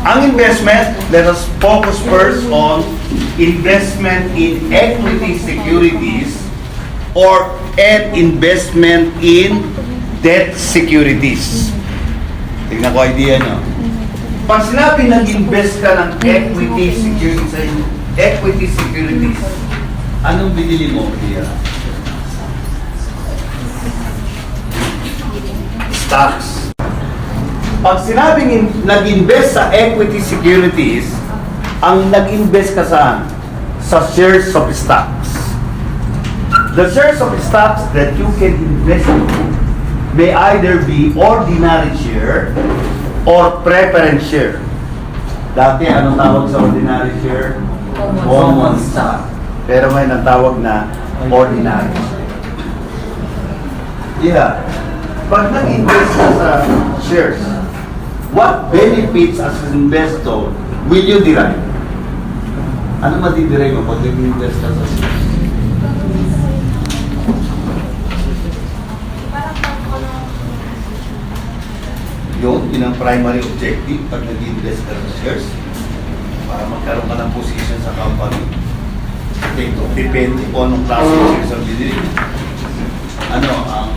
Ang investment, let us focus first on investment in equity securities or an investment in debt securities. Tingnan ko idea nyo. Pag sinabi nag-invest ka ng equity securities, anong binili mo? Stocks. Pag sinabing nag-invest sa equity securities, ang nag-invest ka saan? Sa shares of stocks. The shares of stocks that you can invest in may either be ordinary share or preference share. Dati, anong tawag sa ordinary share? Common stock. Pero ngayon ang tawag na ordinary share. Yeah. Pag nag-invest ka sa shares, what benefits as an investor will you derive? Ano matiderive mo pag nag-invest ka sa shares? Yun ang primary objective pag nag-invest ka sa shares. Para magkaroon ka ng position sa company. Depende kung anong klase ng shares ang binili. Ano ang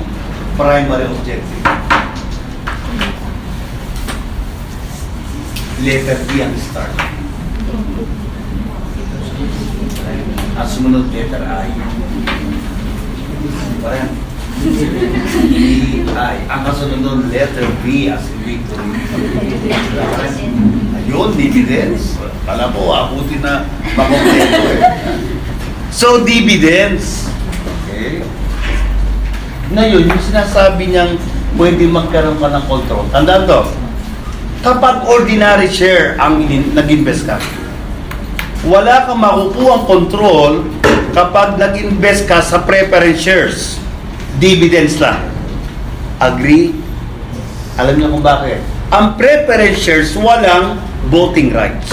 primary objective? Letter B ang start. Ang sumunod letter I. Parang B-I. Ang kasunod nun, letter B as in victory. Ayun, dividends. Kala ko, abutin na makompleto eh. So, dividends. Okay. Ngayon, yung sinasabi niyang pwede magkaroon ka ng control. Tandaan to. Kapag ordinary share ang nag-invest ka, wala kang makukuha control kapag nag-invest ka sa preference shares. Dividends lang. Agree? Alam niyo kung bakit? Ang preference shares walang voting rights.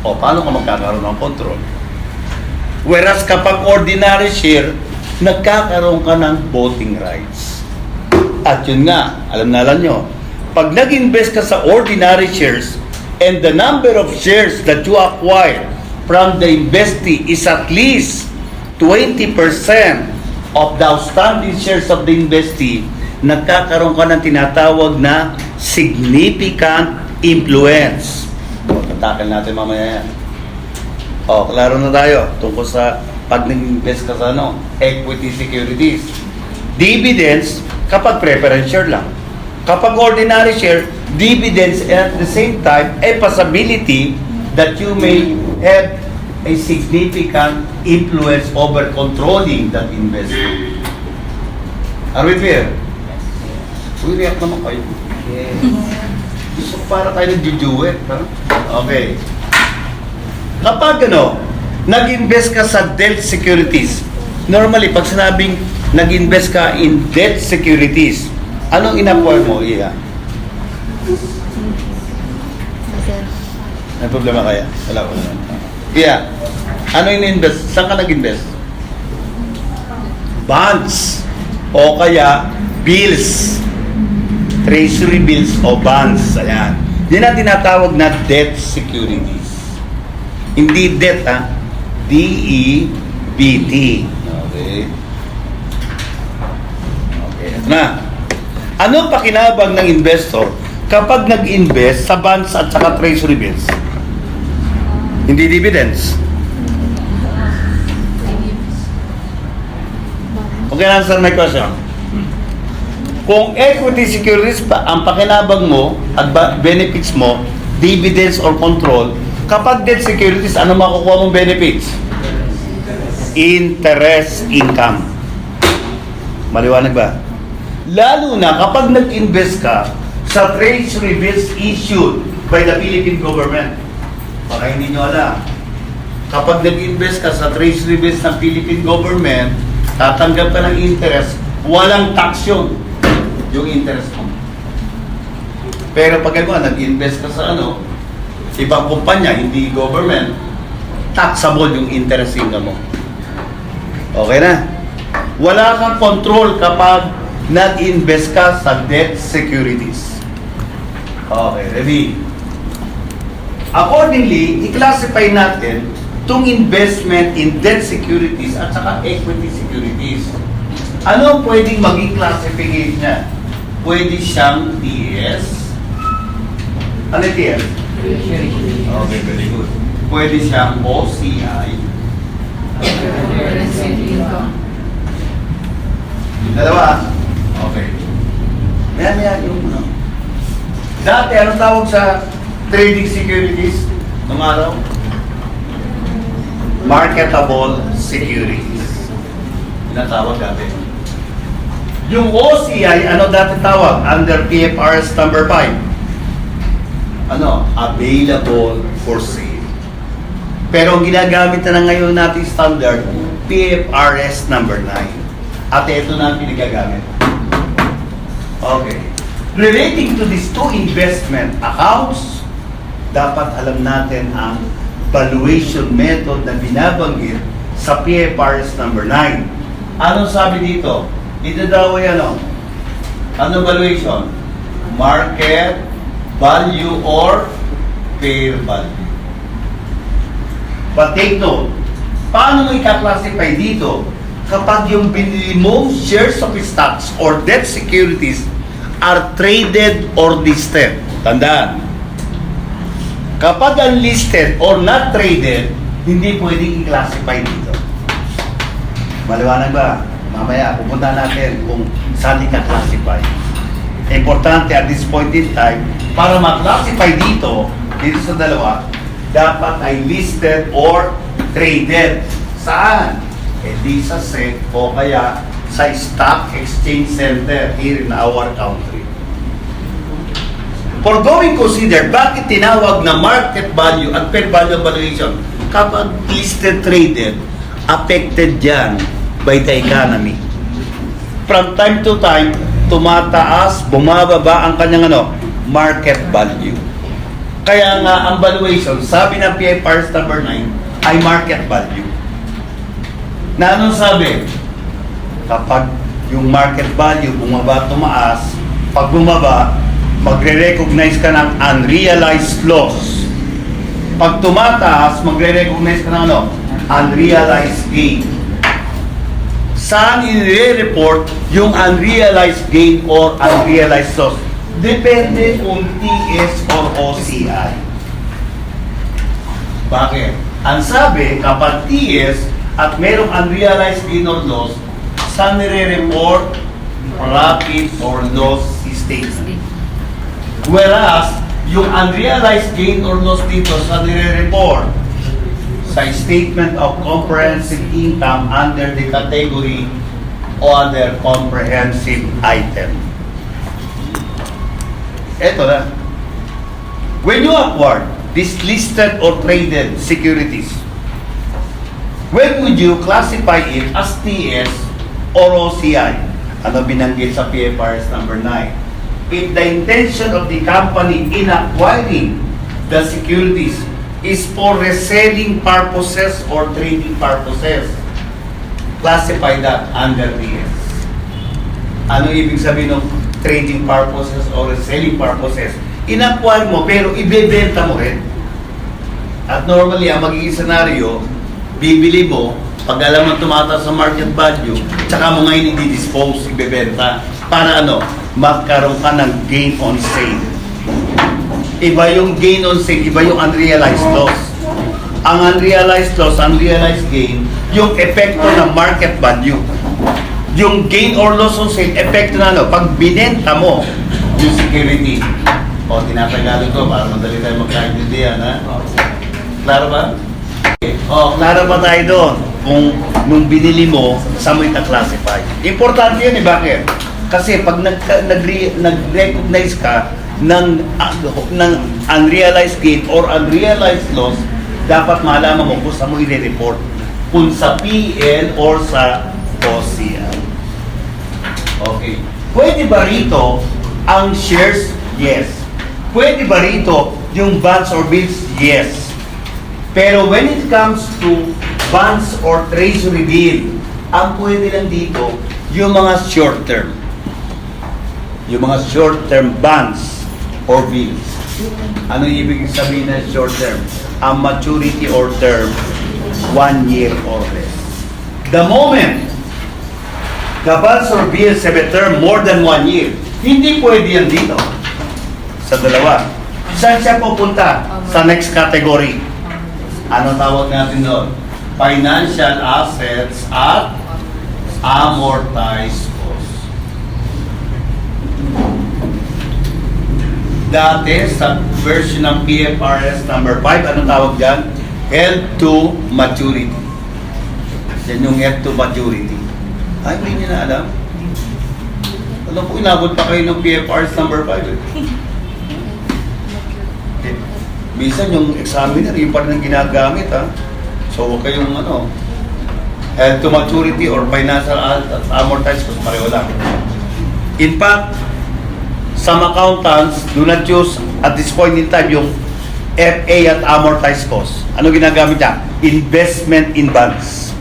O, paano ka magkakaroon ng control? Whereas kapag ordinary share, nagkakaroon ka ng voting rights. At yun nga, alam nyo, pag nag-invest ka sa ordinary shares and the number of shares that you acquire from the investee is at least 20% of the outstanding shares of the investee, nagkakaroon ka ng tinatawag na significant influence. Tatakal natin mamaya yan. O, klaro na tayo tungkol sa pag nag-invest ka sa equity securities. Dividends, kapag preference share lang. Kapag ordinary share, dividends and at the same time, a possibility that you may have a significant influence over controlling that investment. Are we clear? Uy, react naman kayo. So, para tayo nag-duet. Okay. Kapag nag-invest ka sa debt securities, normally, pag sinabing nag-invest ka in debt securities, anong in-acquire mo, Iya? May problema kaya? Wala. Iya, ano in-invest? Saan ka nag-invest? Bonds. O kaya, bills. Treasury bills o bonds. Ayan. Yan ang tinatawag na debt securities. Hindi debt, ha? D-E-B-T. Okay. Okay, ito na. Ano pakinabang ng investor kapag nag-invest sa bonds at saka treasury bills? Hindi dividends. Okay, answer my question. Kung equity securities pa, ang pakinabang mo at benefits mo, dividends or control, kapag debt securities, ano makukuha mong benefits? Interest income. Maliwanag ba? Lalo na kapag nag-invest ka sa treasury bills issued by the Philippine government. Baka hindi nyo alam. Kapag nag-invest ka sa treasury bills ng Philippine government, tatanggap ka ng interest, walang tax yun, yung interest mo. Pero pag nag-invest ka sa ibang kumpanya, hindi government, taxable yung interest income mo. Okay na? Wala kang control kapag nag-invest ka sa debt securities. Okay, ready? Accordingly, i-classify natin itong investment in debt securities at saka equity securities. Ano pwedeng maging classification niya? Pwede siyang TS. Ano yung TS? Okay, very good. Pwede siyang OCI. Dalawa. Okay. Maya yung ano. Dati, anong tawag sa trading securities ng araw? Marketable securities. Tinatawag dati. Yung OCI, ano dati tawag? Under PFRS number 5. Ano? Available for sale. Pero ang ginagamit na ngayon natin standard, PFRS number 9. At ito na ang pinagamit. Okay. Relating to these two investment accounts, dapat alam natin ang valuation method na binabanggit sa PFRS number 9. Anong sabi dito? Dito daw ay ano? Anong valuation? Market value or fair value. But take note, paano mo i-classify dito kapag yung binili mong shares of stocks or debt securities are traded or listed? Tandaan, kapag unlisted or not traded, hindi pwedeng i-classify dito. Maliwanag ba? Mamaya, pupunta natin kung saan i-classify. Importante at this point in time, para ma-classify dito sa dalawa, dapat ay listed or traded. Saan? Di sa SEC o kaya sa Stock Exchange Center here in our country. For going considered, bakit tinawag na market value at fair value valuation? Kapag listed traded, affected yan by the economy. From time to time, tumataas, bumababa ang kanyang market value. Kaya nga ang valuation, sabi ng PFRS number 9, ay market value. Na anong sabi? Kapag yung market value bumaba, tumaas, pag bumaba, magre-recognize ka ng unrealized loss. Pag tumataas, magre-recognize ka ng unrealized gain. Saan i-report yung unrealized gain or unrealized loss? Depende kung TS or OCI. Bakit? Ang sabi, kapag TS at merong unrealized gain or loss, saan nire-report? Profit or loss statement. Whereas, yung unrealized gain or loss dito sa nire-report sa statement of comprehensive income under the category other comprehensive item. Ito na. When you acquire these listed or traded securities, when would you classify it as TS or OCI? Ano binanggit sa PFRS number 9? If the intention of the company in acquiring the securities is for reselling purposes or trading purposes, classify that under TS. Ano ibig sabihin ng trading purposes or reselling purposes? In-acquire mo pero ibebenta mo rin. At normally, ang magiging scenario, bibili mo, pag alam mo tumataas sa market value, tsaka mo ngayon i-dispose, ibebenta. Para magkaroon ka ng gain on sale. Iba yung gain on sale, iba yung unrealized loss. Ang unrealized loss, unrealized gain, yung epekto ng market value. Yung gain or loss on sale, epekto na pag binenta mo yung security. O, tinatagalog ko para madali tayo magkaintindihan, ha? Klaro ba? O, klaro ba tayo doon? Kung nung binili mo, saan mo ita-classify? Importante yun, bakit? Kasi pag nag-recognize ka ng unrealized gain or unrealized loss, dapat malaman mo kung saan mo i-report. Kung sa PL or sa OCI. Okay. Pwede ba rito ang shares? Yes. Pwede ba rito yung bonds or bills? Yes. Pero when it comes to bonds or treasury bill, ang pwede lang dito yung mga short term. Yung mga short-term bonds or bills. Ano ibig sabihin ng short term? Ang maturity or term, 1 year or less. The moment the bonds or bills have a term more than 1 year, hindi pwede yan dito. Sa dalawa. Saan siya pupunta? Sa next category. Ano tawag natin doon? Financial assets at amortized cost. Dati, sa version ng PFRS number 5, anong tawag dyan? Held to maturity. Yan yung held to maturity. Ay, hindi niyo na alam. Alam po, inabot pa kayo ng PFRS number 5 eh. Minsan yung examiner, yung pa rin ang ginagamit ha. So huwag kayong held to maturity or financial assets amortized cost, pareho lang. In fact, some accountants do not choose at this point in time yung FA at amortized cost. Ano ginagamit niya? Investment in bonds.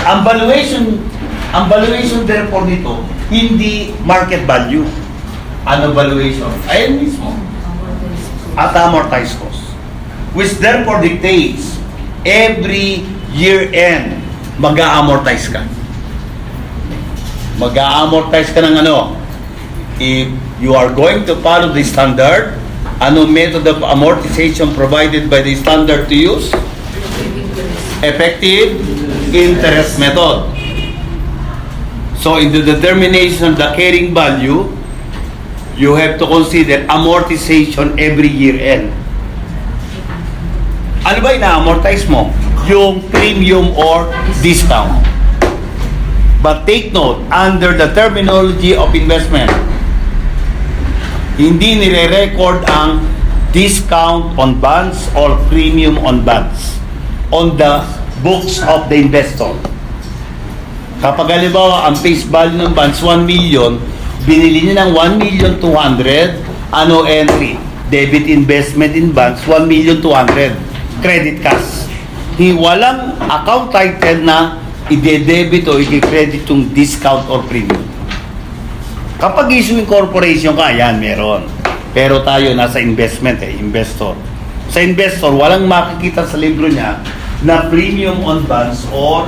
Ang valuation therefore nito, hindi market value. Ano valuation? Ayan mismo. At amortized cost. Which therefore dictates every year end, mag-a-amortize ka. Mag-a-amortize ka ng ano? If you are going to follow the standard, ano method of amortization provided by the standard to use? Effective interest method. So in the determination of the carrying value, you have to consider amortization every year end. Ano ba ina-amortize mo? Yung premium or discount. But take note, under the terminology of investment, hindi nire-record ang discount on bonds or premium on bonds on the books of the investor. Kapag halimbawa, ang face value ng bonds 1 million, binili niya ng 1,200,000, ano entry? Debit investment in bonds, 1,200,000. Credit cash. Walang account title na ide-debit o i-credit yung discount or premium. Kapag issuing corporation ka, yan, meron. Pero tayo nasa investment investor. Sa investor, walang makikita sa libro niya na premium on bonds or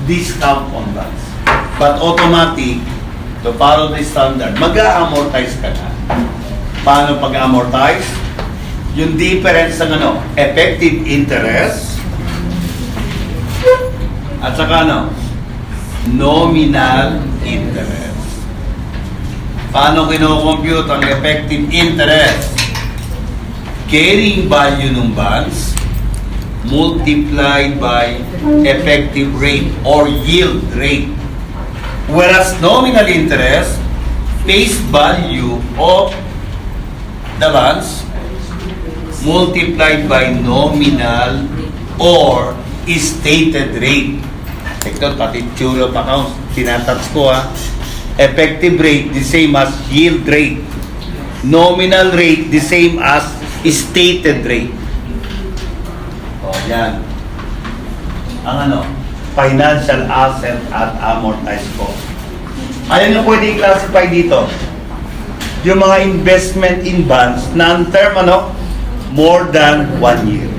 discount on bonds. But automatic, to follow the standard, mag-a-amortize ka na. Paano pag-amortize? Yung difference ng effective interest at saka nominal interest. Paano kino-compute ang effective interest? Carrying value ng bonds multiplied by effective rate or yield rate. Whereas nominal interest, face value of the bonds multiplied by nominal or stated rate. Ito, pati theory of accounts, tinatats ko Effective rate, the same as yield rate. Nominal rate, the same as stated rate. O, yan. Ang financial asset at amortized cost. Ayun na pwede i-classify dito. Yung mga investment in bonds, non-term more than 1 year.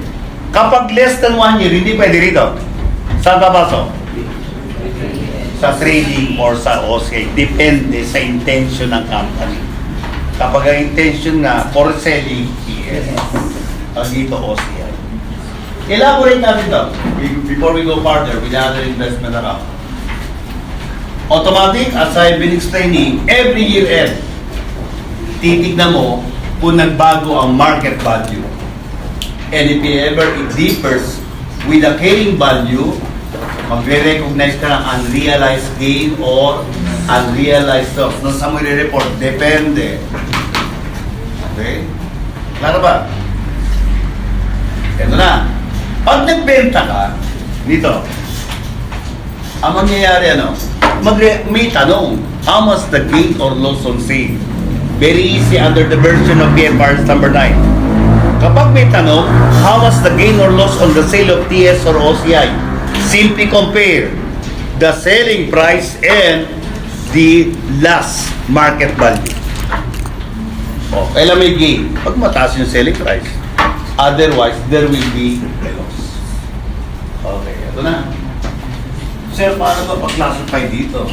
Kapag less than 1 year, hindi pwede rito. Saan papasok? Sa trading or sa OCI. Depende sa intention ng company. Kapag ang intention nga for selling, yes. Pag dito OCI. Elaborate natin ito before we go further with other investment account. Automatic, as I've been explaining, every year end, titignan mo kung nagbago ang market value. And if ever it differs with the carrying value, magre-recognize ka ng unrealized gain or unrealized loss. No, sa mo i-report, depende. Okay? Klaro ba? Ito na. Pag nagbenta ka, dito, ang mangyayari may tanong, how much the gain or loss on sale? Very easy under the version of PFRS number 9. Kapag may tanong, how much the gain or loss on the sale of TS or OCI? Simply compare the selling price and the last market value. O, kailan may gain? Pag mataas yung selling price. Otherwise, there will be a loss. Okay, ito na. Sir, paano ba pag-classify dito?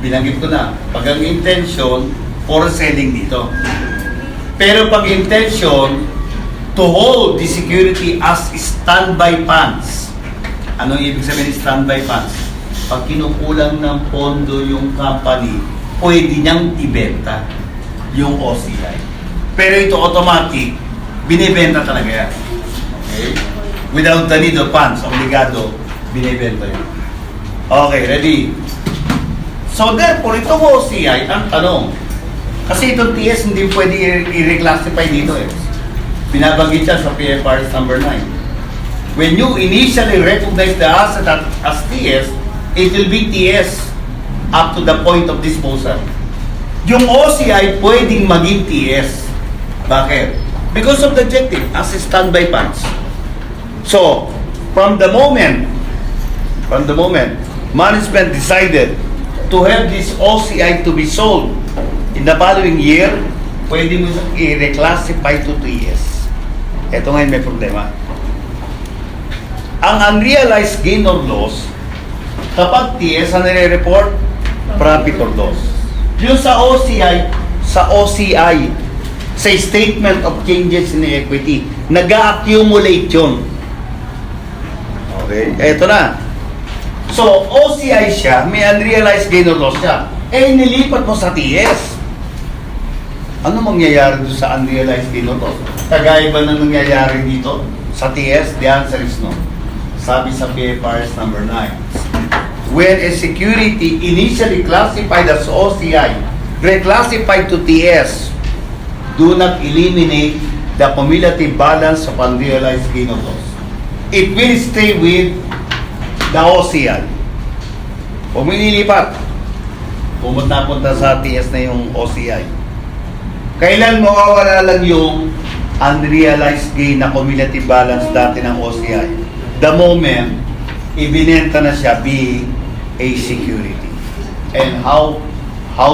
Binanggit ko na, pag ang intention, for selling dito. Pero pag intention, to hold the security as standby funds. Anong ibig sabihin ng standby funds? Pag kinukulang ng pondo yung company, pwede niyang ibenta yung OCI. Pero ito automatic, binibenta talaga yan. Okay? Without the need of funds, obligado, binibenta yun. Okay, ready? So therefore, itong OCI, ang tanong, kasi itong TS hindi pwede i-reclassify dito eh. Binabanggit siya sa PFRS number 9. When you initially recognize the asset as TS, it will be TS up to the point of disposal. Yung OCI pwedeng maging TS. Bakit? Because of the objective as a standby funds. So, from the moment management decided to have this OCI to be sold in the following year, pwede mo i-reclassify to TS. Ito ngayon may problema. Ang unrealized gain or loss, kapag TS ang nire-report, profit or loss. Yung sa OCI, sa statement of changes in equity, nag-accumulate yun. Okay, eto na. So, OCI siya, may unrealized gain or loss siya. Eh, nilipat mo sa TS. Ano mangyayari doon sa unrealized gain or loss? Kagaya ba na nangyayari dito sa TS? The answer is no. Sabi sa PFRS number 9. When a security initially classified as OCI, reclassified to TS, do not eliminate the cumulative balance of unrealized gain or loss. It will stay with the OCI. Kung minilipat, pumunta sa TS na yung OCI. Kailan mawawala lang yung unrealized gain na cumulative balance dati ng OCI? The moment, ibinenta na siya being a security. And how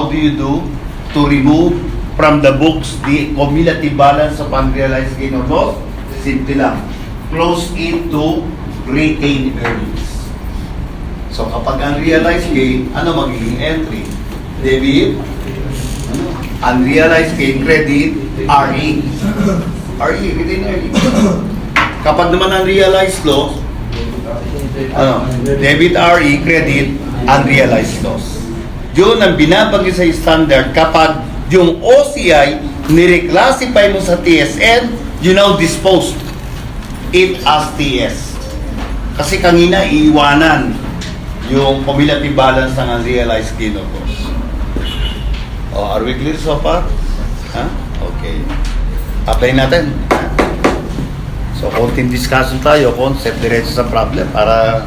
do you do to remove from the books the cumulative balance of unrealized gain or loss? Simple lang. Close it to retained earnings. So kapag unrealized gain, ano magiging entry? Debit, unrealized gain, credit, RE. RE, retained earnings. Kapag naman unrealized loss, debit, RE, credit, unrealized loss. Yun ang binabanggit sa standard kapag yung OCI nireclassify mo sa TSN, you now dispose it as TS. Kasi kanina iiwanan yung cumulative balance ng unrealized gain or loss. Oh, are we clear so far? Huh? Okay. Apply natin. So, konting discussion tayo, concept, diretso sa problem para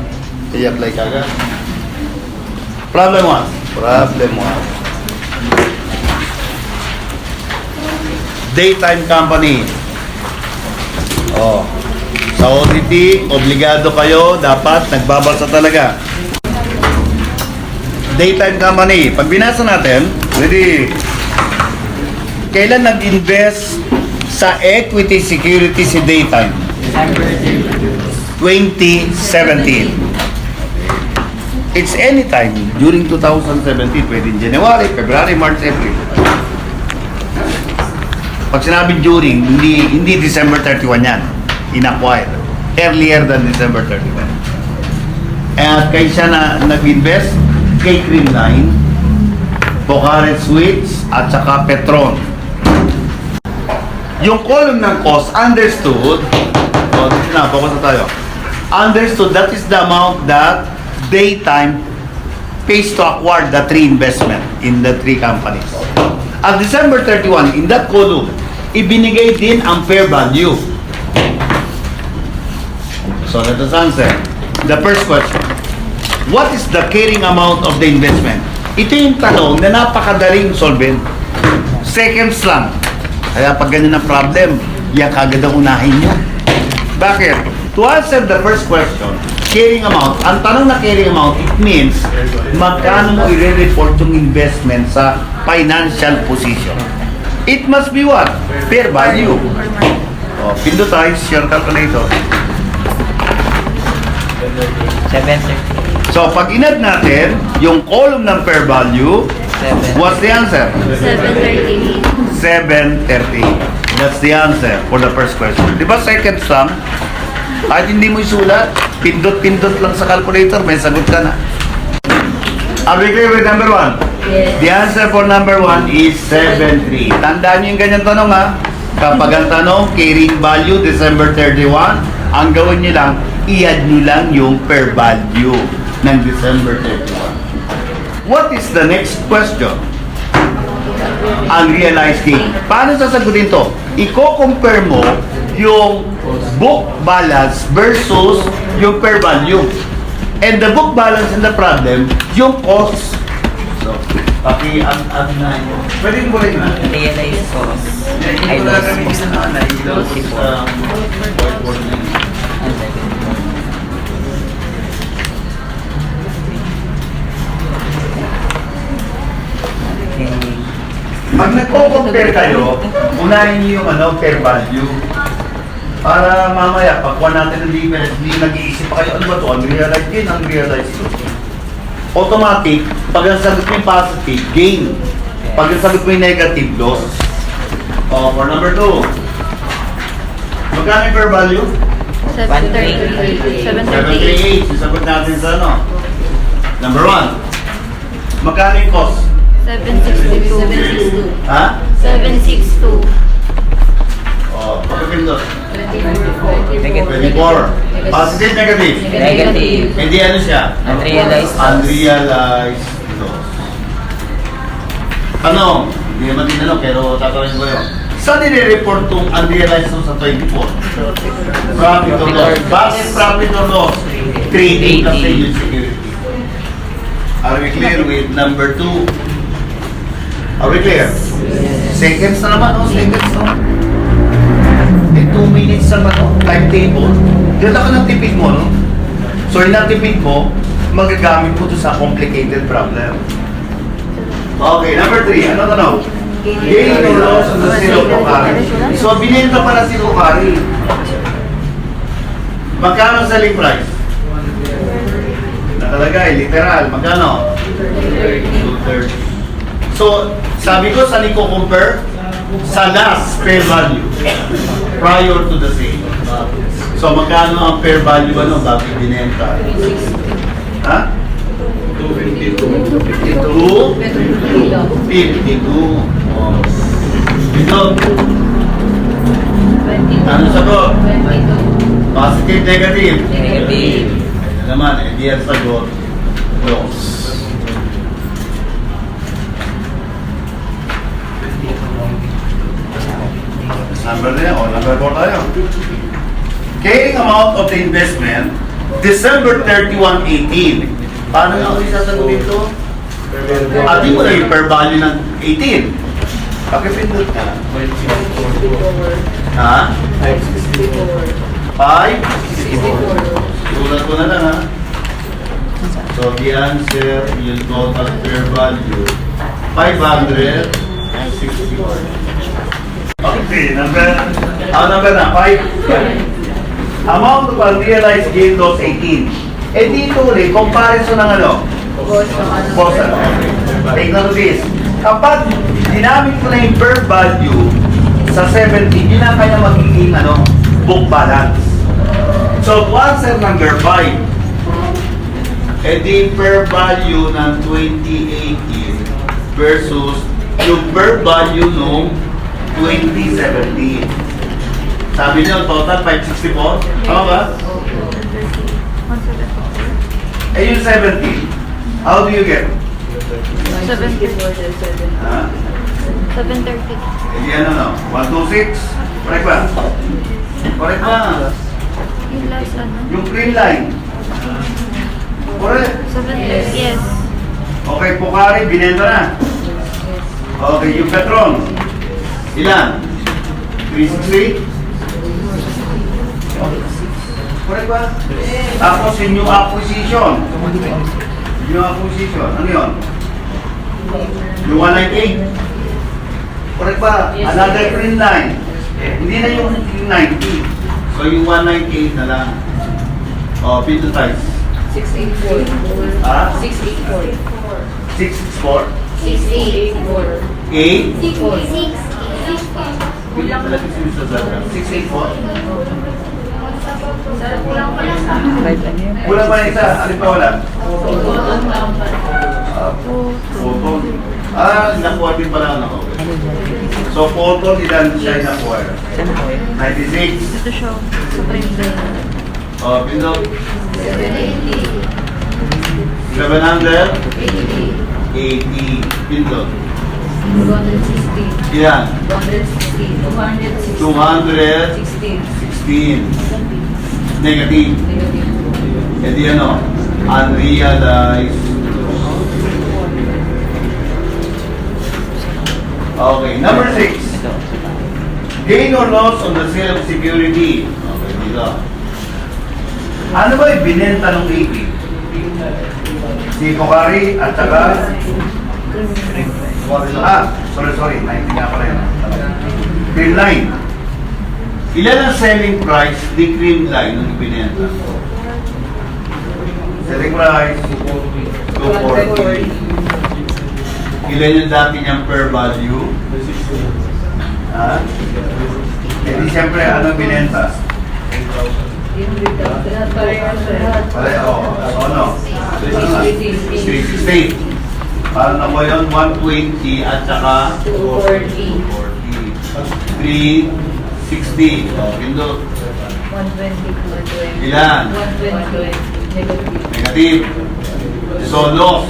i-apply ka agad. Problem 1. Daytime company. Oh. Sa auditing, obligado kayo, dapat nagbabasa talaga. Daytime company. Pag binasa natin, ready? Kailan nag-invest sa equity security si Daytime? 2017. It's anytime during 2017, pwedeng January, February, March, April. Pag sinabi during, hindi December 31 yan. In-acquire. Earlier than December 31. At kaya siya na nag-invest kay Creamline, Bocaret Sweets, at saka Petron. Yung column ng cost, understood, dito na, focus na tayo. Understood, that is the amount that Daytime pays to acquire the three investment in the three companies. At December 31, in that column, ibinigay din ang fair value. So let us answer. The first question, what is the carrying amount of the investment? Ito yung tanong na napakadaling solvent. Seconds lang. Kaya pag ganyan ang problem, yan kagad ang unahin nyo. Bakit? To answer the first question, carrying amount, ang tanong na carrying amount, it means magkano mo i-report yung investment sa financial position. It must be what? Fair value. Oh, pindot tayo, share calculator. 730. So, pag inad natin, yung column ng fair value, what's the answer? 738. 730. That's the answer for the first question. Di ba second sum? Kahit hindi mo isulat, pindot-pindot lang sa calculator, may sagot ka na. Are we clear with number 1? Yes. The answer for number 1 is 73. Tandaan nyo yung ganyan tanong ha. Kapag ang tanong, carrying value, December 31, ang gawin nyo lang, i-add nyo lang yung per value ng December 31. What is the next question? Unrealized gain. Paano sasagutin to? Iko-compare mo yung book balance versus yung per value. And the book balance in the problem, yung cost. So, paki-add na yun. Pwede mo rin na. Realize cost. Ay, I lost lost cost. cost. Pag nagko-compare kayo, unahin niyo yung per value. Para mamaya, pagkuha natin ng difference, hindi nag-iisip pa kayo, ano ba ito? Unrealized gain, unrealized loss. Automatic, pag ang sagot mo yung positive, gain. Pag ang sagot mo yung negative, loss. For number 2. Magkano yung per value? 738. 738. Isagot natin sa ano? Number 1. Magkano yung cost? 762. Ha? 762. Pagkapindot. Negative. 24. Positive, negative? Negative. Hindi ano siya? Unrealized loss. Unrealized loss. Ano? Hindi naman tinanong, pero tatanungin ko yun. Saan nire-report tong unrealized loss sa 24? Profit or loss. Bakit profit or loss? Trading kasi yung security. Are we clear with number 2? Are we clear? Seconds na naman, oh, seconds na. 2 minutes naman, oh, timetable. Dito ka ng tipid mo, no? So, yung natipid mo, magagamit mo to sa complicated problem. Okay, number 3. Ano tanong? Gain or loss on the sale of Kokari. So, binenta pala si Kokari. Magkano selling price? Nakalagay, literal. Magkano? 230. So, sabi ko, saan i-compare? Sa last fair value. Prior to the sale. So, magkano ang fair value ano bago binenta? Ha? 252. 52. Oh. Ito. Ano sagot? 22. Positive, negative? Negative. Ano naman, hindi ang sagot. Loss. Number na yan, o number 4 tayo. Carrying amount of the investment, December 31, 18. Paano nga ulit sasagutin ito? Atin mo na yung per value ng 18. Pakipindot ka. Ha? 5? 5? Sulat ko na lang ha. So the answer, yung total fair value, 564. Okay, number na, 5. Amount of unrealized gain loss 18. Eh dito ulit, comparison ng ano? Bosa. Take note of this. Kapag dinamit ko na yung per value sa 17, yun na kaya magiging ano, book balance. So, to answer number 5, eh di per value ng 2018 versus yung per value nung 2017. Sabi niyo, total 564? Tama ba? Eh yung 17, how do you get? 730. Ha? 730. Eh di ano no? 126? Correct ba? Correct ba? Yung last ano? Yung green line. Correct. 730. Yes. Okay, Pukari, binenta na. Okay, yung Petron. Ilan? 360? Correct ba? Tapos yung new acquisition. New acquisition. Ano yun? Yung 198? Correct ba? Yes, Another sir. print line. Hindi na yung 90. So yung 198 na lang. O, pinto tayo. 684. Ah? 684. 664. 684. 8. 6. Kulang pala kasi sa data. 684. Sir, kulang pa lang sa Kulang pa na isa. Alin pa wala? Photon. Nakuha din pala ano. Okay. So, photon, ilan siya nakuha? 96. Ito siya. Sa printer. O, pinto. 780. 700. 80. 80. Pinto. 260. Ilan? 260. 260. 216. 16. Negative. Negative. E di ano? Unrealized. Okay, number 6. Gain or loss on the sale of security. Okay, dito. Ano ba yung binenta ng AP? Si Kokari at saka... sorry. Naintindihan ko rin. Cream line. Ilan ang selling price ni cream line nung ibinenta? Selling price, 240. Ilan yung dati niyang per value? Ha? E di siyempre, ano binenta? Pareho. Ano? 360. Paano na ba yun? 120 at saka 240. 360. O, pindot. 120. Ilan? 120. Negative. So, loss.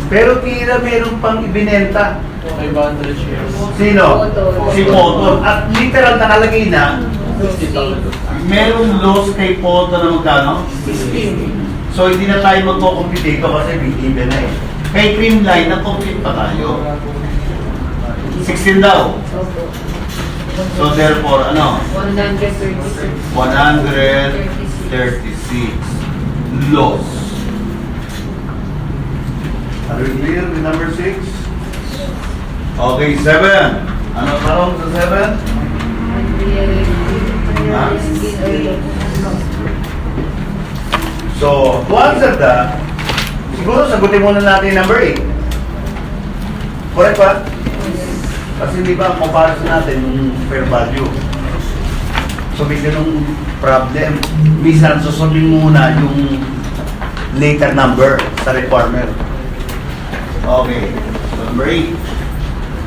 Pero tira meron pang ibinenta. 500 shares. Sino? Photon. Si Photon. At literal nakalagay na, 60. merong loss kay Photon na magkano? 16. So, hindi na tayo magko-compute dito kasi big-even na eh. Kay Creamline, na-compute pa tayo. 16 daw. Opo. So, therefore, ano? 136. 136 loss. Are we clear with number 6? Okay, 7. Ano parang sa 7? So, to answer that, siguro sagutin muna natin number 8. Correct ba? Kasi di ba, comparison natin yung fair value. So, may ganung problem. Minsan, susundin muna yung later number sa requirement. Okay. So, number 8.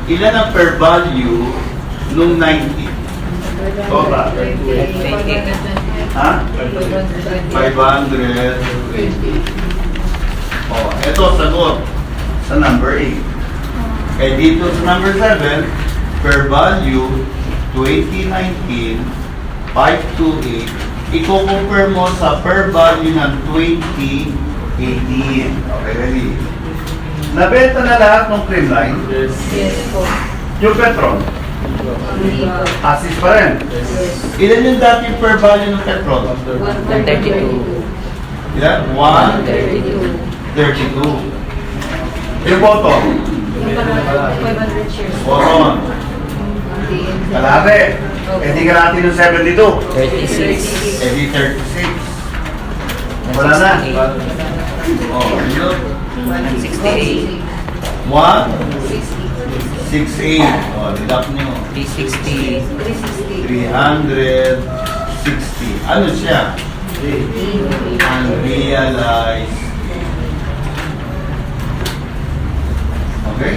Ilan ang per value nung 90? Total. Ha? 520. Oh, ito sagot sa number 8. Eh dito sa number 7, per value 2019 528, i-compare mo sa per value ng 2018. Okay, ready? Nabenta na lahat ng Creamline. Yes. Yes po. Yung Petron, Hindi po. assist pa rin. Yes. Ilan yung dati per value ng Petron? 132. Ilan? 132. 132. Yung photo, Yung pala, 500 shares. Boron, Hindi. kalate. Eh di kalate ng 72. 36. Eh di 36. Wala na. Oh, yun. 168. 1, 68. Oh, deduct nyo. 360. 360. Ano siya? Unrealized. Okay?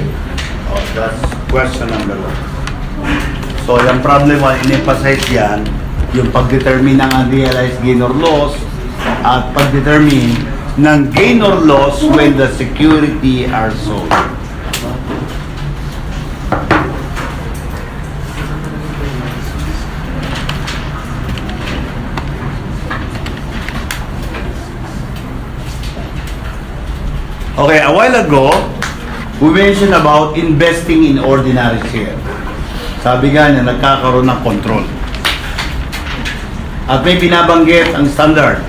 Oh, that's question number 1. So, yung problem 1, in-emphasize yan, yung pag-determine ng unrealized gain or loss at pag-determine ng gain or loss when the security are sold. Okay, a while ago, we mentioned about investing in ordinary share. Sabi nga niya, nagkakaroon ng control. At may binabanggit ang standard.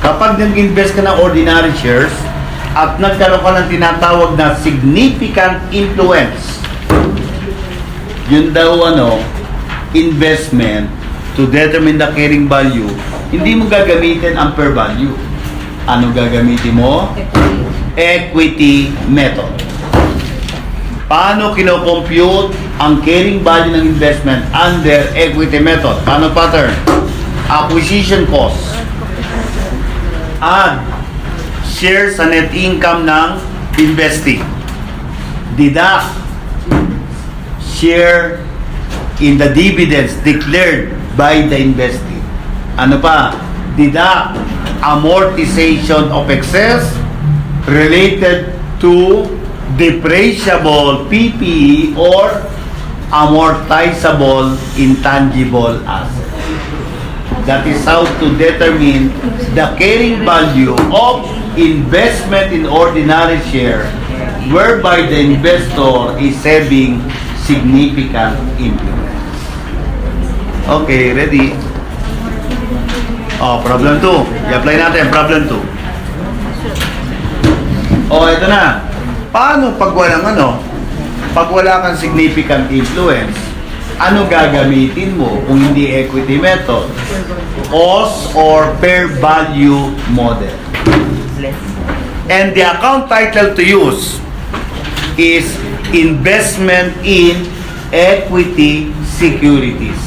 Kapag nag-invest ka ng ordinary shares, at nagkaroon ka ng tinatawag na significant influence. Yun daw investment to determine the carrying value, hindi mo gagamitin ang fair value. Ano gagamitin mo? Equity method. Paano kino-compute ang carrying value ng investment under equity method? Paano pattern? Acquisition cost. Add share sa net income ng investing. Deduct share in the dividends declared by the investing. Ano pa? Deduct amortization of excess related to depreciable PPE or amortizable intangible asset. That is how to determine the carrying value of investment in ordinary share whereby the investor is having significant influence. Okay, ready? Problem 2. I-apply natin, problem 2. Ito na. Paano pag wala kang significant influence, ano gagamitin mo kung hindi equity method? Cost or fair value model. And the account title to use is investment in equity securities.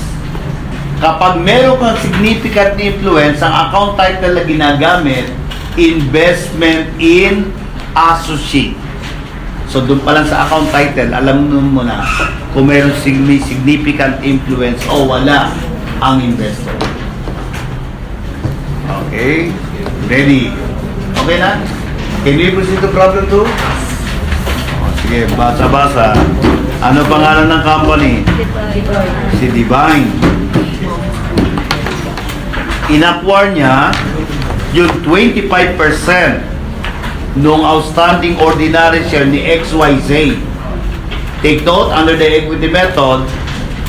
Kapag meron kang significant influence, ang account title na ginagamit, investment in associate. So doon pa lang sa account title, alam mo na kung meron significant influence o wala ang investor. Okay? Ready? Okay na? Can we proceed to problem 2? Sige, basa-basa. Ano pangalan ng company? Si Divine. In-acquire niya yung 25% nung outstanding ordinary share ni XYZ. Take note, under the equity method,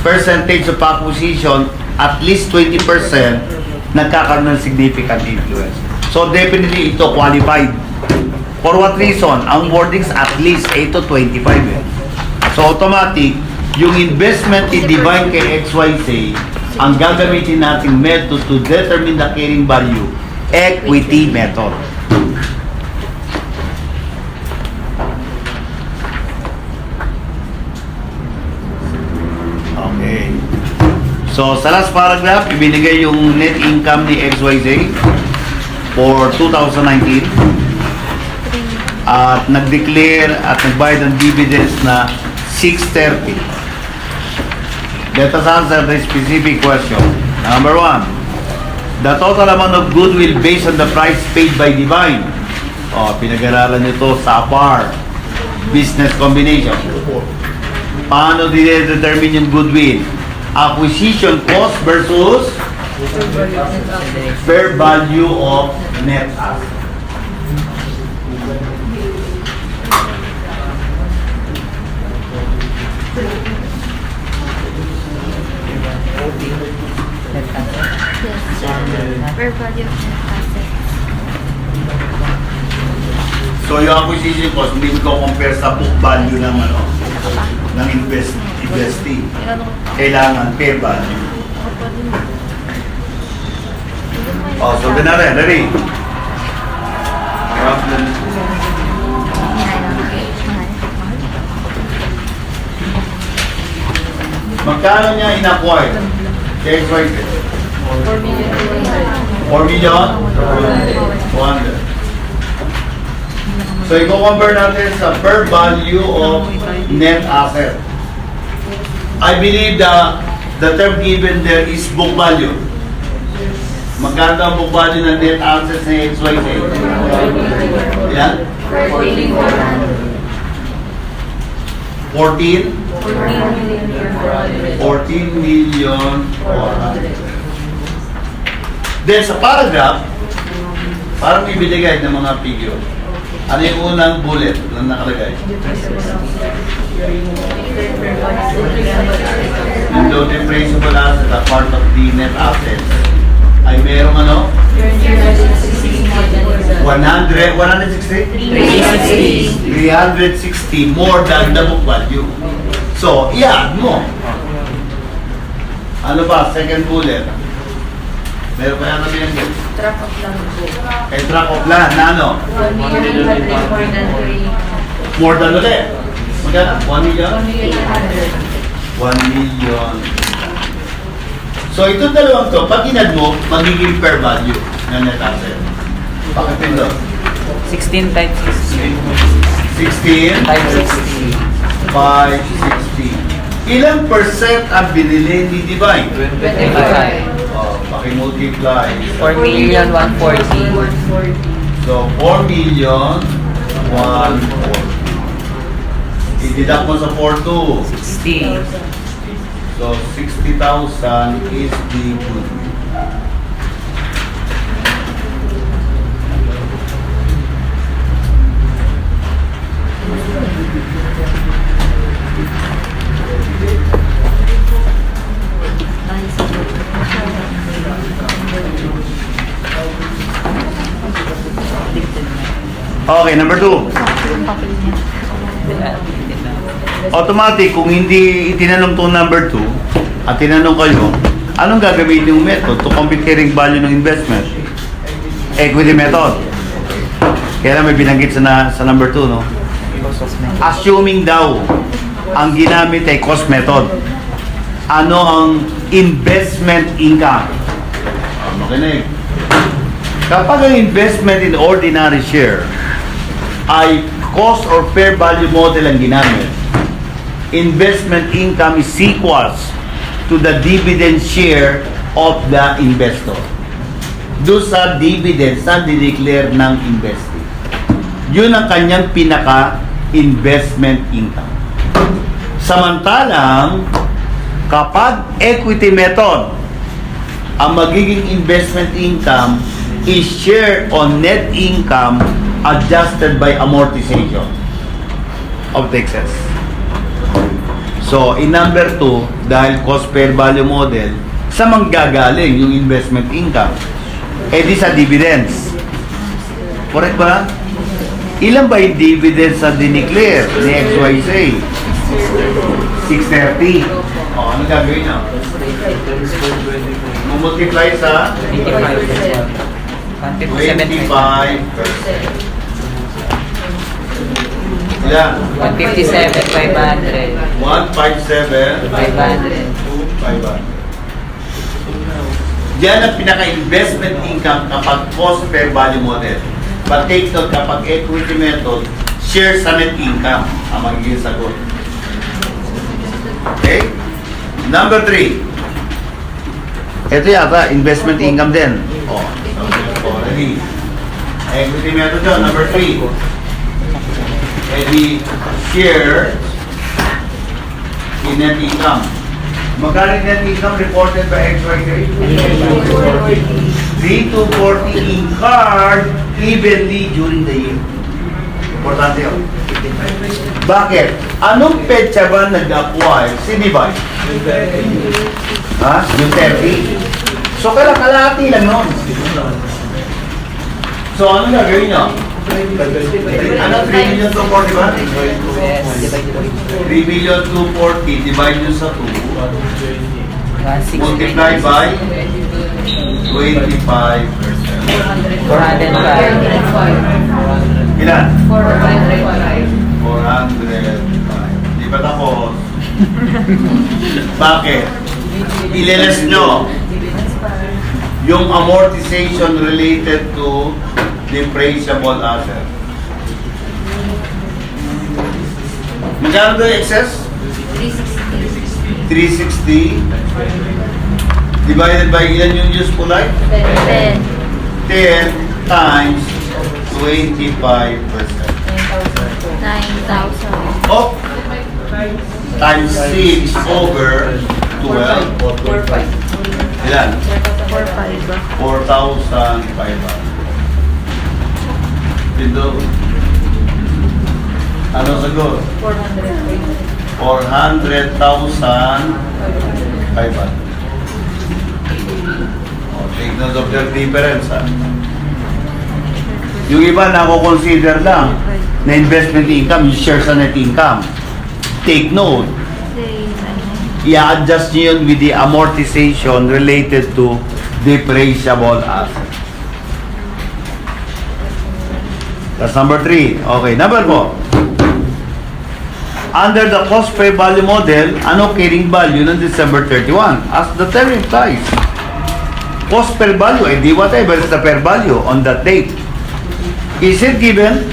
percentage of acquisition, at least 20% nagkakaroon ng significant influence. So definitely ito qualified. For what reason? Ang wordings at least 8 to 25 eh. So automatic, yung investment in Divine kay XYZ, ang gagamitin nating method to determine the carrying value, equity method. Okay. So sa last paragraph, ibinigay yung net income ni XYZ for 2019 at nag-declare at nagbayad ng dividends na 630. Let us answer the specific question. Number 1, the total amount of goodwill based on the price paid by Divine. Pinag-aralan nito sa APAR, business combination. Paano dinedetermine yung goodwill? Acquisition cost versus fair value of net asset. Fair value of net assets. So yung acquisition cost, hindi ko compare sa book value ng ng investing. Kailangan fair value. So na rin, ready? Problem. Magkano niya in-acquire? Kay XYZ? 4 million? 200. So, i-compare natin sa fair value of net asset. I believe the term given there is book value. Magkano ang book value ng net assets ng XYZ? Ilan? 14 million 400. Then sa paragraph, parang ibinigay ng mga figure. Ano yung unang bullet na nakalagay? Yung low depreciable asset, a part of the net assets, ay merong 160? 360 more than the book value. So, i-add mo. Ano ba? Second bullet. Meron pa yata yan din. Track of lang po. Kay track of land na ano? 1,100,000 more than 3. More than ulit. Magkano? 1 million? 1,100,000. 1 million. So, itong dalawang to, pag inad mo, magiging per value na net asset. Bakit ito? 16 times 60. 16 Times 60. 560. Ilang percent ang binili ni Divine? 25. Oh, paki-multiply. 4,140,000. So, 4 million, 140. I-deduct mo sa 42. 60. So, 60,000 is the goodwill. Okay, number 2. Yung papel niya. Automatic, kung hindi itinanong to number 2, at tinanong kayo, anong gagamitin yung method to compute carrying value ng investment? Equity method. Kaya may binanggit sa number 2, no? Assuming daw, ang ginamit ay cost method. Ano ang investment income? Makinig. Kapag ang investment in ordinary share ay cost or fair value model ang ginamit, investment income is equals to the dividend share of the investor. Doon sa dividends na dineclare ng investing. Yun ang kanyang pinaka-investment income. Samantalang, kapag equity method, ang magiging investment income is share on net income adjusted by amortization of the excess. So, in number 2, dahil cost per value model, sa manggagaling yung investment income? Eh di sa dividends. Correct ba? Ilan ba yung dividends na dineclare ni XYZ? 630. O, ano gagawin na? Multiply sa 25%. 25%. Ilan? 157,500. 157. 500. 500. Yan ang pinaka-investment income kapag cost per value model. But take note, kapag equity method, share sa net income ang magiging sagot. Okay? Number 3. Ito yata, investment income din. Oh, ready. Equity method yun, number 3. Ready, share in net income. Magkano net income reported by XYZ? 3,240 incurred evenly during the year. Importante yun. Bakit? Anong petsa ba nag-acquire si Divine? Ha? Yung 30. So, kalahati lang nun. So, ano gagawin nyo? Ano, 3,240,000, di ba? 3,240,000 divide nyo sa 2. Multiply by 25%. 405. Ilan? 405. 405. Di ba tapos? Bakit? Ililis nyo yung amortization related to depreciable asset. Magkano ba yung excess? 360 divided by ilan yung useful life? 10. 10 times 25%. 9,000. Oh! Times 6 over 12. 4,500. Ilan? 4,500 ba? 4,500. Pindo. Ano sagot? 400,500. Oh, take note of There's difference, ha? Yung iba nako-consider lang na investment income, yung share sa net income. Take note, i-adjust nyo yun with the amortization related to depreciable assets. That's number 3. Okay, number 4. Under the cost per value model, ano carrying value ng December 31? As the term implies. Cost per value, di whatever is the per value on that date. Is it given?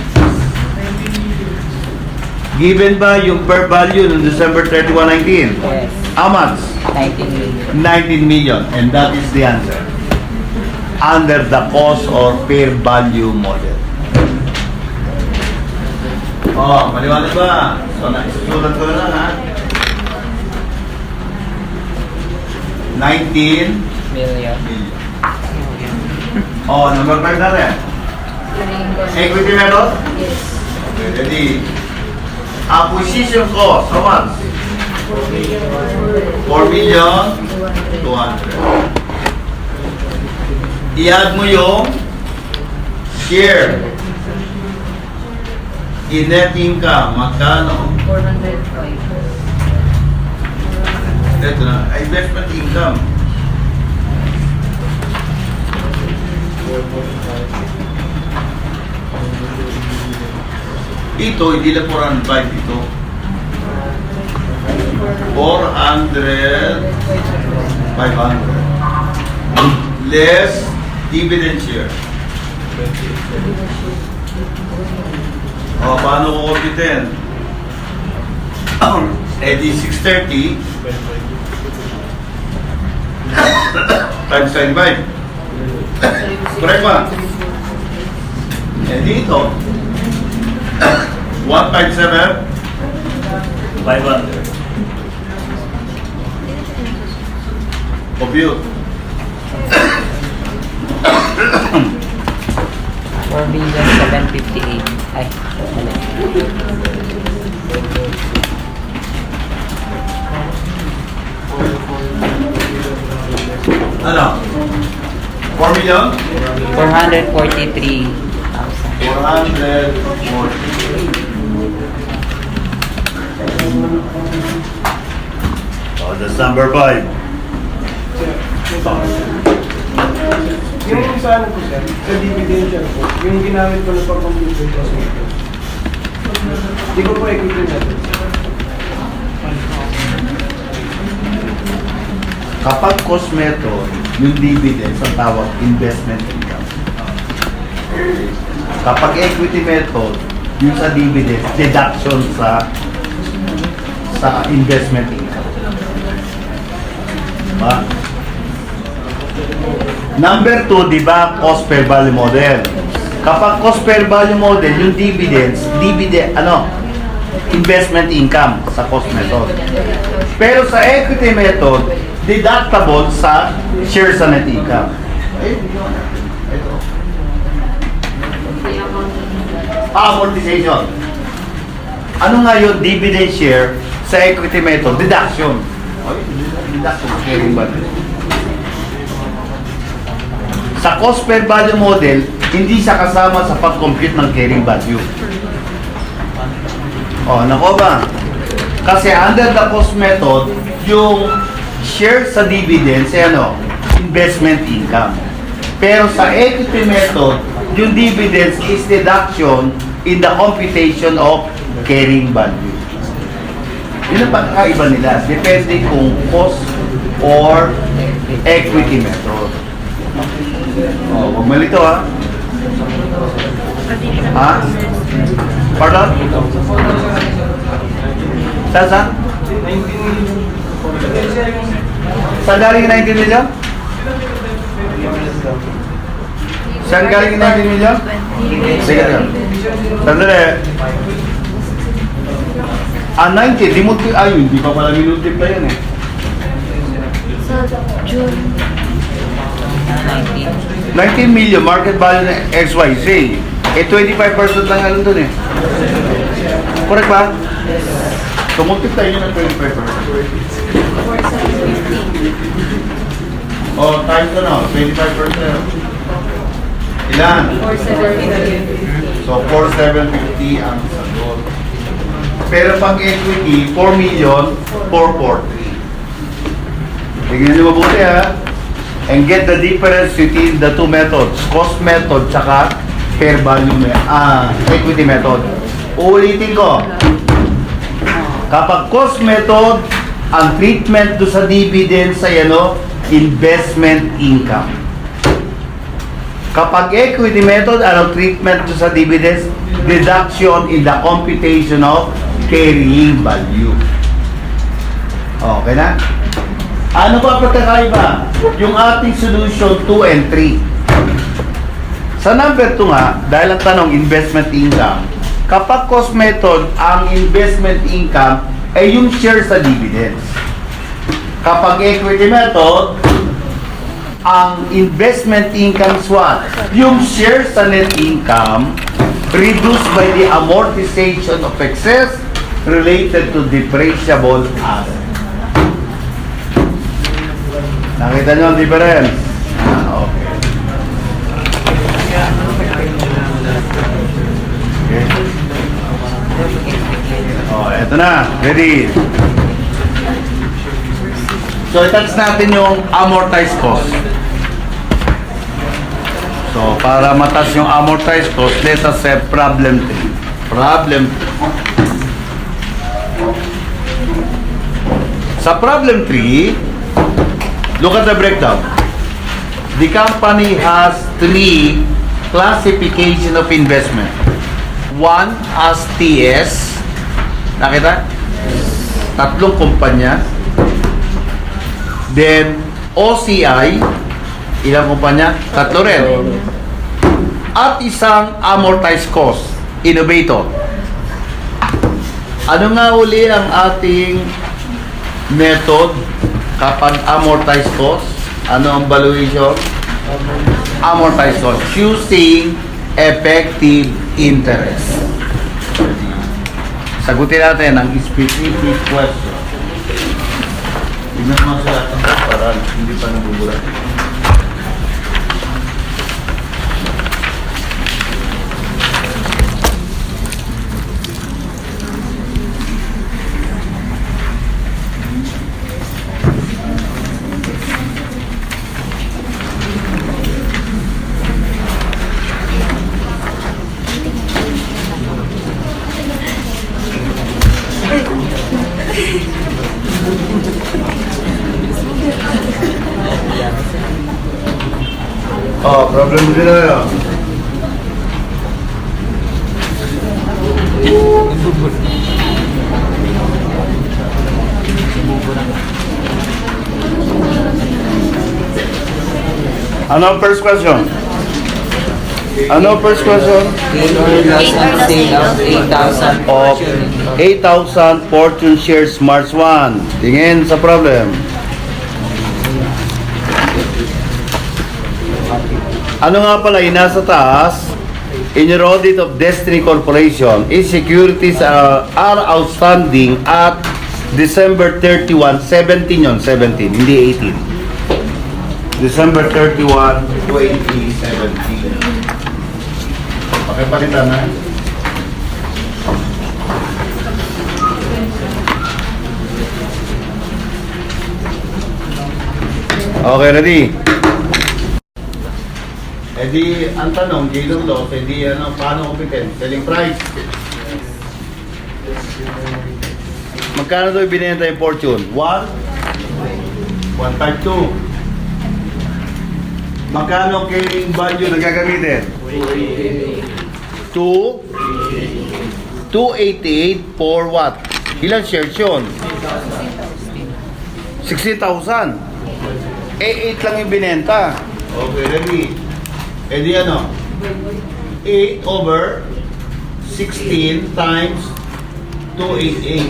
Given ba yung per value ng December 31, 19? Yes. How much? 19 million. 19 million. And that is the answer. Under the cost or per value model. Oh, maliwanag ba? So, nakisulat ko na lang, ha? 19 Million. million. Oh, number 5 na rin. Equity method? Yes. Okay, ready. Acquisition cost, how much? 4 million 200. I-add mo yung share in net income, magkano? 405. Ito na, investment income. Ito, hindi na 405 ito. 400, 500. Less dividend share. O, paano ko kumpitin? Eh di 630 times 25. Correct ba? Eh dito 157 500. 4 Compute. million 758. Ay, mali. Ano? 4 million? 443,000. 440. Oh, that's number 5. Yung sa ano po sir, sa dividend po, yung ginamit ko na pag-computer ko sa ito. Hindi ko po equity natin. Kapag cost method, yung dividends ang tawag investment income. Kapag equity method, yung sa dividends, deduction sa investment income. Diba? Number 2, di ba, cost per value model. Kapag cost per value model, yung dividends, investment income sa cost method. Pero sa equity method, deductible sa share sa net income. Ito. Amortization. Ano nga yun? Dividend share sa equity method, deduction. Deduction sa carrying value. Sa cost per value model, hindi siya kasama sa pag-compute ng carrying value. Oh, nako ba? Kasi under the cost method, yung share sa dividends ay investment income. Pero sa equity method, yung dividends is deduction in the computation of carrying value. Yun ang pagkakaiba nila. Depende kung cost or equity method. Oh, huwag malito ha. Ha? Pardon? Saan? Saan galing yung 19 million? Saan galing yung 19 million? Sige lang. Sandali. 19. Hindi pa pala minultiply yan eh. Sa June. 19. 19 million market value ng XYZ. Eh, 25% lang yan dun eh. Correct ba? So, multiply nyo ng 25%. O, times ano? 25%. Ilan? 4,750. So, 4,750 ang sagot. Pero pag equity, 4 million, 443. Tingnan nyo mabuti ha. And get the difference between the two methods. Cost method tsaka fair value equity method. Uulitin ko. Kapag cost method, ang treatment do sa dividends ay investment income. Kapag equity method, treatment do sa dividends? Deduction in the computation of carrying value. Okay na? Ano ba pagkakaiba? Yung ating solution 2 and 3. Sa number 2 nga, dahil ang tanong investment income, kapag cost method, ang investment income ay yung share sa dividends. Kapag equity method, ang investment income is what? Yung share sa net income reduced by the amortization of excess related to depreciable asset. Nakita nyo ang difference? Okay. Eto na. Ready? So, i-touch natin yung amortized cost. So, para matas yung amortized cost, let us have problem 3. Problem 3. Sa problem 3, look at the breakdown. The company has 3 classification of investment. One as TS. Nakita? Tatlong kumpanya. Then, OCI. Ilang kumpanya? Tatlo rin. At isang amortized cost. Innovator. Ano nga uli ang ating method kapag amortized cost? Ano ang valuation? Amortized cost. Choosing effective interest. Sagutin natin ang specific question. Tignan mo sa lahat ng para hindi pa nabubura. Problem din na yun. Ano ang first question? Ano ang first question? Gain or loss on sale of 8,000 Of 8,000 fortune shares March 1. Tingin sa problem. Ano nga pala yung nasa taas? In your audit of Destiny Corporation, its securities are outstanding at December 31, 17 yun, 17, hindi 18. December 31, 2017. Pakipalitan na. Okay, ready? Eh di, ang tanong, gain or loss, eh di, paano competent? Selling price. Magkano ito ibinenta yung fortune? 1? 152. Magkano carrying value na gagamitin? 2? 288 for what? Ilan shares yun? 16,000. Eh, 8 lang yung binenta. Okay, ready? Eh di 8 over 16 times 288.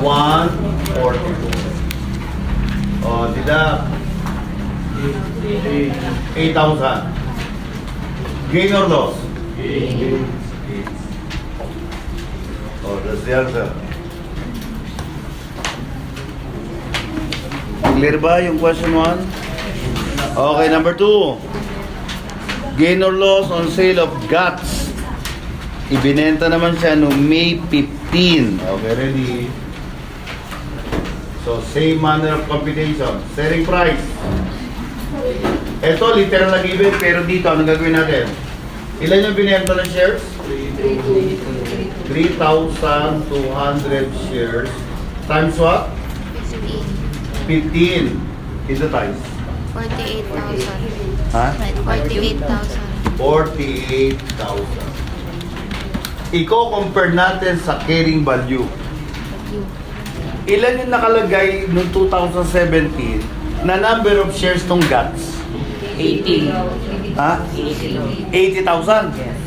142. Oh, deduct 8,000. Gain or loss? Gain. Oh, that's the answer. Clear ba yung question 1? Okay, number 2. Gain or loss on sale of guts. Ibinenta naman siya noong May 15. Okay, ready? So, same manner of computation. Selling price. Ito, literal na given, pero dito, ano gagawin natin? Ilan yung binenta ng shares? 3,200 shares. Times what? 15. Ito times. 48,000. Ha? 48,000. 48,000. Iko-compare natin sa carrying value. Ilan yung nakalagay noong 2017 na number of shares ng GATS? 80. Ha? 80,000. Yes.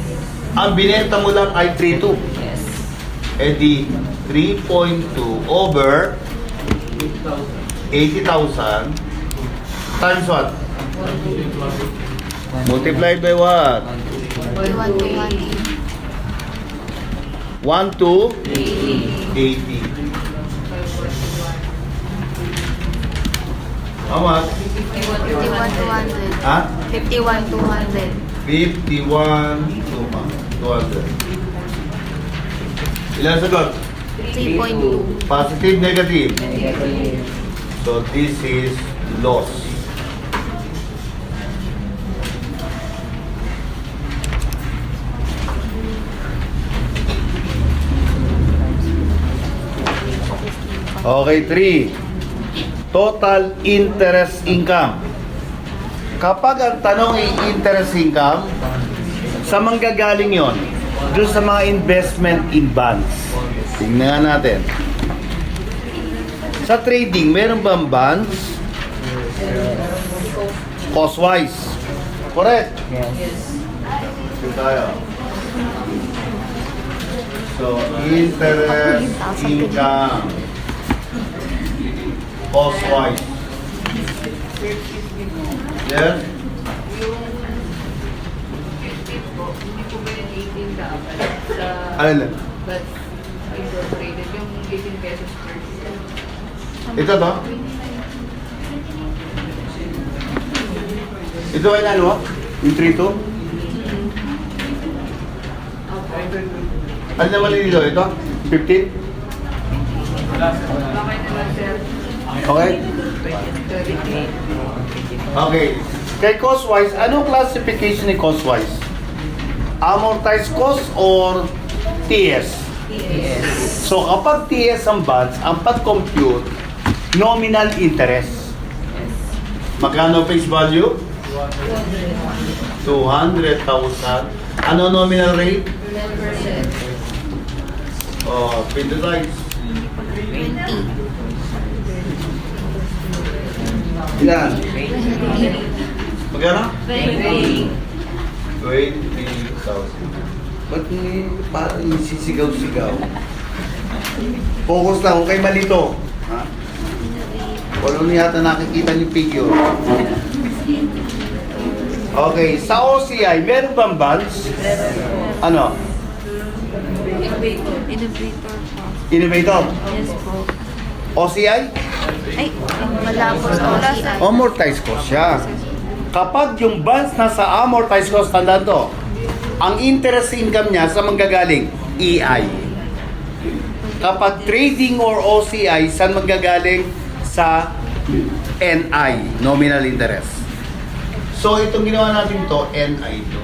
Ang binenta mo lang ay 3.2. Yes. E di 3.2 over 80,000 times what? Multiplied by what? 1 to 80. How much? 51,200. Ha? 51,200. 51,200. Ilan sagot? 3.2. Positive, negative? Negative. So this is loss. Okay, 3. Total interest income. Kapag ang tanong ay interest income, sa manggagaling yon? Doon sa mga investment in bonds. Tingnan natin. Sa trading, meron bang bonds? Cost-wise. Correct. Yes. Ito tayo. So, interest income. Cost-wise. Yes? Hindi po ba yung 18 dapat sa Alin? but incorporated yung 18 pesos per share? Ito to? Ito ay ano? Yung 3-2? Ano naman dito? Ito? 15? Bakit naman sir? Okay? 38. Okay. Kay cost-wise, anong classification ni cost-wise? Amortized cost or TS? Yes. So kapag TS ang bonds, ang pag-compute, nominal interest. Yes. Magkano face value? 200,000. Ano nominal rate? 10%. Oh, pindulize. 20. Ilan? Magkano? 20. 20,000. Ba't parang sisigaw-sigaw? Focus lang, kung kayo malito. Ha? Wala niya yata nakikita yung figure. Okay, sa OCI, meron bang bonds? Ano? Innovator po. Innovator? Yes po. OCI? Ay, wala po sa OCI. Amortized cost siya. Kapag yung bonds nasa amortized cost, tandaan to, ang interest income niya sa manggagaling, EI. Kapag trading or OCI, saan manggagaling? Sa NI, nominal interest. So, itong ginawa natin to, NI2.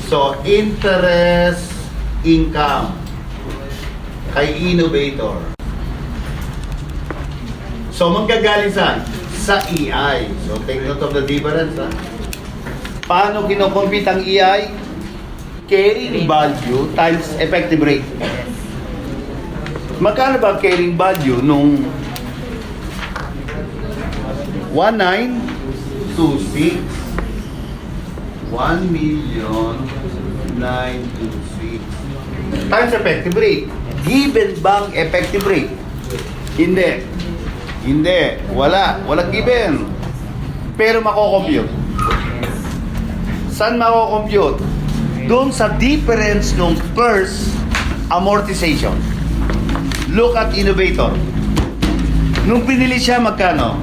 So, interest income kay innovator. So, manggagaling saan? Sa EI. So, take note of the difference. Ha? Paano kinocompute ang EI? Carrying value times effective rate. Magkano ba carrying value nung 1926? 1,926,000 times effective rate. Given bang effective rate? Hindi. Hindi. Walang given. Pero mako-compute. Saan mako-compute? Doon sa difference ng first amortization. Look at innovator. Nung pinili siya, magkano?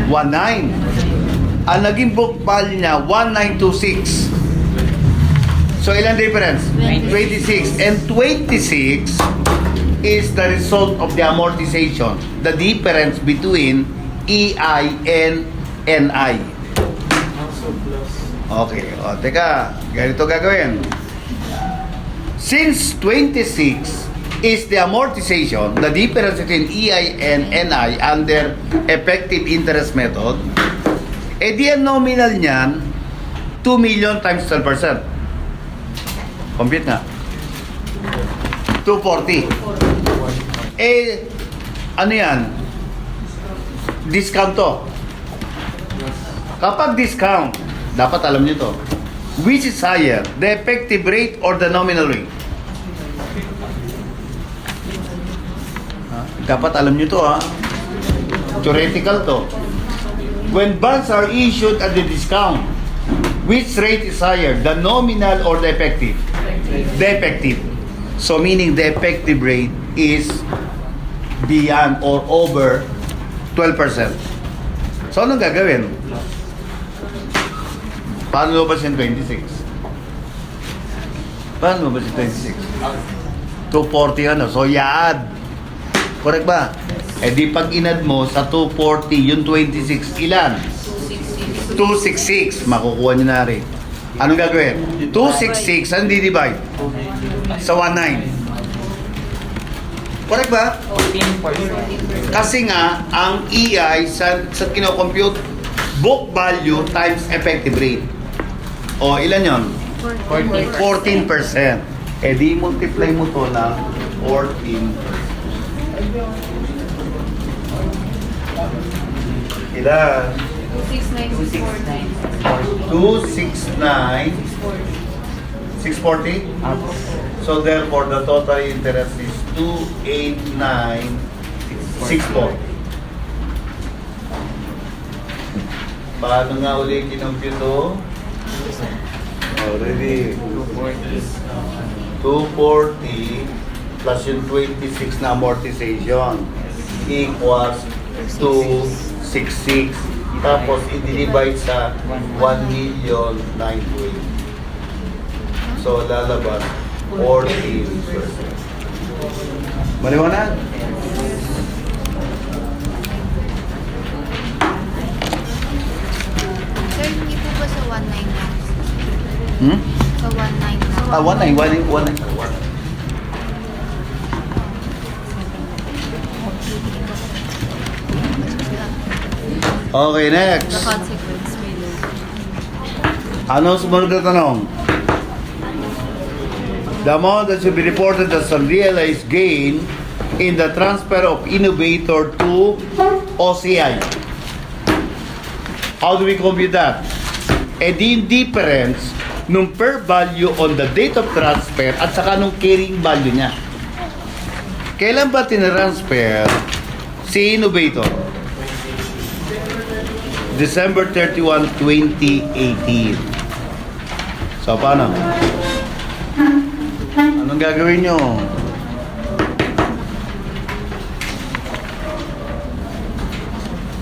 1.9. Ang naging book value niya, 1.926. So, ilan difference? 26. And 26 is the result of the amortization. The difference between EI and NI. Okay. O, teka. Ganito gagawin. Since 26 is the amortization, the difference between EI and NI under effective interest method, di ang nominal niyan, 2 million times 12%. Compute nga. 240. Ano yan? Discount to. Kapag discount, dapat alam nyo to. Which is higher, the effective rate or the nominal rate? Dapat alam nyo to, ha? Theoretical to. When bonds are issued at the discount, which rate is higher, the nominal or the effective? The effective. So meaning the effective rate is beyond or over 12%. So anong gagawin? Paano ba siya 26? Paano ba siya 26? 240 ano? So i-add. Correct ba? Di pag inad mo sa 240, yung 26, ilan? 266. Makukuha nyo na rin. Anong gagawin? 266, ang di-divide? Sa 19. Correct ba? 14%. Kasi nga, ang EI sa kinocompute, book value times effective rate. O, ilan yon? 14%. Di multiply mo to ng 14%. Ilan? 269. 640? So therefore, the total interest is 289.64. Paano nga uli kinompute to? Already. 240 plus yung 26 na amortization equals 266. Tapos i-divide sa 1,920,000. So lalabas 14%. Maliwanag? Sir, hindi po ba sa 19 lang? Hmm? Sa 19 lang? 19. Okay, The next. consequence may low. Ano sumunod na tanong? The amount that should be reported as unrealized gain in the transfer of innovator to OCI. How do we compute that? Di difference nung per value on the date of transfer at saka nung carrying value niya. Kailan ba tinransfer si innovator? December 31, 2018. So, paano? Anong gagawin nyo?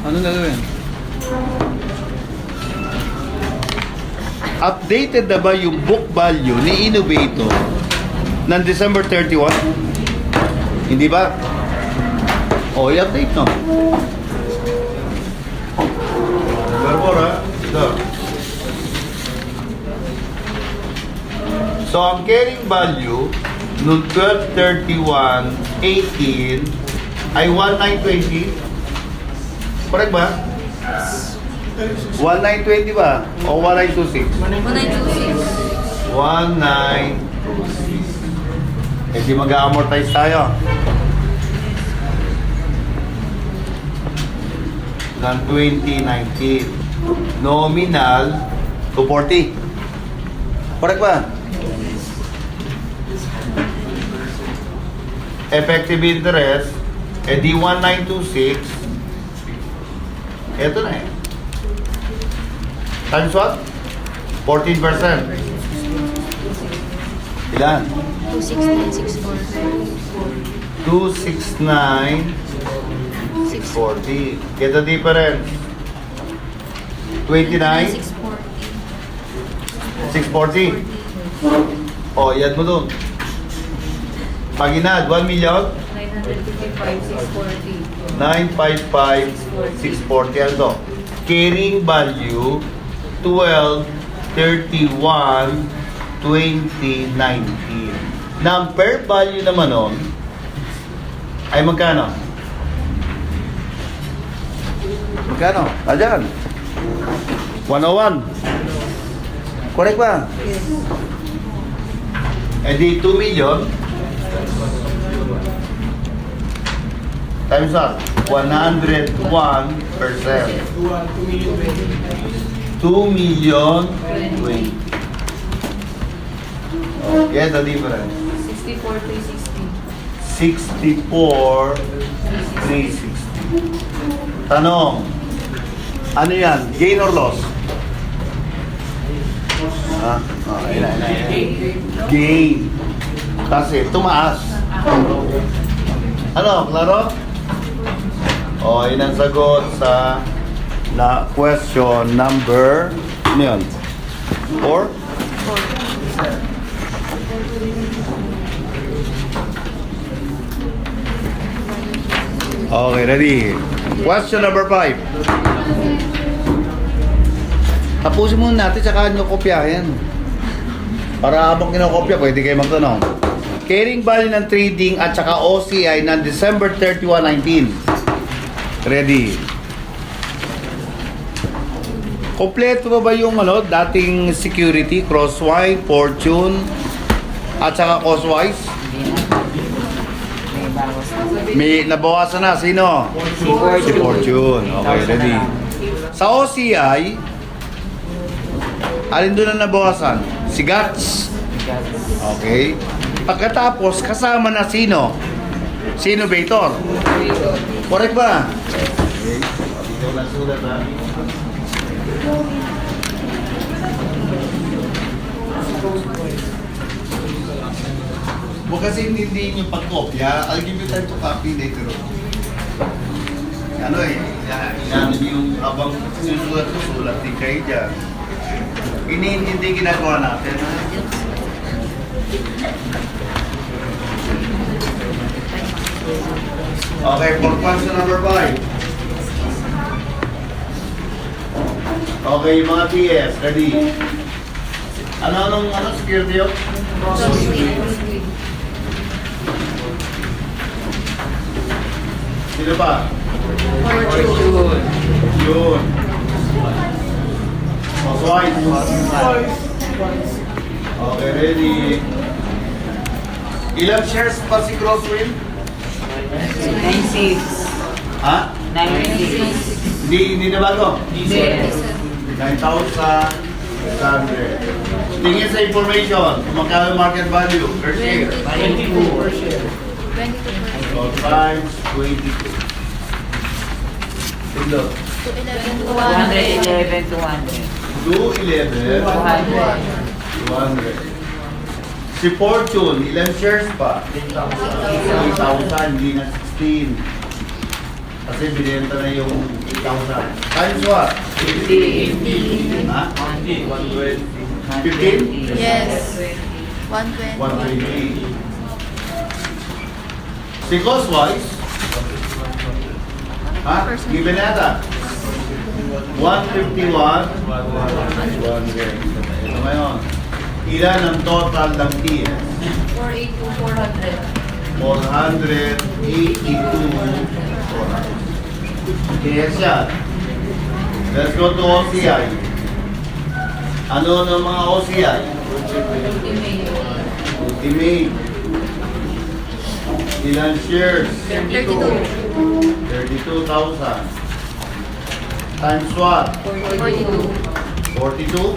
Anong gagawin? Updated na ba yung book value ni Innovator ng December 31? Hindi ba? O, i-update no? Barbara, ito. So, ang carrying value noong 12/31/18 ay 1,920. Correct ba? 1,920 ba? O 1,926? 1926. 1,926. Di mag-amortize tayo. Ng 2019. Nominal 240. Correct ba? Effective interest, di 1,926. Ito na eh. Times what? 14%. Ilan? 26964. 269.64. 640. Get the difference. 29? 640. 640. Oh, yan mo dun. Pag inad, 1 million? 955, 640. 955, 640. Ano to? Carrying value, 12, 31, 20, 19. Number value naman nun, ay magkano? Magkano? Ayan. 101. Correct ba? Yes. Eh di 2 million times that 101%. 2 million 2 million 20. Oh, get the difference. 64, 360. 64 360. Tanong, ano yan? Gain or loss? Ha? Oh, ayun. Gain. Kasi tumaas. Ano, klaro? O, yun ang sagot sa question number, ano yun? 4? Okay, ready. Question number 5. Tapusin muna natin, tsaka nyo kopyahin. Para habang kinokopya, pwede kayo magtanong. Carrying value ng trading at saka OCI ng December 31, 19. Ready. Kompleto ba yung dating security, crosswise, fortune, at saka costwise? May nabawasan na. Sino? Si Fortune. Okay, ready. Sa OCI, alin doon na nabawasan? Si Guts. Okay. Pagkatapos, kasama na sino? Sino Innovator? Correct ba? Okay. Dito na sulat na. Huwag kasi hindi yung pagkopya. I'll give you time to copy later on. Ano inaano yung abang sinusulat ko, sulat din kayo dyan. Iniintindi ginagawa natin. Okay, for question number 5. Okay, yung mga TS, ready? Ano security yun? Sino pa? Fortune. Yun. White. Okay, ready? Ilang shares pa si Crosswind? 96. Ha? 96. Hindi na bago? Yes. 9,600. Tingin sa information, kung magkano market value per share. 22 per share. 22%. So times 22. Tiglo. 211, 200. 211. 200. 200. Si Fortune, ilang shares pa? 8,000, hindi na 16. Kasi binenta na yung 8,000. Times what? 50. Ha? 120. 15? Yes. 120. 120. Si Costwise? Ha? Given na yata? 151. 100. Ito ngayon. Ilan ang total ng TS? 482, 400. 482. TS yan. Let's go to OCI. Ano ng mga OCI? Ultimate. Ilan shares? 32. 32,000. Times what? 42. 42?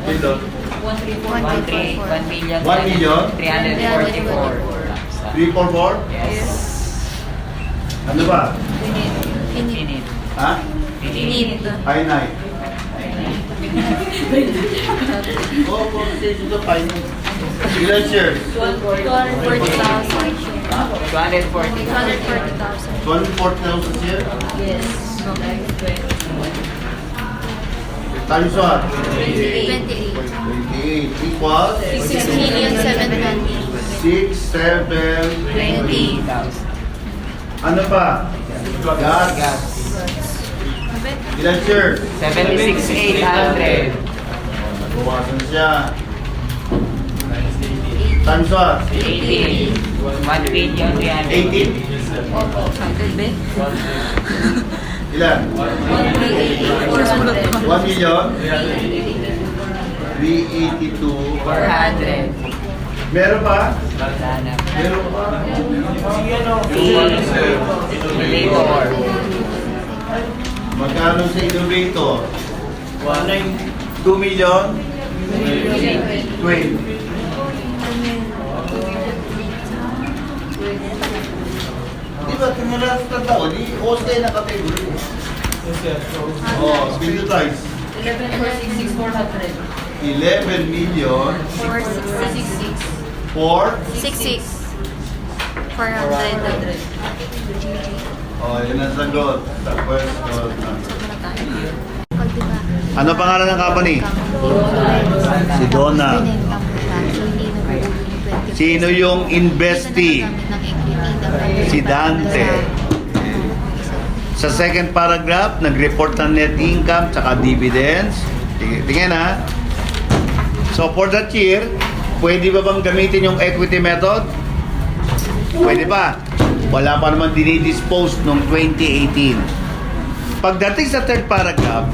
Ito. 1 million. 1 million? 344. 344? Yes. Ano ba? Init. Ha? Need. High night. Oo, conversation to high night. Ilan shares? 240,000. 240. 240,000. 240,000 share? Yes. Times what? 28. 28 equals 6,720,000. 6, 7, 20. ano pa? Gas. Ilan share? 76,800. Bawasan siya. Times what? 18. 1,300,000. 18? Opo. 100 ba? Ilan? 1 million? 382. 400. Meron pa? Wala na. Meron pa? Innovator. Magkano sa innovator? 2 million? 20. Di ba, tingnan sa taon, di Oscar na category. Oh, video price. 11 million 466. for 66. 400. oh, yun ang sagot sa question. Pag diba, Ano pangalan ng company? Si Donna. Sino yung investee? Si Dante. Sa second paragraph, nag-report ng net income tsaka dividends. Tingnan ha. So for that year, pwede ba bang gamitin yung equity method? Pwede pa. Wala pa naman dinidispose noong 2018. Pagdating sa third paragraph,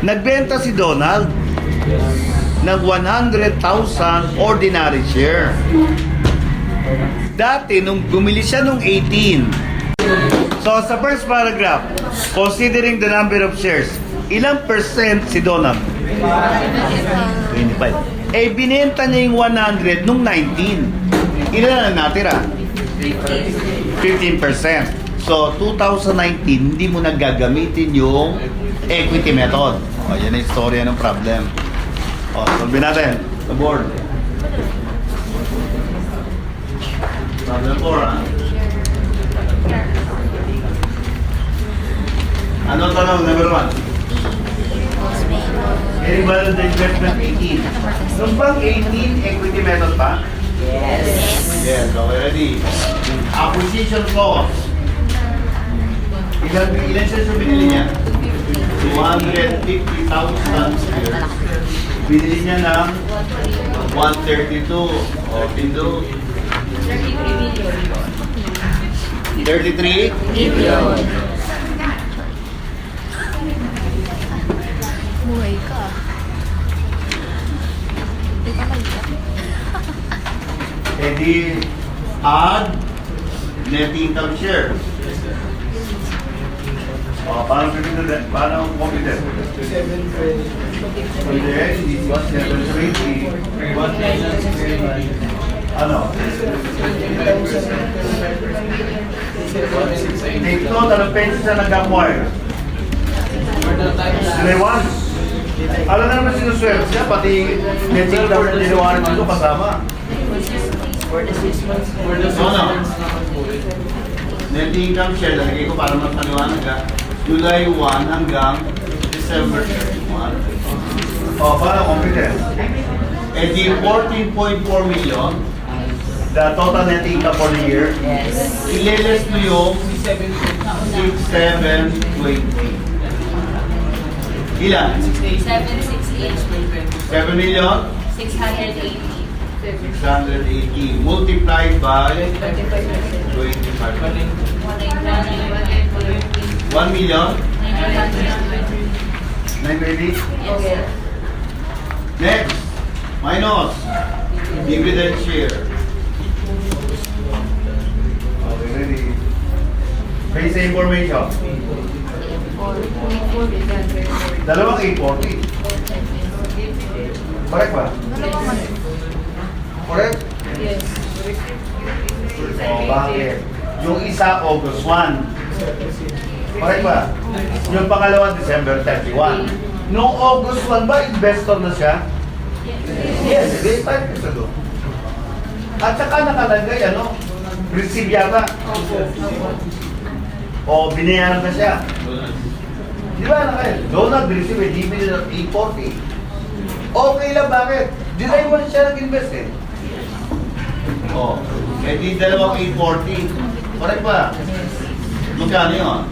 nagbenta si Donald ng 100,000 ordinary share. Dati, nung bumili siya nung 18. So, sa first paragraph, considering the number of shares, ilang percent si Donald? 25. Eh, binenta niya yung 100 nung 19. Ilan na natira? 15%. So, 2019, hindi mo nagagamitin yung equity method. O, yan ang istorya ng problem. O, solve natin. The board. Problem 4, ha? Ano tanong? Number 1. Any value the investment 18. Nung bang 18 equity method pa? Yes. Yes, okay, ready. Acquisition cost. Ilan siya sa binili niya? 250,000 shares. Binili niya ng 132. O, pindo. 33? Million. Buhay ka. Di ba maliit? Eh di, add net income share. O, paano pipito din? Paano compute? 720. Hindi, hindi ba 720? Ano? Ito, anong pesos na nag-acquire? Lewan. Alam na naman sinuswerte siya, pati net income na dinawanan dito kasama. Ano? Net income share, lalagay ko para magpaliwanag ha. July 1 hanggang December 31. O, paano competence? Eh di 14.4 million, the total net income for the year. Yes. Ileles mo yung 6,720. Ilan? 7 million? 680. 680 multiplied by 25. 1 million? 920? Next, minus dividend share. Okay, ready? Basic information. Dalawang 840. Correct ba? Correct? Yes. Oh, bakit? Yung isa, August 1. Correct ba? Yung pangalawa, December 31. Noong August 1 ba, investor na siya? Yes, this time is ago. At saka nakalagay, ano? receive yata. O, binayaran na siya. Di ba na kayo? Doon nag-receive a dividend of 840. Okay lang, bakit? July 1 siya nag-invest eh. O, eh di dalawang 840. Correct ba? Magkano yun?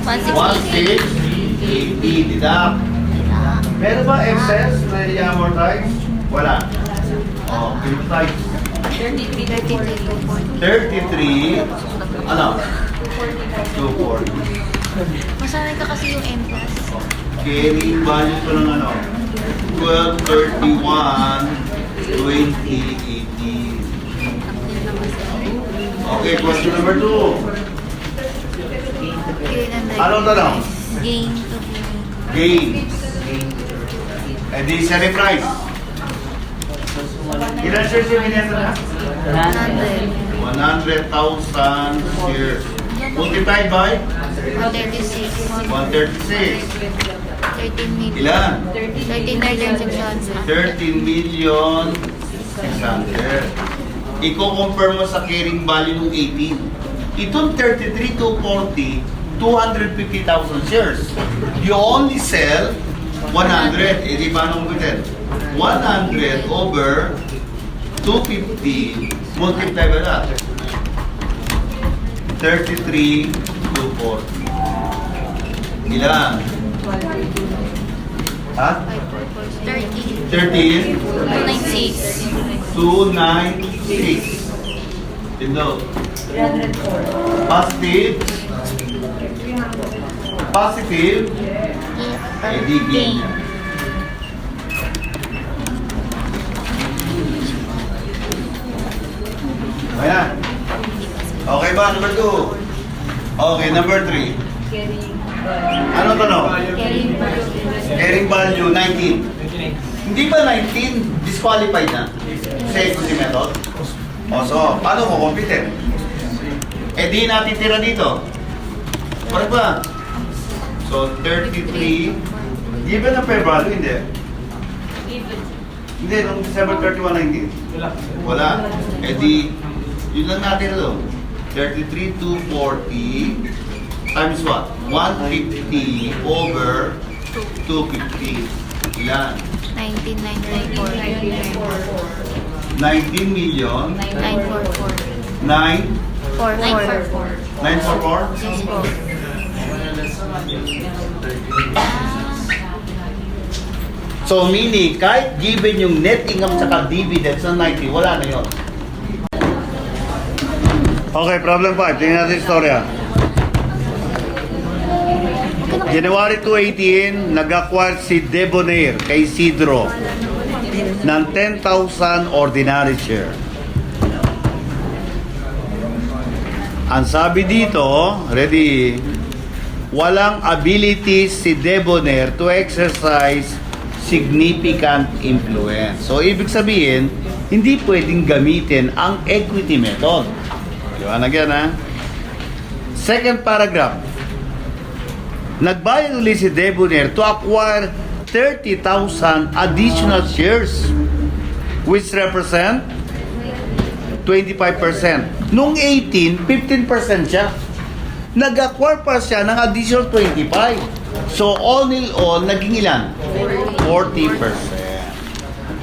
1,680 deduct. Meron ba excess na i-amortize? Wala. O, type 33, ano? 240. Masanay ka kasi yung M+. Carrying value ko ng ano? 12, 31, 20, 80. Okay, question number 2. Anong tanong? Gain to Gain. Eh di sell price. Ilan shares yung binenta na? 100,000 shares. Multiplied by 136. 136. 13 million. Ilan? 13,600. 13 million 600. Iko-compare mo sa carrying value ng 18. Itong 33 to 40, 250,000 shares. You only sell 100. Eh di paano mo bitin? 100 over 250 multiply by that. 33 to 40. Ilan? Ha? 13. 13? 296. 296. Tindo. Positive. Positive. Eh, di gain niya. Ayan. Okay ba? Number 2. Okay, number 3. Ano to no? Carrying value 19. Hindi ba 19 disqualified na? Sa equity method? O so, paano mo compute? Eh di natin tira dito. Correct ba? So, 33. Given na fair value, hindi. Hindi, nung December 31, 19. Wala. Eh di, yun lang natin ito. 33 to 40 times what? 150 over 250. Ilan? 19,994. 19 million. 944. 9? 944. 944? Yes po. So, meaning, kahit given yung net income sa dividends ng 90, wala na yun. Okay, problem 5. Tingnan natin istorya. January 2018, nag-acquire si Debonair kay Isidro ng 10,000 ordinary share. Ang sabi dito, ready, walang ability si Debonair to exercise significant influence. So, ibig sabihin, hindi pwedeng gamitin ang equity method. Liwanag yan, ha? Second paragraph. Nagbayad ulit si Debonair to acquire 30,000 additional shares, which represent 25%. Nung 18, 15% siya. Nag-acquire pa siya ng additional 25. So, all in all, naging ilan? 40%.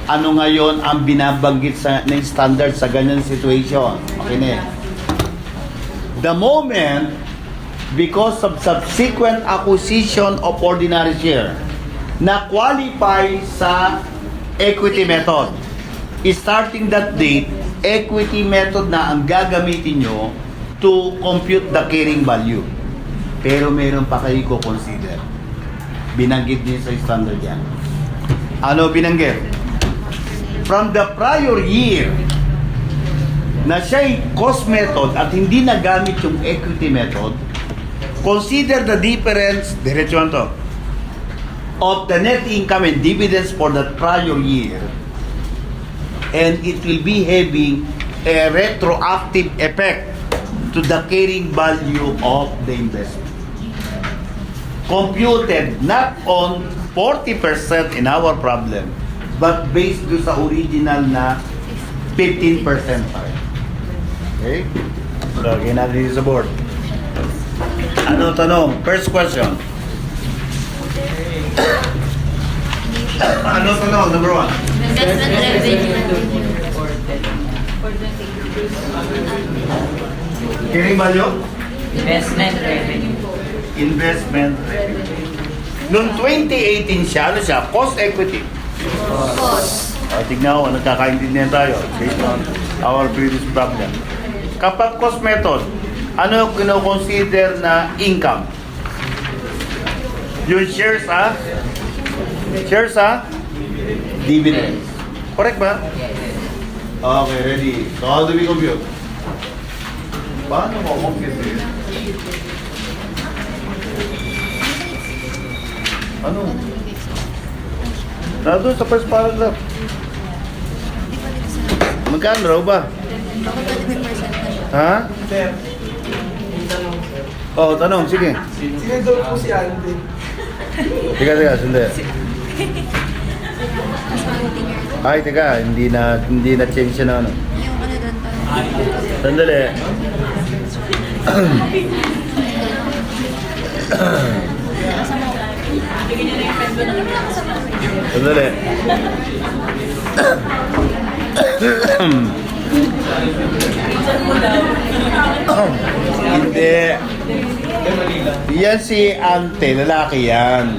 Ano ngayon ang binabanggit sa ng standard sa ganyan situation? Okay na. The moment, because of subsequent acquisition of ordinary share, na qualify sa equity method, starting that date, equity method na ang gagamitin nyo to compute the carrying value. Pero meron pa kayo ko-consider. Binanggit niyo sa standard yan. Ano binanggit? From the prior year, na siya'y cost method at hindi nagamit yung equity method, consider the difference, diretso to, of the net income and dividends for the prior year, and it will be having a retroactive effect to the carrying value of the investment. Computed not on 40% in our problem, but based do sa original na 15% pa rin. Okay? So, lagyan natin dito sa board. Ano tanong? First question. Ano tanong? Number 1. Investment revenue. Carrying value? Investment revenue. Investment revenue. Noong 2018 siya, ano siya? Cost equity. Cost. Tignan ko, nagkakaintindihan tayo based on our previous problem. Kapag cost method, ano yung kino-consider na income? Yung shares ha? Shares ha? Dividends. Correct ba? Okay, ready. So how do we compute? Paano mo compute eh? Ano? Nandun sa first paragraph. Magkano raw ba? Ha? Sir, yung tanong, sir. Oh, tanong, sige. Sino daw po si Ante? Teka, sandali. Ay, teka, hindi na change siya na ano. Yung ano doon tayo. Sandali. Sandali. Hindi. Yan si Ante, lalaki yan.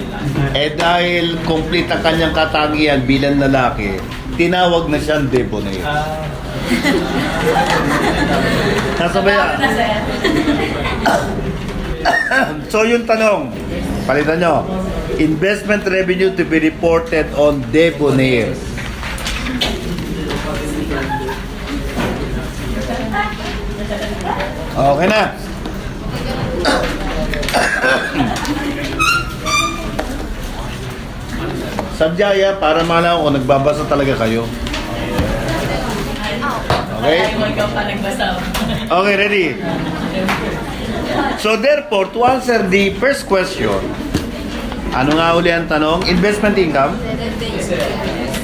Eh dahil complete ang kanyang katangian bilang lalaki, tinawag na siyang debonair. Nasabay yan. So yung tanong, palitan nyo. Investment revenue to be reported on debonair. Okay na. Sadyaya para malaman ko nagbabasa talaga kayo. Okay? Okay, ready? So therefore, to answer the first question, ano nga uli ang tanong? Investment income?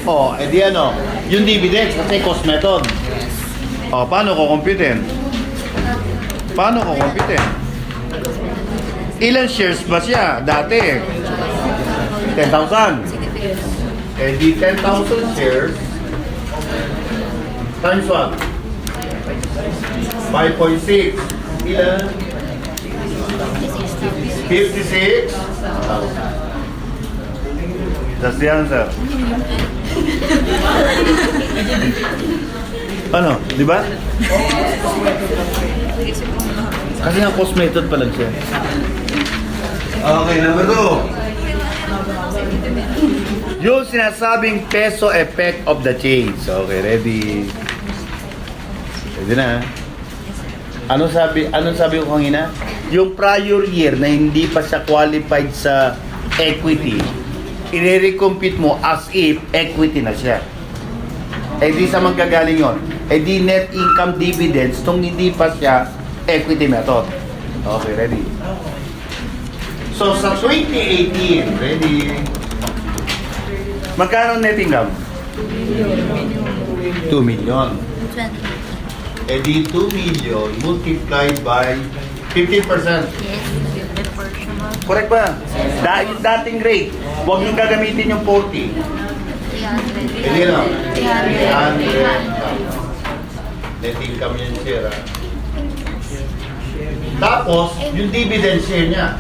Oh, edi ano? Yung dividends kasi cost method. Oh, paano ko computein? Paano ko computein? Ilan shares ba siya dati? 10,000. Eh di 10,000 shares times what? 5.6. Ilan? 56. That's the answer. Ano? Di ba? Kasi nga cost method pa lang siya. Okay, number 2. Yung sinasabing peso effect of the change. Okay, ready? Ready na. Anong sabi ko kanina? Yung prior year na hindi pa siya qualified sa equity, i-recompute mo as if equity na siya. Eh di sa magagaling yun. Eh di net income dividends nung hindi pa siya equity method. Okay, ready? So sa 2018, ready? Magkano net income? 2 million. 20. Eh di 2 million multiplied by 15%. Yes, proportional. Correct ba? Yung dating rate. Huwag niyong gagamitin yung 40. 300. Hindi na. 300. Net income yan share. Ah. Tapos, yung dividend share niya.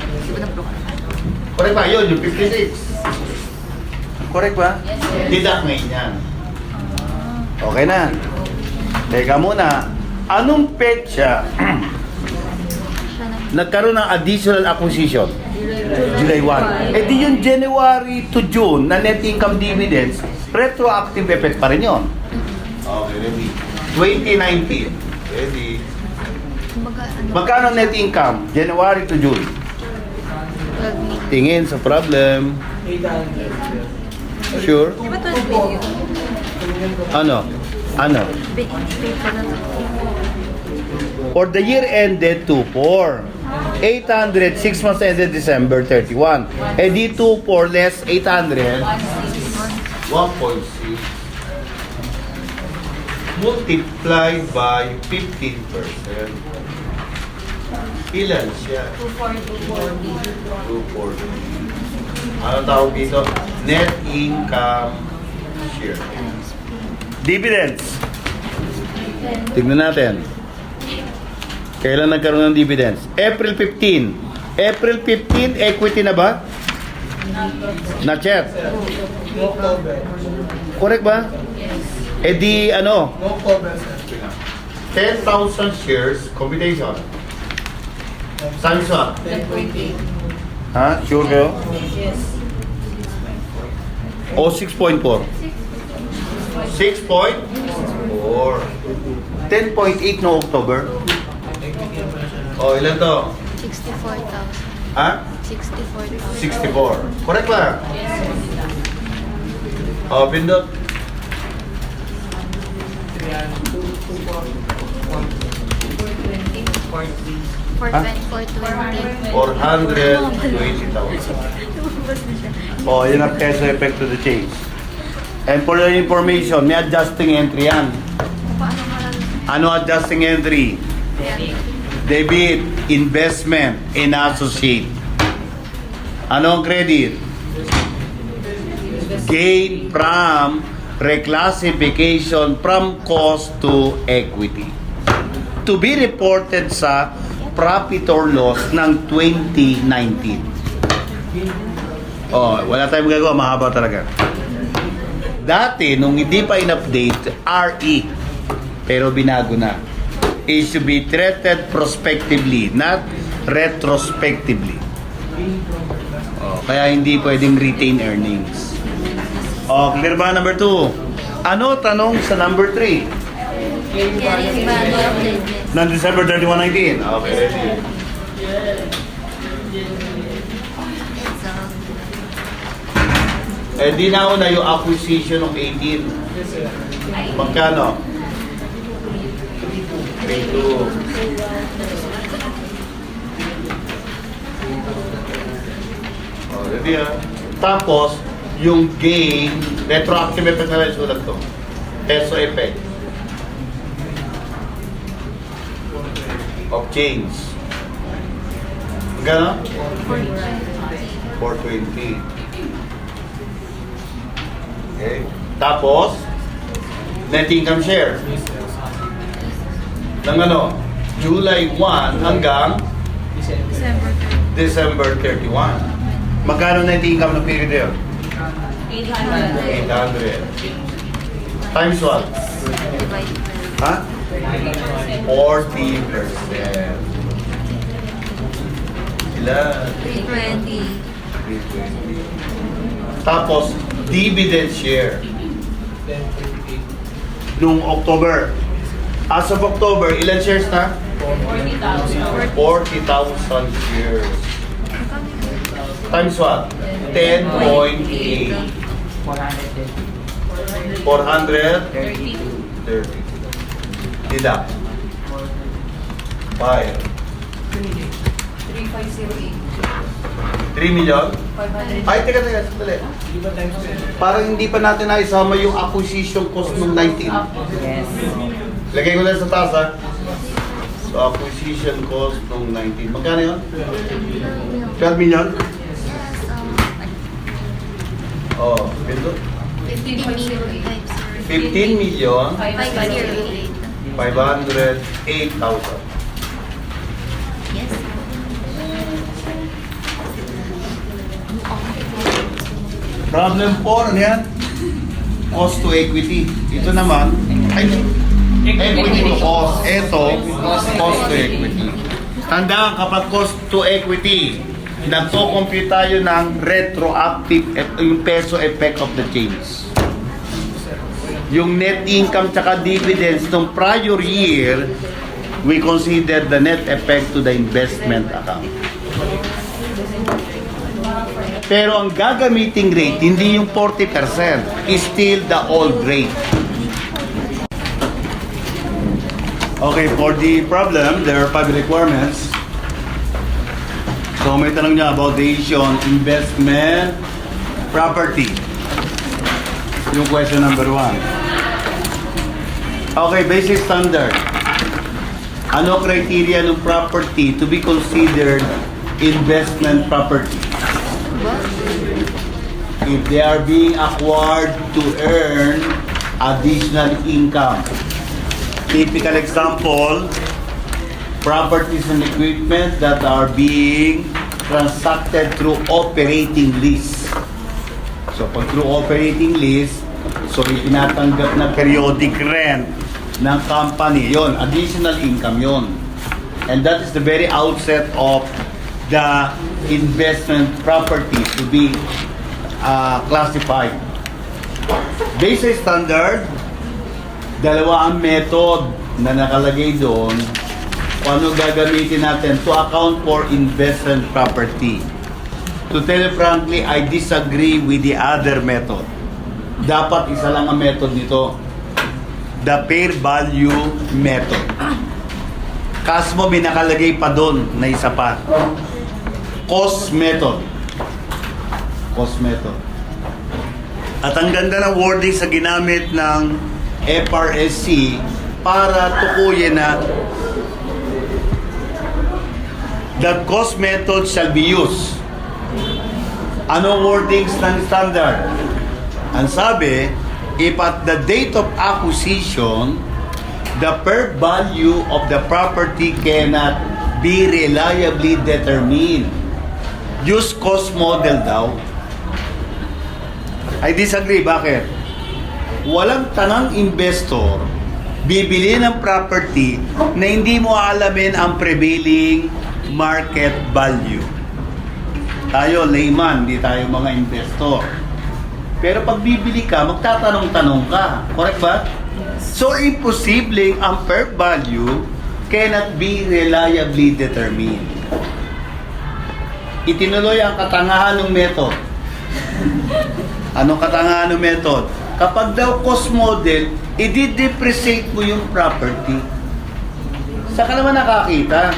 Correct ba? Yun, yung 56. Correct ba? Deduct ngayon yan. Okay na. Teka muna. Anong petsa nagkaroon ng additional acquisition? July 1. Eh di yung January to June na net income dividends, retroactive effect pa rin yun. Okay, ready. 2019. Ready. Magkano net income? January to June. Tingin sa problem. 800. Sure? Di ba 12 million? Ano? Ano? For the year ended 24. 800, 6 months ended December 31. Eh di 24 less 800. 1.6. multiplied by 15%. Ilan siya? 240. Ano tawag dito? Net income share. Dividends. Tignan natin. Kailan nagkaroon ng dividends? April 15. April 15, equity na ba? Not yet. No cover. Correct ba? Eh di ano? No cover, sir. 10,000 shares, computation. Times what? 10.8. Ha? Sure kayo? Yes. O 6.4? 6.4. 10.8 no October. O ilan to? 64,000. Ha? 64,000. 64. Correct ba? O, pindot. 420. 420,000. O, yun ang peso effect to the change. And for your information, may adjusting entry yan. Paano malalagay? Ano adjusting entry? Debit, investment, in associate. Ano ang credit? Gain from reclassification from cost to equity. To be reported sa profit or loss ng 2019. Oh, wala tayong magagawa, mahaba talaga. Dati, nung hindi pa in-update, RE. Pero binago na. It should be treated prospectively, not retrospectively. Oh, kaya hindi pwedeng retain earnings. Oh, clear ba number 2? Ano tanong sa number 3? Carrying value of the investment. Ng December 31, 19. Okay, ready. It's Eh, di na una yung acquisition ng 18. Yes, sir. Magkano? 3.2. Oh, ready ah. Tapos, yung gain, retroactive effect na lang sulat to. Peso effect. Of change. Magkano? 420. Okay. Tapos, net income share. Ng ano? July 1 hanggang December 31. Magkano net income ng period yun? 800. 800. Times what? divided. Ha? 40%. Ilan? 320. 320. Tapos, dividend share. Nung October. As of October, ilan shares na? 40,000. 40,000 shares. Times what? 10.8. 430. 32. Deduct. 5. 3508. 3 million? 500. Ay, teka, sandali. Di ba times 10? Parang hindi pa natin naisama yung acquisition cost ng 19. Yes. Lagay ko lang sa taas, ha? So, acquisition cost ng 19. Magkano yun? 12 million? Oh, ganito. 15.08. 15 million, 508. 508,000. Yes. Problem 4, ano yan? Cost to equity. Ito naman, ay, equity to cost. Ito, cost to equity. Tandaan, kapag cost to equity, nagko-compute tayo ng retroactive, yung peso effect of the change. Yung net income tsaka dividends ng prior year, we consider the net effect to the investment account. Pero ang gagamiting rate, hindi yung 40%, is still the old rate. Okay, for the problem, there are 5 requirements. So may tanong niya about the issue on investment property. Yung question number 1. Okay, basic standard. Ano criteria ng property to be considered investment property? If they are being acquired to earn additional income. Typical example, properties and equipment that are being transacted through operating lease. So pag through operating lease, so itinatanggap na periodic rent ng company, yon, additional income yon. And that is the very outset of the investment property to be classified. Basic standard, dalawa ang method na nakalagay doon kung ano gagamitin natin to account for investment property. To tell you frankly, I disagree with the other method. Dapat isa lang ang method nito. The fair value method. Kaso mo, may nakalagay pa doon na isa pa. Cost method. Cost method. At ang ganda ng wording sa ginamit ng FRSC para tukuyin na the cost method shall be used. Anong wordings ng standard? Ang sabi, if at the date of acquisition, the fair value of the property cannot be reliably determined. Use cost model daw. I disagree. Bakit? Walang tanang investor bibili ng property na hindi mo alamin ang prevailing market value. Tayo, layman, hindi tayo mga investor. Pero pag bibili ka, magtatanong-tanong ka. Correct ba? So, imposible ang fair value cannot be reliably determined. Itinuloy ang katangahan ng method. Anong katangahan ng method? Kapag daw cost model, i-depreciate mo yung property. Saka naman nakakita,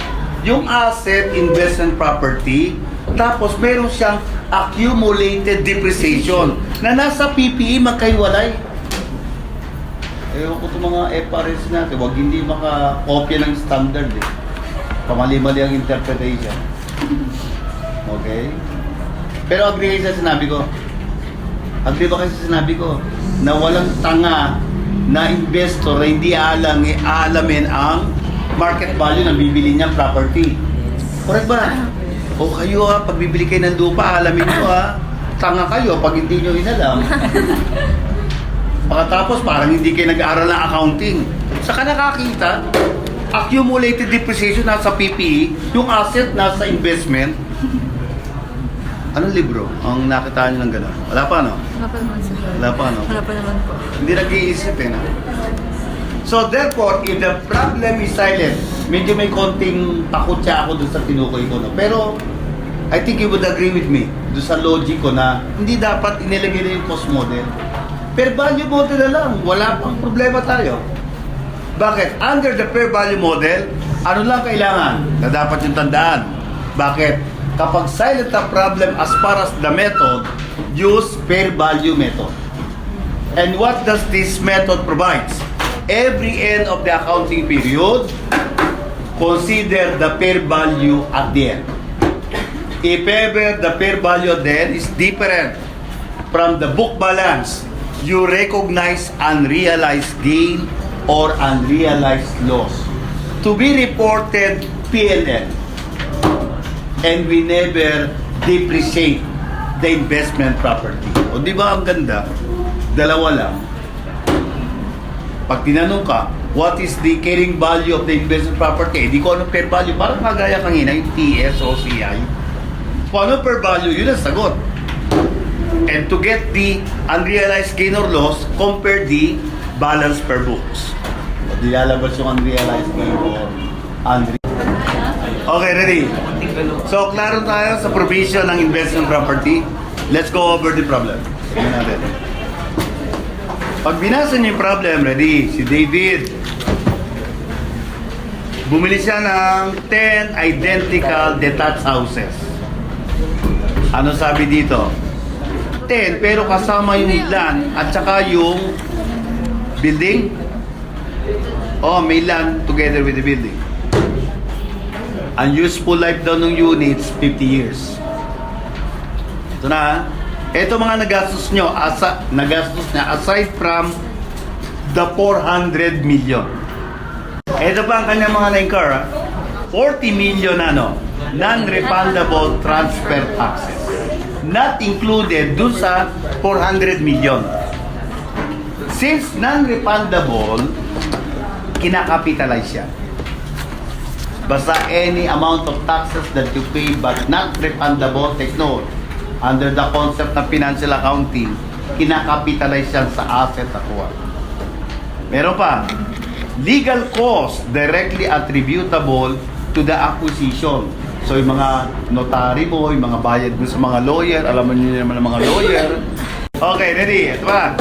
yung asset investment property, tapos meron siyang accumulated depreciation na nasa PPE magkaiwalay. Ewan ko itong mga FRS natin, huwag hindi makakopya ng standard eh. Pamali-mali ang interpretation. Okay? Pero agree kayo sa sinabi ko. Agree ba kayo sa sinabi ko? Na walang tanga na investor na hindi aalamin ang market value ng bibili niyang property. Correct ba? O kayo ha, pag bibili kayo ng lupa, alamin nyo ha, tanga kayo pag hindi nyo inalam. Pagkatapos parang hindi kayo nag-aaral ng accounting. Saka nakakita, accumulated depreciation nasa PPE, yung asset nasa investment. Anong libro ang nakitaan nyo ng gano'n? Wala pa, no? Wala pa naman, sir. Wala pa, no? Wala pa naman po. Hindi nag-iisip eh, no? So therefore, if the problem is silent, medyo may konting takot siya ako doon sa tinukoy ko, no? Pero, I think you would agree with me doon sa logic ko na hindi dapat inilagay na yung cost model. Fair value model na lang, wala pang problema tayo. Bakit? Under the fair value model, ano lang kailangan na dapat yung tandaan? Bakit? Kapag silent ang problem as far as the method, use fair value method. And what does this method provide? Every end of the accounting period, consider the fair value at the end. If ever the fair value then is different from the book balance, you recognize unrealized gain or unrealized loss to be reported P&L. And we never depreciate the investment property. O di ba ang ganda? Dalawa lang. Pag tinanong ka, what is the carrying value of the investment property? Di ko ano fair value. Parang kagaya kanina, yung TS o CI. Kung ano per value, yun ang sagot. And to get the unrealized gain or loss, compare the balance per books. O di lalabas yung unrealized gain or unrealized. Okay, ready? So, klaro tayo sa provision ng investment property. Let's go over the problem. Tingnan natin. Pag binasa niyo yung problem, ready? Si David. Bumili siya ng 10 identical detached houses. Ano sabi dito? 10, pero kasama yung land at saka yung building. Oh, may land together with the building. Ang useful life daw ng units, 50 years. Ito na ha. Ito mga nagastos nyo, nagastos na aside from the 400 million. Ito pa ang kanyang mga na-incur, ha? 40 million non-refundable transfer taxes. Not included dun sa 400 million. Since non-refundable, kinakapitalize siya. Basta any amount of taxes that you pay but not refundable, take note, under the concept ng financial accounting, kinakapitalize yan sa asset nakuha. Meron pa, legal costs directly attributable to the acquisition. So yung mga notary mo, yung mga bayad mo sa mga lawyer, alam mo niyo naman ang mga lawyer. Okay, ready? Ito pa.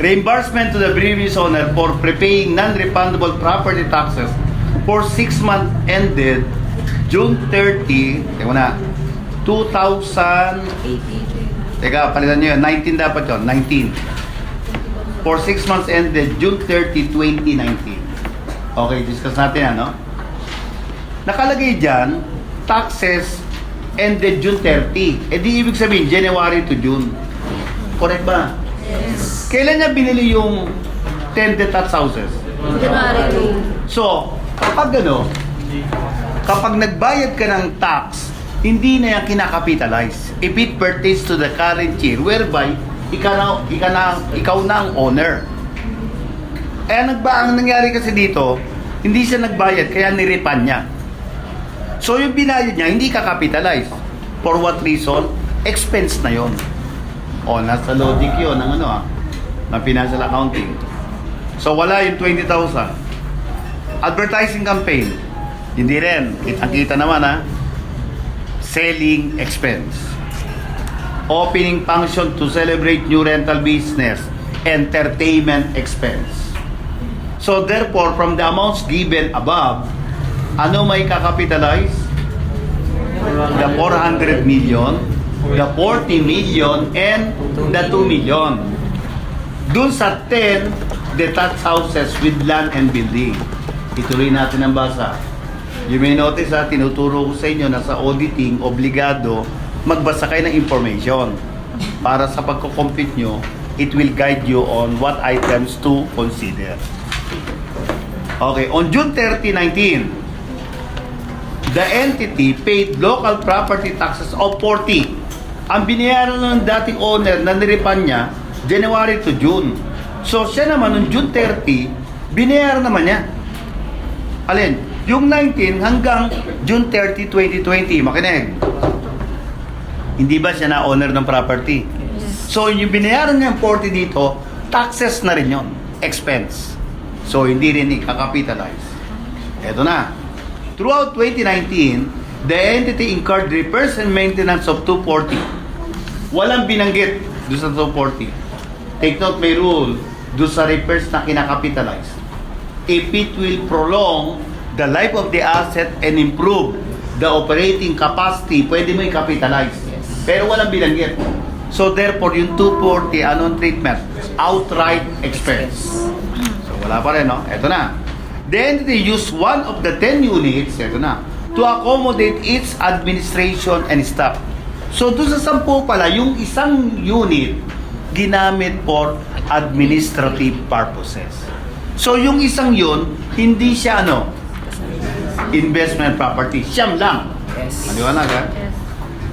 Reimbursement to the previous owner for prepaying non-refundable property taxes for 6 months ended June 30, teka na, 2000, teka, palitan nyo yun, 19 dapat yun, 19. For 6 months ended June 30, 2019. Okay, discuss natin ano? Nakalagay dyan, taxes ended June 30. Eh di ibig sabihin, January to June. Correct ba? Yes. Kailan niya binili yung 10 detached houses? January 2. So, kapag kapag nagbayad ka ng tax, hindi na yan kinakapitalize. If it pertains to the current year, whereby ikaw na ang owner. Ang nangyari kasi dito, hindi siya nagbayad, kaya niripan niya. So, yung binayad niya, hindi kakapitalize. For what reason? Expense na yon. O, nasa logic yun ng ng financial accounting. So, wala yung 20,000. Advertising campaign, hindi rin. Kitang-kita naman Selling expense. Opening function to celebrate new rental business. Entertainment expense. So therefore, from the amounts given above, ano may kakapitalize? The 400 million, the 40 million, and the 2 million. Dun sa 10 detached houses with land and building. Ituloy natin ang basa. You may notice tinuturo ko sa inyo na sa auditing, obligado, magbasa kayo ng information. Para sa pagko-compute nyo, it will guide you on what items to consider. Okay, on June 30, 19, the entity paid local property taxes of 40. Ang binayaran ng dating owner na niripan niya, January to June. So siya naman, noong June 30, binayaran naman niya. Alin? Yung 19 hanggang June 30, 2020. Makinig. Hindi ba siya na owner ng property? So yung binayaran niya 40 dito, taxes na rin yun. Expense. So hindi rin ikakapitalize. Eto na. Throughout 2019, the entity incurred repairs and maintenance of 240. Walang binanggit doon sa 240. Take note, may rule doon sa repairs na kinakapitalize. If it will prolong the life of the asset and improve the operating capacity, pwede mo i-capitalize. Pero walang binanggit. So therefore, yung 240, anong treatment? Outright expense. So wala pa rin, no? Eto na. The entity used one of the 10 units, eto na, to accommodate its administration and staff. So doon sa 10 pala, yung isang unit, ginamit for administrative purposes. So yung isang yun, hindi siya investment property. Siyam lang. Yes. Maliwanag ha? Yes.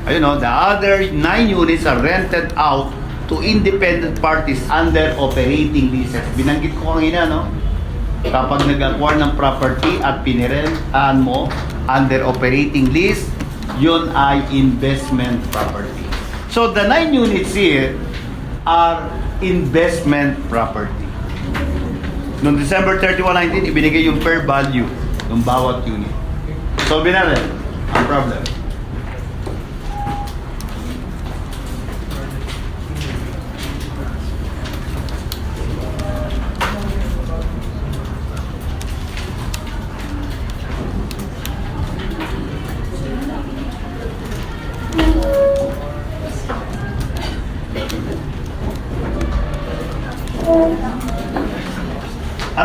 Ayun the other 9 units are rented out to independent parties under operating leases. Binanggit ko kanina, kapag nag-acquire ng property at pinirentahan mo under operating lease, yun ay investment property. So the 9 units here are investment property. Noong December 31, 19, ibinigay yung fair value ng bawat unit. So binalin ang problem.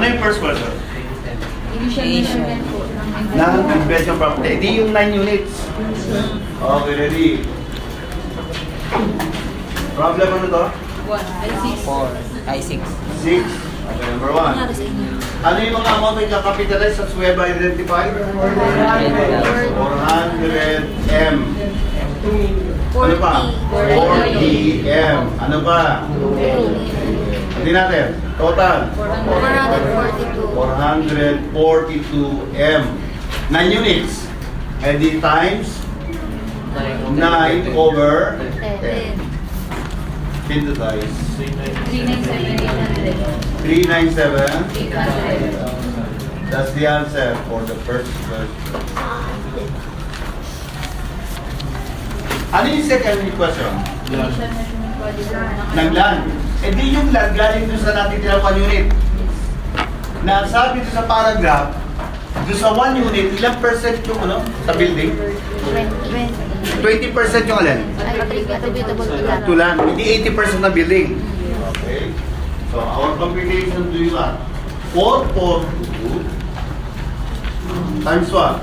Ano yung first question? Initial measurement po Ng investment property. Hindi yung 9 units. Okay, ready. Problem ano to? 1 ay 6. 4, ay 6. 6. Okay, number 1. Ano yung mga amount na i-capitalize sa SWEBA identified? 400M. Ano pa? 40M. Ano pa? Hindi natin. Total? 442M. 9 units. And the times 9 over 10. Into dice. 397,800. 397. 800. That's the answer for the first question. Ano yung second question? Initial measurement value ng Ng land. Eh di yung land galing doon sa natitira 1 unit. Na sabi doon sa paragraph, doon sa 1 unit, ilang percent yung ano, sa building? 20% yung alin? Attributable To land. Hindi 80% na building. Okay. So our computation do you have? 442 times what?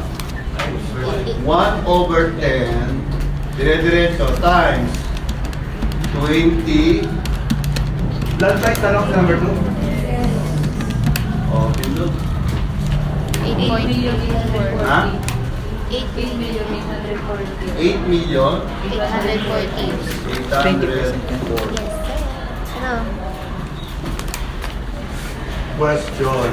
1 over 10 dire-diretso times 20. Land size tanong sa number 2? Oh, pindot. 8,840,000. Ha? 8,840,000. 8 million 840. 840. Ano? Question.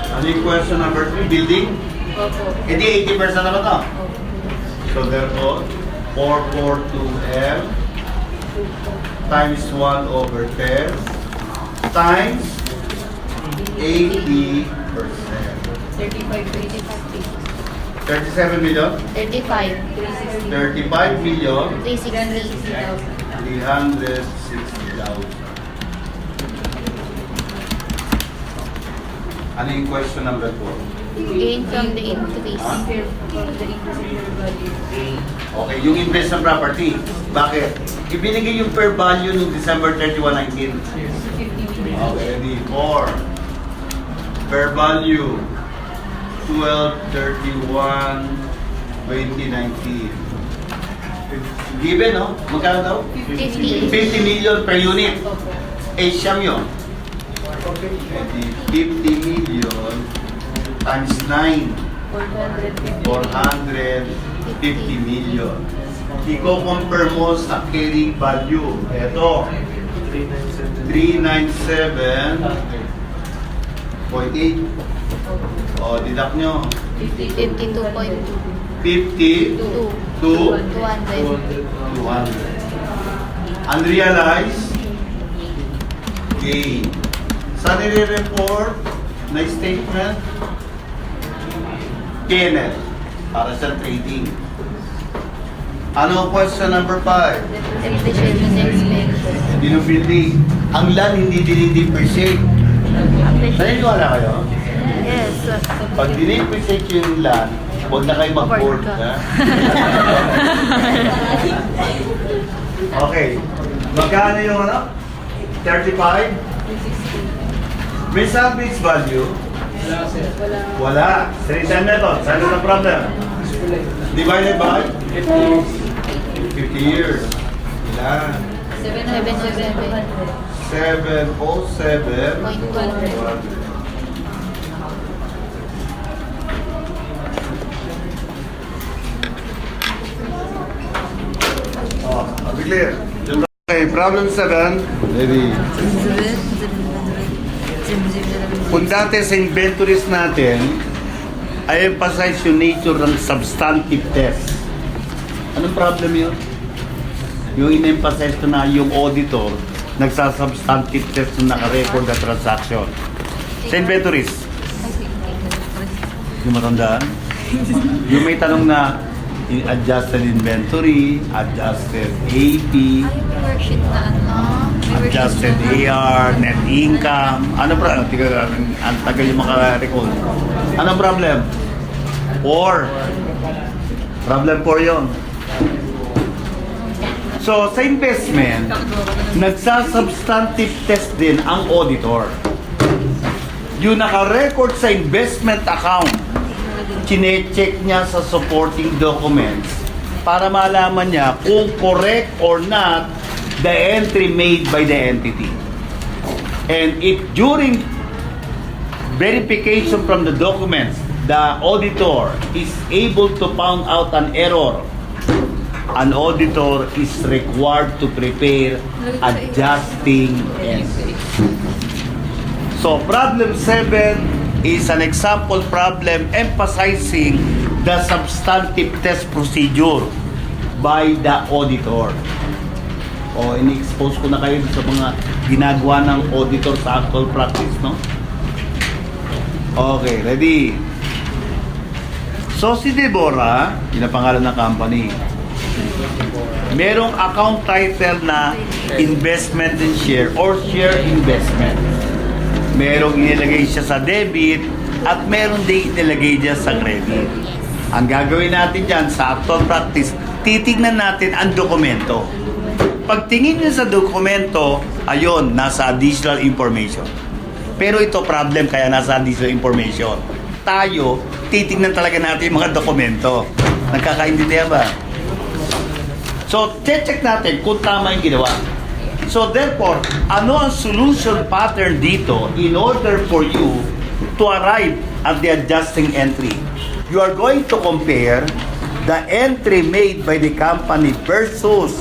Ano yung question number 3? Building? Opo. Hindi 80% naman to. Opo. So therefore, 442M times 1 over 10 times 80%. 35,360. 37 million? 35. 35 million 360. 360,000. Ano yung question number 4? Gain from the increase. Fair from the increase in fair value. Okay, yung investment property. Bakit? Ibinigay yung per value noong December 31, 19. 50 million. Okay, ready? 4. Per value 12/31, 2019. Given, no? Magkano daw? 50. 50 million per unit. Opo. Eh, siyam yun. 50 million times 9. 450. 450 million. Iko-compare mo sa carrying value. Ito, 397.8. O, deduct nyo. 52.2. 50 to 200. 200. Unrealized gain. Sa nire-report na statement, P&L para sa trading. Ano question number 5? Depreciation expense. Hindi ng building. Ang land hindi dinidepreciate. Naniniwala kayo? Yes. Pag dinidepreciate yung land, huwag na kayo mag-board. Board ka. Ha? Okay. Magkano yung ano? 35? May salvage value? Wala. Sanitan method. Saan na problem? Divided by? 50 years. Ilan? 707. 707. Oh, are we clear? Okay, problem 7. Ready. Kung dati sa inventories natin, I emphasize yung nature ng substantive test. Anong problem yun? Yung in-emphasize ko na yung auditor nagsasubstantive test na naka-record na transaction. Sa inventories. Yung matandaan? Yung may tanong na adjusted inventory, adjusted AP, Ay, may worksheet na ano. May worksheet adjusted na AR, net income. Ano pra? Ang tagal yung maka-record. Anong problem? 4. Problem 4 yun. So, sa investment, nagsasubstantive test din ang auditor. Yung naka-record sa investment account, chine-check niya sa supporting documents para malaman niya kung correct or not the entry made by the entity. And if during verification from the documents, the auditor is able to find out an error, an auditor is required to prepare adjusting entry. So, problem 7 is an example problem emphasizing the substantive test procedure by the auditor. O, ini-expose ko na kayo sa mga ginagawa ng auditor sa actual practice, no? Okay, ready? So, si Deborah, yun ang pangalan ng company, merong account title na investment in share or share investment. Merong inilagay siya sa debit at meron din inilagay siya sa credit. Ang gagawin natin dyan sa actual practice, titignan natin ang dokumento. Pagtingin nyo sa dokumento, ayun, nasa additional information. Pero ito problem kaya nasa additional information. Tayo, titignan talaga natin yung mga dokumento. Nagkakaintindihan ba? So, check natin kung tama yung ginawa. So, therefore, ano ang solution pattern dito in order for you to arrive at the adjusting entry? You are going to compare the entry made by the company versus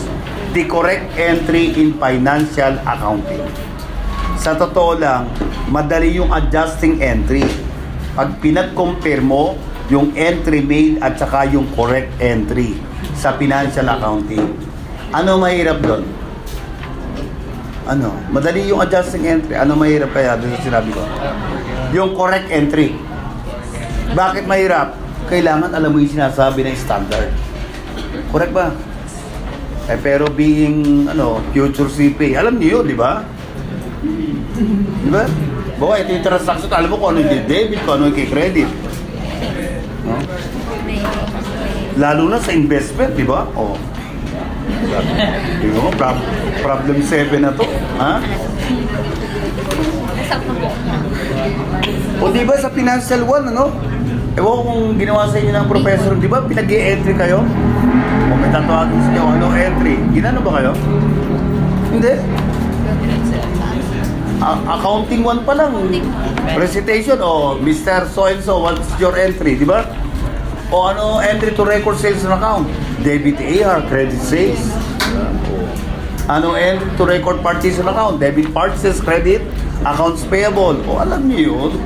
the correct entry in financial accounting. Sa totoo lang, madali yung adjusting entry. Pag pinag-compare mo yung entry made at saka yung correct entry sa financial accounting. Ano mahirap doon? Ano? Madali yung adjusting entry. Ano mahirap kaya doon sa sinabi ko? Yung correct entry. Bakit mahirap? Kailangan alam mo yung sinasabi ng standard. Correct ba? Eh, pero being future CPA, alam niyo yun, di ba? Di ba? Bawa, ito yung transaction, alam mo kung ano yung debit, kung ano yung credit. No? Lalo na sa investment, di ba? Oh. Di ba? Problem 7 na to. Ha? O di ba sa financial one, ano? Ewan ko kung ginawa sa inyo ng professor, di ba pinag-i-entry kayo? O may tatawagin sa inyo, ano entry? Ginano ba kayo? Hindi. Accounting one pa lang. Recitation, o Mr. So-and-so, what's your entry, di ba? O ano entry to record sales and account? Debit AR, credit sales. Ano entry to record purchase and account? Debit purchase, credit, accounts payable. O alam niyo yun.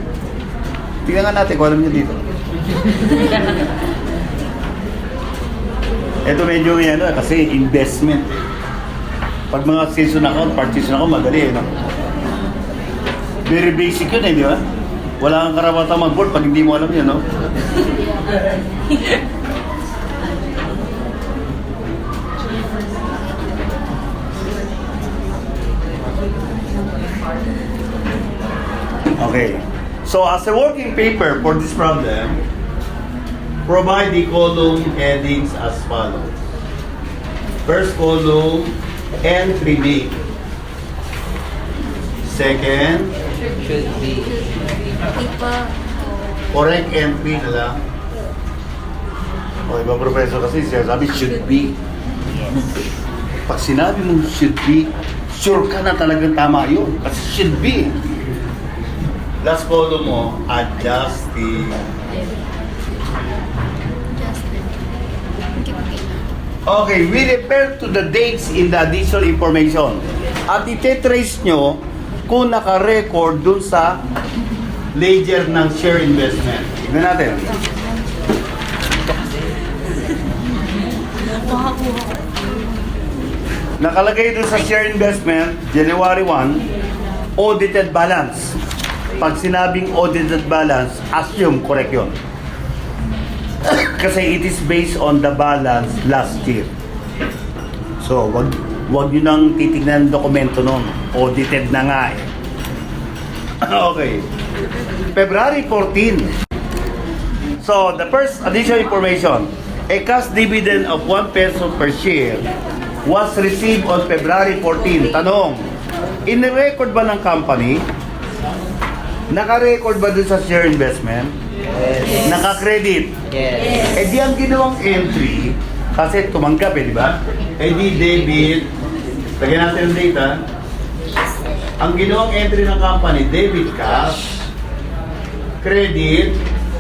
Tingnan nga natin kung alam niyo dito. Ito medyo yan, kasi investment. Pag mga sales and account, purchase and account, madali, no? Very basic yun, di ba? Wala kang karapatang mag-board pag hindi mo alam yun, no? Okay. So, as a working paper for this problem, provide the column headings as follows. First column, entry made. Second, Should be. correct entry na lang. O, ibang professor kasi siya sabi should be. Pag sinabi mong should be, sure ka na talagang tama yun. Kasi should be. Last column mo, adjusting. Okay, we refer to the dates in the additional information. At ite-trace nyo kung naka-record dun sa ledger ng share investment. Tignan natin. Nakalagay dun sa share investment, January 1, audited balance. Pag sinabing audited balance, assume correct yun. Kasi it is based on the balance last year. So, wag nyo nang titignan ang dokumento nun. Audited na nga eh. Okay. February 14. So, the first additional information. A cash dividend of 1 peso per share was received on February 14. Tanong, in-record ba ng company? Naka-record ba dun sa share investment? Yes. Naka-credit? Yes. Eh di ang ginawang entry, kasi tumanggap di ba? Eh di debit, lagyan natin ang data. Ang ginawang entry ng company, debit cash, credit,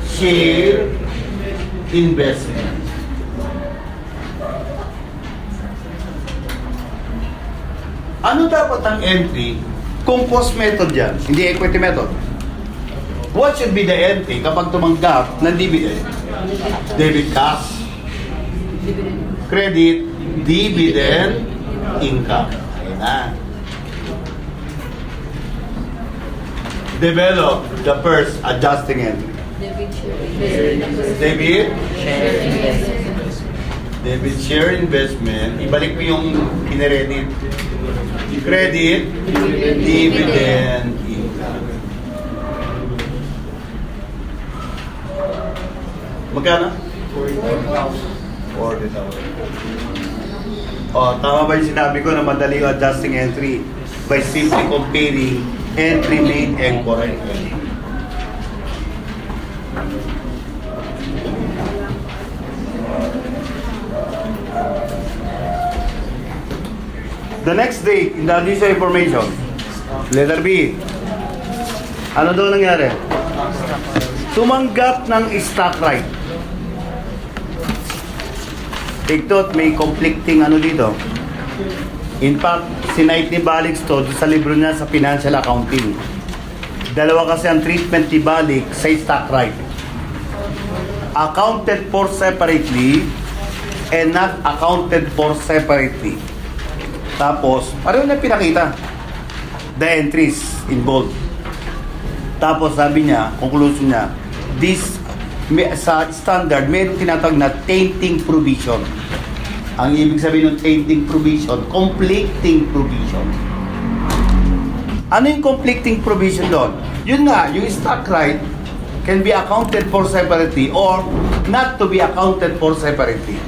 share, investment. Ano dapat ang entry kung cost method yan, hindi equity method? What should be the entry kapag tumanggap ng dividend? Debit cash, credit, dividend, income. Ayan na. Develop the first adjusting entry. Debit, debit share investment. Ibalik mo yung in-credit. Credit, dividend, income. Magkano? 40,000. Oh, tama ba yung sinabi ko na madali yung adjusting entry by simply comparing entry made and correct entry. The next day, in the additional information, letter B, ano daw nangyari? Tumanggap ng stock right. Tigtot, may conflicting ano dito. In fact, sinight ni Balix to sa libro niya sa financial accounting. Dalawa kasi ang treatment ni Balix sa stock right. Accounted for separately and not accounted for separately. Tapos, pareho na pinakita. The entries involved. Tapos sabi niya, conclusion niya, this sa standard, may tinatawag na tainting provision. Ang ibig sabihin ng tainting provision, conflicting provision. Ano yung conflicting provision doon? Yun nga, yung stock right can be accounted for separately or not to be accounted for separately.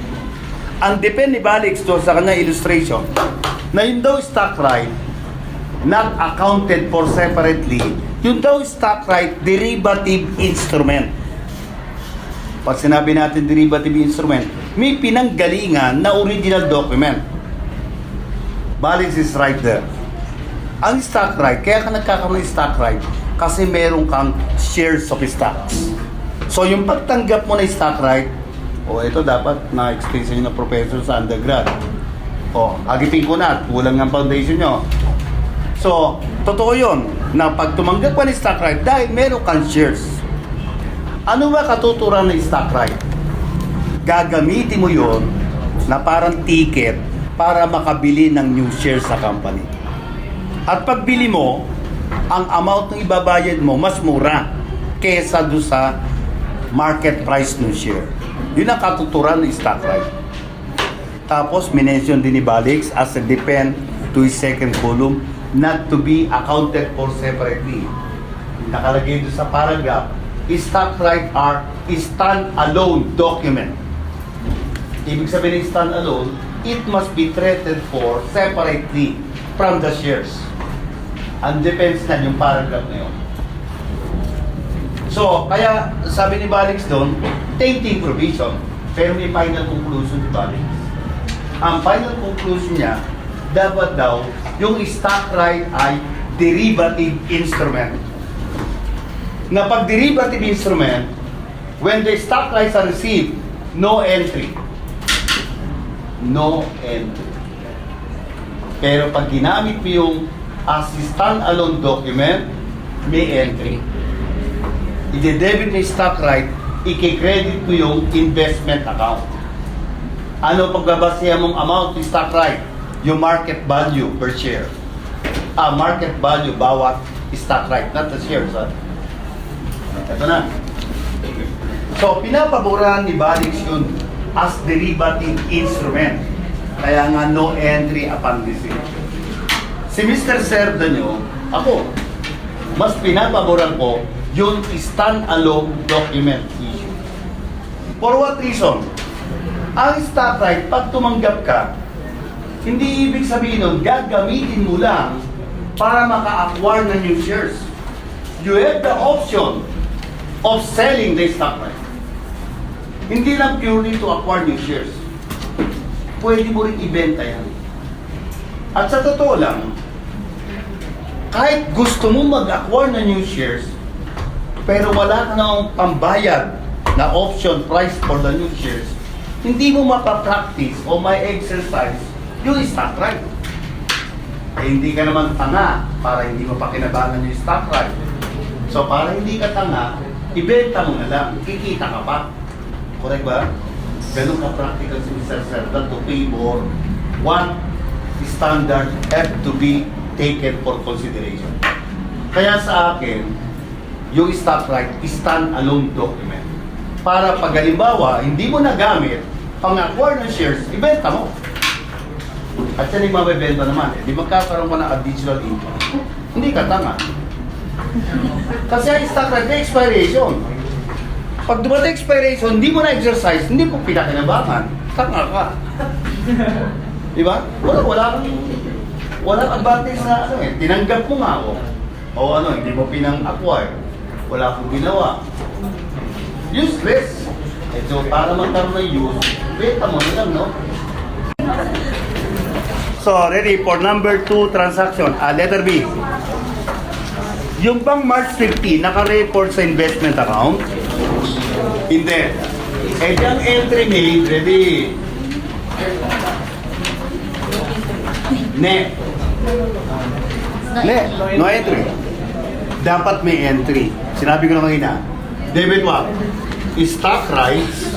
Ang depend ni Balix doon sa kanya illustration, na yun daw stock right not accounted for separately, yun daw stock right derivative instrument. Pag sinabi natin derivative instrument, may pinanggalingan na original document. Balance is right there. Ang stock right, kaya ka nagkakaroon ng stock right kasi meron kang shares of stocks. So yung pagtanggap mo na stock right, ito dapat na-explain sa inyo ng professor sa undergrad. Agipin ko na, kulang ng foundation nyo. So, totoo yun, na pag tumanggap ka ng stock right, dahil meron kang shares. Ano ba katuturan ng stock right? Gagamitin mo yun na parang ticket para makabili ng new shares sa company. At pagbili mo, ang amount ng ibabayad mo mas mura kesa doon sa market price ng share. Yun ang katuturan ng stock right. Tapos, minention din ni Balix as a depend to his second column not to be accounted for separately. Nakalagay doon sa paragraph, stock right are stand-alone document. Ibig sabihin ng stand-alone, it must be treated for separately from the shares. Ang depends na yung paragraph na yun. So, kaya sabi ni Balix doon, tainting provision. Pero may final conclusion ni Balix. Ang final conclusion niya, dapat daw, yung stock right ay derivative instrument. Na pag derivative instrument, when the stock rights are received, no entry. No entry. Pero pag ginamit mo yung as stand-alone document, may entry. I-debit mo yung stock right, i-credit mo yung investment account. Ano pagbabasihan mong amount ng stock right? Yung market value per share. Market value bawat stock right, not the shares. Ito na. So, pinapaborahan ni Balix yun as derivative instrument. Kaya nga no entry upon receipt. Si Mr. Serda nyo, ako, mas pinapaboran ko yung stand-alone document issue. For what reason? Ang stock right, pag tumanggap ka, Hindi ibig sabihin nun, gagamitin mo lang para maka-acquire ng new shares. You have the option of selling the stock right. Hindi lang purely to acquire new shares. Pwede mo rin ibenta yan. At sa totoo lang, kahit gusto mo mag-acquire ng new shares, pero wala ka nang pambayad na option price for the new shares, hindi mo mapapractice o may exercise yung stock right. Eh, hindi ka naman tanga para hindi mo pakinabangan yung stock right. So, para hindi ka tanga, ibenta mo na lang, kikita ka pa. Correct ba? Ganun ka practical si Mr. Sertal to pay more what standard have to be taken for consideration. Kaya sa akin, yung stock right, stand-alone document. Para pag halimbawa, hindi mo nagamit, pang-acquire ng shares, ibenta mo. At yan yung mabibenta naman eh. Di magkakaroon ka ng additional income. Hindi ka tanga. Kasi ang stock right, may expiration. Pag dumating expiration, hindi mo na-exercise, hindi mo pinakinabangan. Tanga ka. Di ba? Walang advantage na ano eh. Tinanggap mo nga ako. O ano, hindi mo pinang-acquire. Wala akong ginawa. Useless. Eh, so, para magkaroon ng use, beta mo na lang, no? So, ready for number 2 transaction. Letter B. Yung bang March 15, naka-record sa investment account? Hindi. Eh, yung entry made, ready. Ne. No entry. Dapat may entry. Sinabi ko na kanina. Debit what? Stock rights.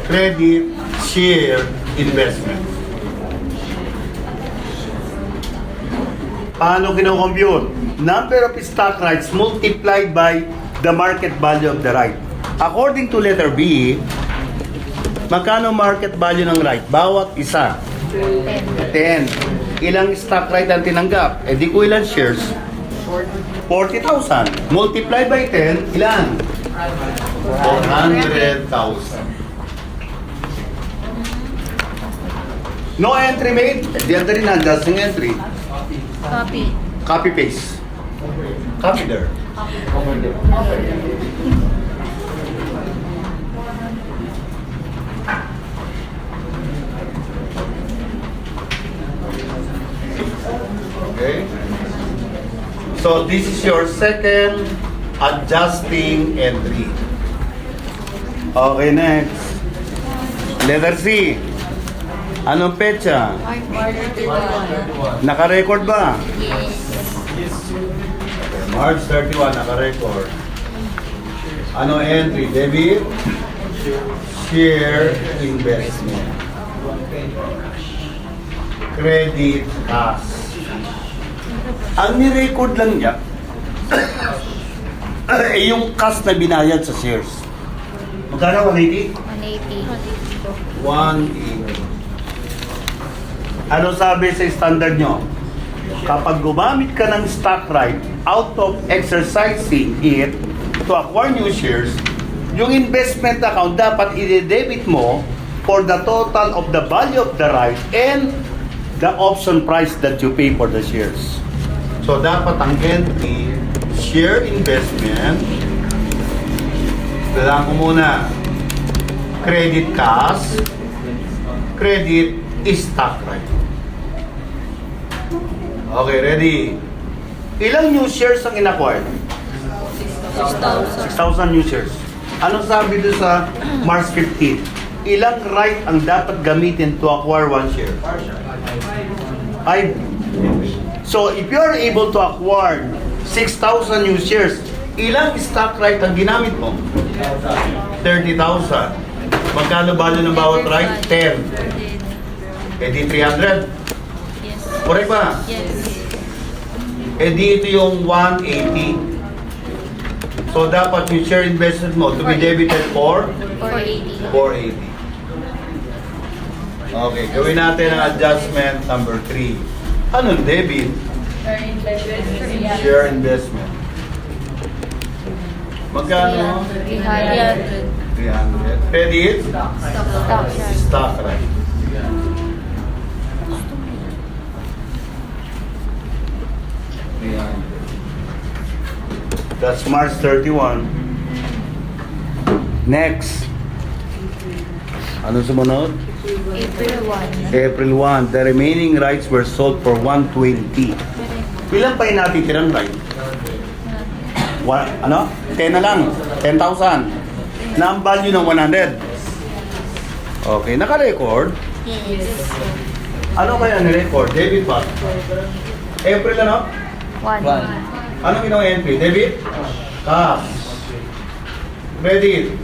Credit share investment. Paano kino-compute? Number of stock rights multiplied by the market value of the right. According to letter B, magkano market value ng right? Bawat isa. 10. Ilang stock right ang tinanggap? Eh di ko ilang shares? 40,000. Multiply by 10, ilan? 400,000. No entry made? Eh di rin nandas ng entry. Copy. Copy paste. Copy there. Okay. So this is your second adjusting entry. Okay, next. Letter C. Anong petsa? Naka-record ba? Yes. March 31, naka-record. Ano entry? Debit? Share investment. Credit cash. Ang ni-record lang niya, eh yung cash na binayad sa shares. Magkano? 180? 180. 180. Ano sabi sa standard nyo? Kapag gumamit ka ng stock right out of exercising it to acquire new shares, yung investment account dapat i-debit mo for the total of the value of the right and the option price that you pay for the shares. So dapat ang entry, share investment, kailangan ko muna credit cash, credit stock right. Okay, ready? Ilang new shares ang in-acquire? 6,000 new shares. Anong sabi doon sa March 15? Ilang right ang dapat gamitin to acquire one share? 5. So, if you are able to acquire 6,000 new shares, ilang stock right ang ginamit mo? 30,000. Magkano value ng bawat right? 10. Eh di 300. Yes. Correct ba? Yes. Eh di ito yung 180. So dapat yung share investment mo to be debited for 480. 480. Okay, gawin natin ang adjustment number 3. Anong debit? Share investment. Magkano? 300. 300. Credit? Stock share. Stock, right? That's March 31. Next. Ano sumunod? April 1. April 1. The remaining rights were sold for 120. Ilan pa yung natitirang right? Ano? 10 na lang. 10,000. Na ang value ng 100. Okay, naka-record. Yes. Ano kaya ni-record? Debit ba? April ano? 1. Anong ginawang entry? Debit? Cash. Credit?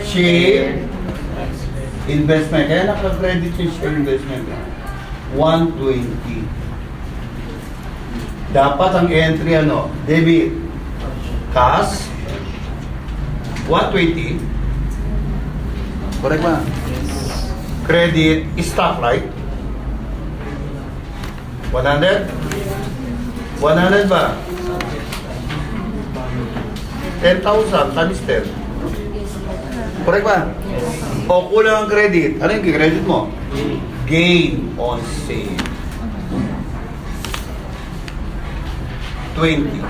Share? Investment. Kaya naka-credit yung share investment. 120. Dapat ang entry ano? Debit? Cash? 120? Correct ba? Credit? Stock, right? 100? 100 ba? 10,000 times 10. Correct ba? O kulang ang credit. Ano yung credit mo? Gain on sale. 20.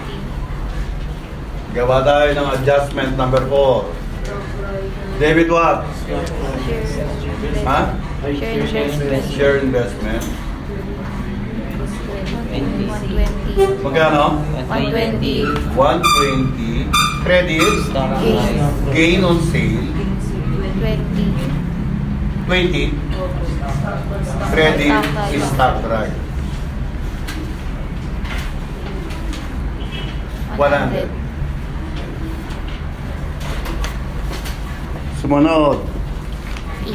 Gawa tayo ng adjustment number 4. Debit what? Ha? Share investment. Share investment. 120. Magkano? 120. 120. Credit? Gain. Gain on sale. 20. 20. Credit is stock right. 100. Sumunod. E.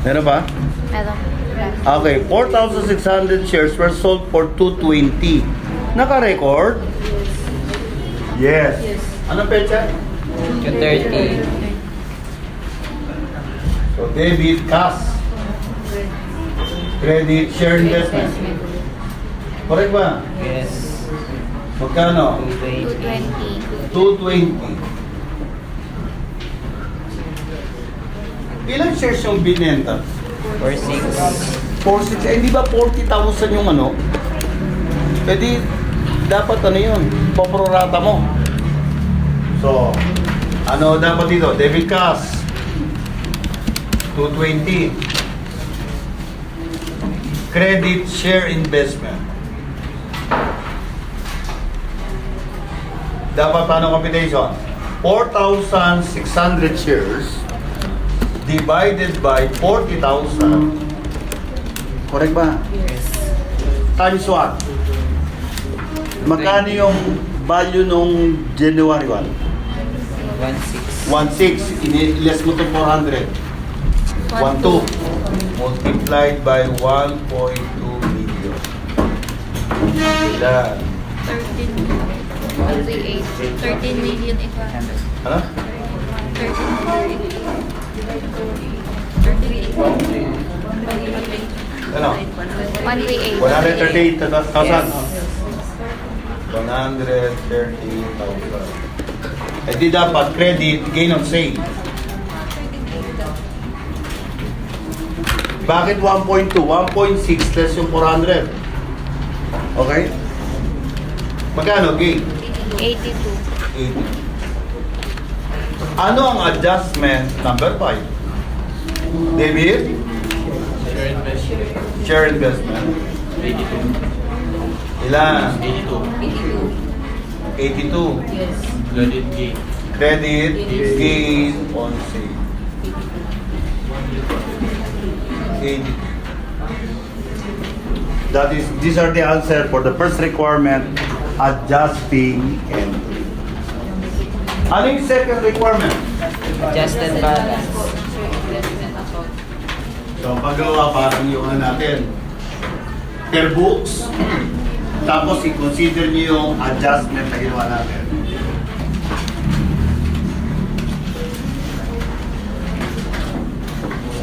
Meron ba? Meron. Okay, 4,600 shares were sold for 220. Naka-record? Yes. Anong pecha? 230. So, debit, cash. Credit, share investment. Correct ba? Yes. Magkano? 220. 220. Ilang shares yung binenta? 46. 46. Eh, di ba 40,000 yung ano? Pwede, dapat ano yun? Poprorata mo. So, ano dapat dito? Debit cash. 220. Credit share investment. Dapat paano computation? 4,600 shares divided by 40,000. Correct ba? Yes. Times what? Magkano yung value nung January 1? 16. 1.6. Less mo to 400. 1.2. Multiplied by 1.2 million. Ilan? 13 million 800. Ano? 13 Ano? 138. 138,000. 138,000. Eh di dapat credit, gain on sale. Bakit 1.2? 1.6 less yung 400. Okay? Magkano gain? 82. 80. Ano ang adjustment number 5? David? Share investment. Ilan? 82. Yes. Credit gain on sale. 82. That is, these are the answer for the first requirement, adjusting entry. Ano yung second requirement? Adjusted balance. So, paggawa parang yung ano natin, per books, tapos i-consider nyo yung adjustment na ginawa natin.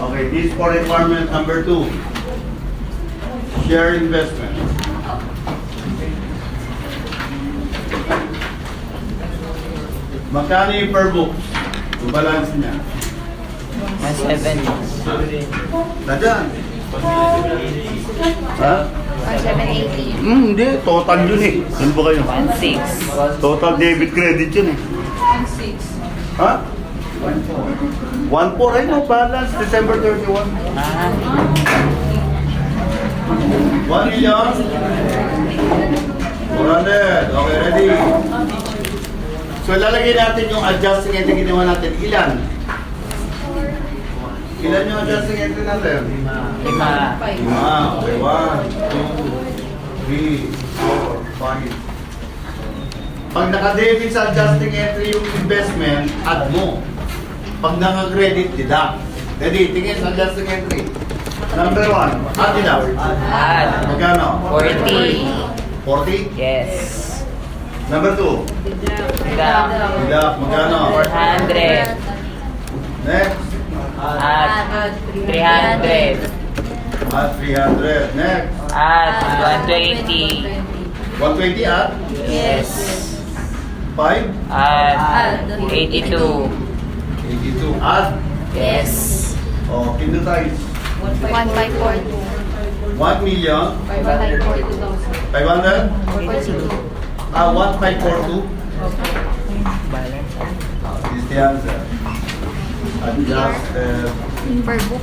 Okay, this for requirement number 2. Share investment. Magkano yung per books? Yung balance niya. 170. Nadyan. Ha? 1780. Hindi. Total yun eh. Ano ba kayo? 16. Total debit credit yun eh. 1.6. Ha? 1.4 ay no, balance December 31. 1 million. 400. Okay, ready? So, lalagay natin yung adjusting entry ginawa natin. Ilan? Ilan yung adjusting entry natin? 5. 5. Okay, 1, 2, 3, 4, 5. Pag naka-debit sa adjusting entry yung investment, add mo. Pag naka-credit, deduct. Ready? Tingin sa adjusting entry. Number 1, add deduct. Add. Magkano? 40. 40? Yes. Number 2, Down. deduct. Magkano? 400. Next. Add 300. Add 300. Next. Add 120. 120 add. Yes. 5. Add 82. 82 add. Yes. Oh, kindutize. 1542. 1 million. 542,000. 500. 42. 1542. Balance. Is the answer. Adjusted. Per book.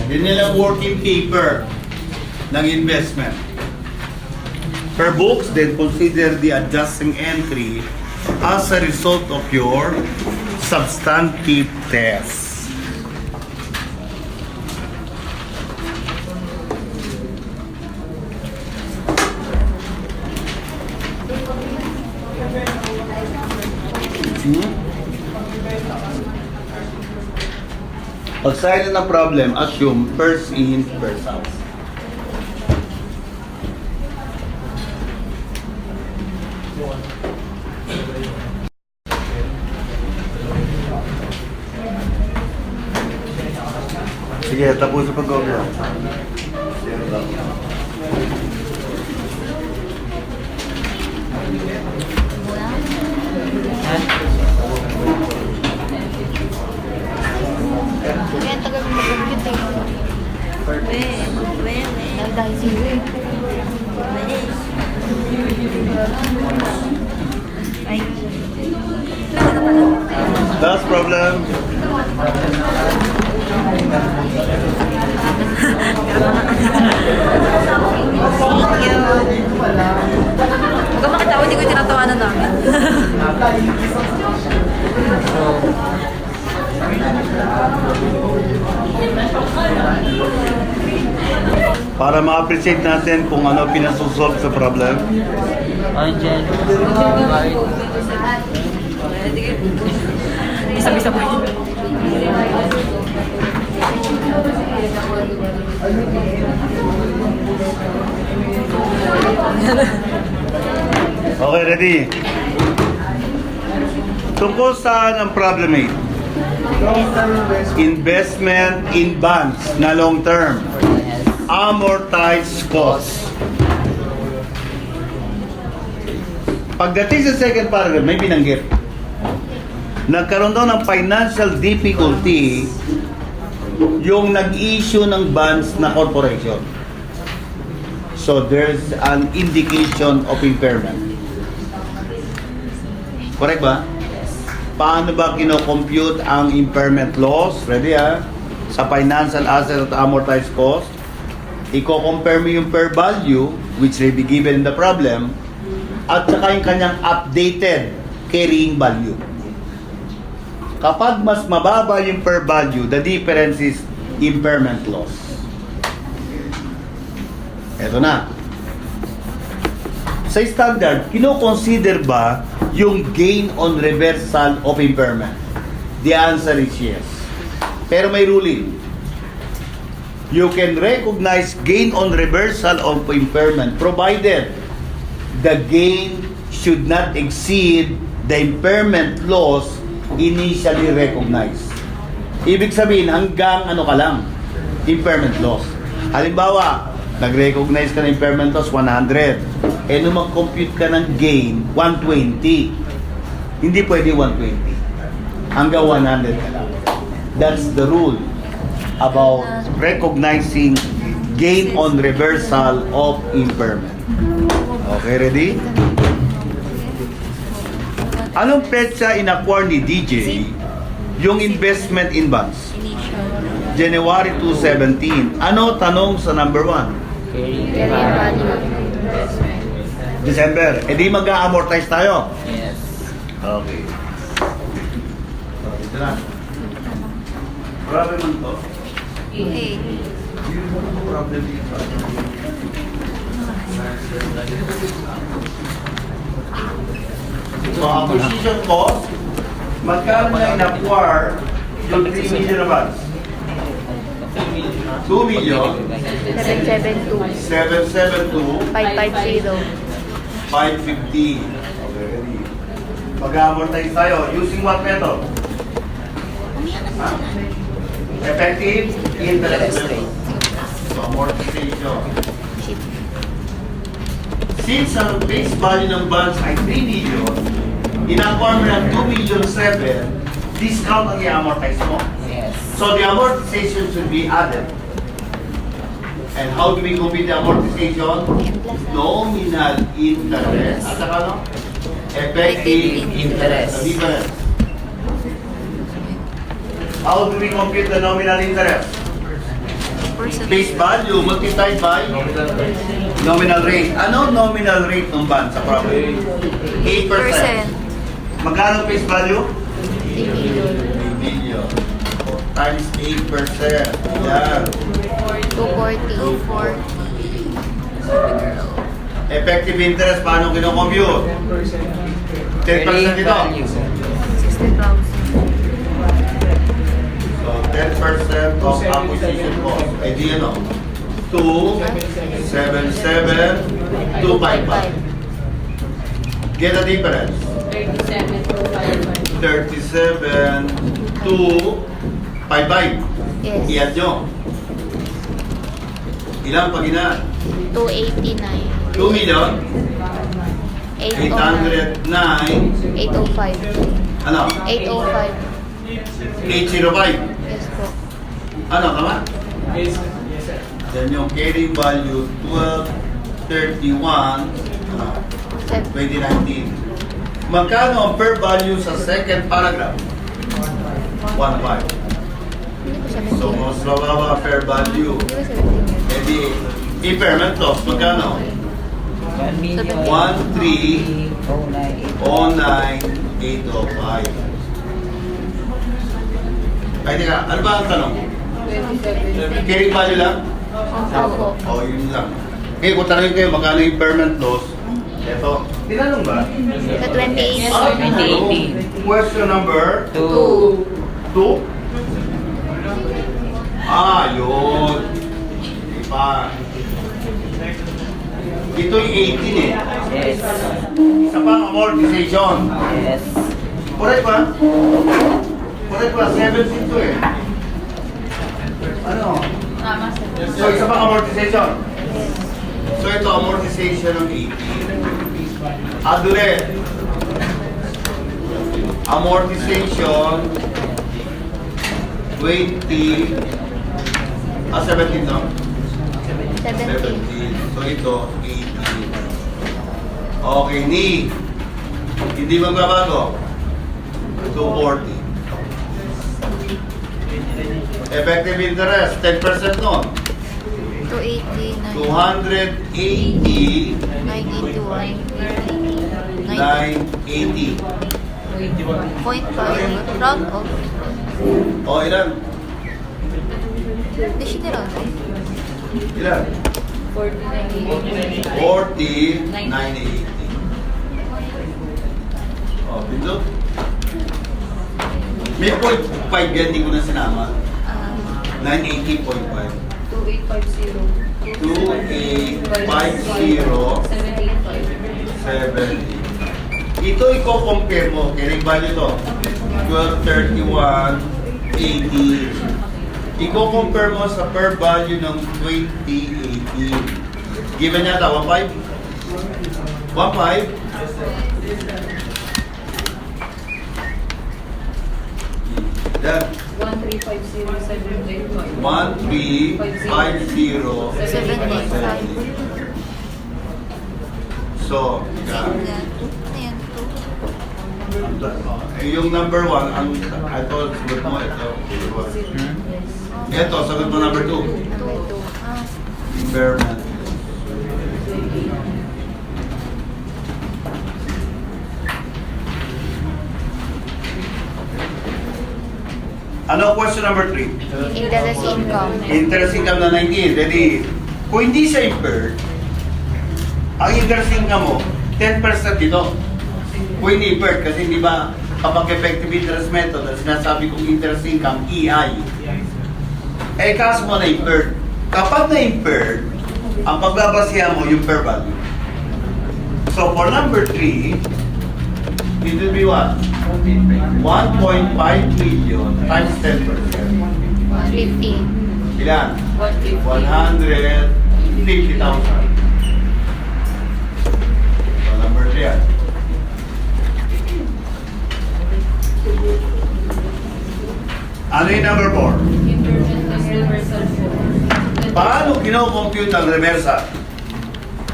Yun nilang working paper ng investment. Per books, then consider the adjusting entry as a result of your substantive test. Pag silent na problem, assume first in, first out. Sige, tapos sa pag-gobra. Kaya tagal mo mag-compute eh. Dahil zero eh. Ay. Last problem. Huwag ka makitawa, hindi ko yung tinatawanan namin. Para ma-appreciate natin kung ano pinasusolve sa problem. Angel. Isa-isa po yun. Okay, ready? Tungkol saan ang problem 8? Investment in bonds na long term. Amortized cost. Pagdating sa second paragraph, may binanggit. Nagkaroon daw ng financial difficulty yung nag-issue ng bonds na corporation. So there's an indication of impairment. Correct ba? Paano ba kino-compute ang impairment loss? Ready ha? Sa financial asset at amortized cost, i-compare mo yung per value, which may be given in the problem, at saka yung kanyang updated carrying value. Kapag mas mababa yung per value, the difference is impairment loss. Eto na. Sa standard, kino-consider ba yung gain on reversal of impairment? The answer is yes. Pero may ruling. You can recognize gain on reversal of impairment provided the gain should not exceed the impairment loss initially recognized. Ibig sabihin, hanggang ano ka lang, impairment loss. Halimbawa, nag-recognize ka ng impairment loss 100. eh nung mag-compute ka ng gain, 120. Hindi pwede 120. Hanggang 100 ka lang. That's the rule about recognizing gain on reversal of impairment. Okay, ready? Anong petsa in-acquire ni DJ yung investment in bonds? Initial. January 2017. Ano tanong sa number 1? Carrying value. December. E di mag-a-amortize tayo. Yes. Okay. Ito na. Grabe man to. Okay. Hindi mo ito problem dito. So, acquisition cost, magkano na in-acquire yung 3 million na bonds? 2 million, 772. 772, 550. 550. Okay, ready. Mag-amortize tayo. Using what method? Ha? Effective interest rate. So, amortization. Since ang base value ng bonds ay 3 million, in-acquire mo ng 2 million 7, discount ang i-amortize mo. Yes. So, the amortization should be added. And how do we compute the amortization? Nominal interest. At saka ano? Effective interest. The difference. How do we compute the nominal interest? Base value multiplied by nominal rate. Ano nominal rate ng bond sa property? 8%. Magkano base value? 3 million. Times 8%. Yan. 240. Effective interest, paano kinocompute? 10% ito. 60,000. So, 10% of acquisition cost. Eh di ano? 277, 255. Get the difference. 37, 255. Yes. Iyan nyo. Ilang pag inaan? 289. 2 million, 809. 809, 805. ano? 805. 805. Yes po. Ano, tama? Yes, sir. Yan yung carry value 1231, 2019. Magkano ang per value sa second paragraph? 1.5. Hindi po 17. So, mas mababa fair value. Hindi po 17. E di, impairment loss, magkano? 1,309,805. Ay, teka, ano ba ang tanong? 27. Carry value lang? Opo. O, yun lang. Okay, kung tanongin kayo, magkano yung impairment loss? Ito. Tinanong ba? Sa 28. Yes, Ah, sir. tinanong. Question number 2. 2? Ah, yun. Iba. Ito yung 18 eh. Yes. Isa pa ang amortization. Yes. Correct ba? Correct ba? 17 to eh. Ano? Tama, sir. So, isa pang amortization. So, ito amortization ng 18. Adule. Amortization 20. 17 no? 17. 17. So, ito 18. Okay, ni. Hindi magbabago. 240. Effective interest, 10% nun. 280. 280, 981. 980. 0.5. Round off. O, ilan? Hindi siya niround off. Ilan? 49. 40, 980. O, pindot. May 0.5 yan, hindi ko na sinama. 980.5. 2850. 2850. 785. 70. Ito i-compare mo. Carrying value to. 1231.80. I-compare mo sa per value ng 2018. Given yata, 1.5? 1.5. Yan. 13507.5. 13507. So, yan. Yan. Ayan, 2. Yung number 1, ang I thought sagot mo ito. Ito, sagot mo number 2. 2. Ah, Impairment. Ano question number 3? interest income. Interest income na 19. Ready? Kung hindi siya impaired, ang interest income mo, 10% dito. Kung hindi impaired, kasi di ba kapag effective interest method, ang sinasabi kong interest income, EI. Eh, kaso mo na impaired. Kapag na impaired, ang pagbabasihan mo yung per value. So, for number 3, it will be what? 1.5 million times 10%. 150. Ilan? 150. 150,000. So, number 3 yan. Ano yung number 4? Impairment plus reversal po. Paano kino-compute ang reversal?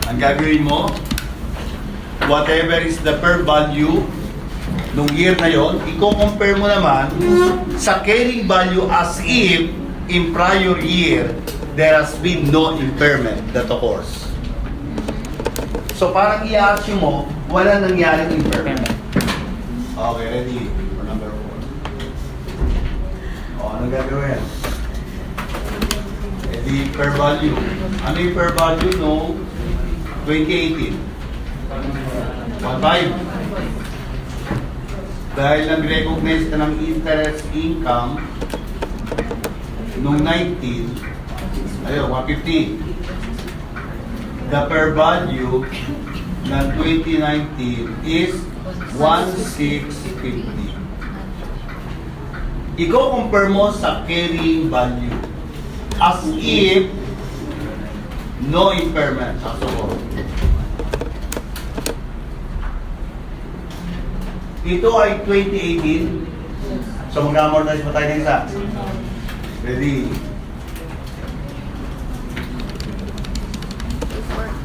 Ang gagawin mo, whatever is the per value nung year na yon, i-compare mo naman sa carrying value as if in prior year there has been no impairment that occurs. So parang i-assume mo, wala nangyaring impairment. Okay, ready for number 4. O, anong gagawin? Ready, per value. Ano yung per value no 2018? 1.5. Dahil nag-recognize ka ng interest income nung 19, ayun, 150. The per value ng 2019 is 1,650. Iko-compare mo sa carrying value as if no impairment. So, ito ay 2018. So, mag-amortize pa tayo ng isa. Ready?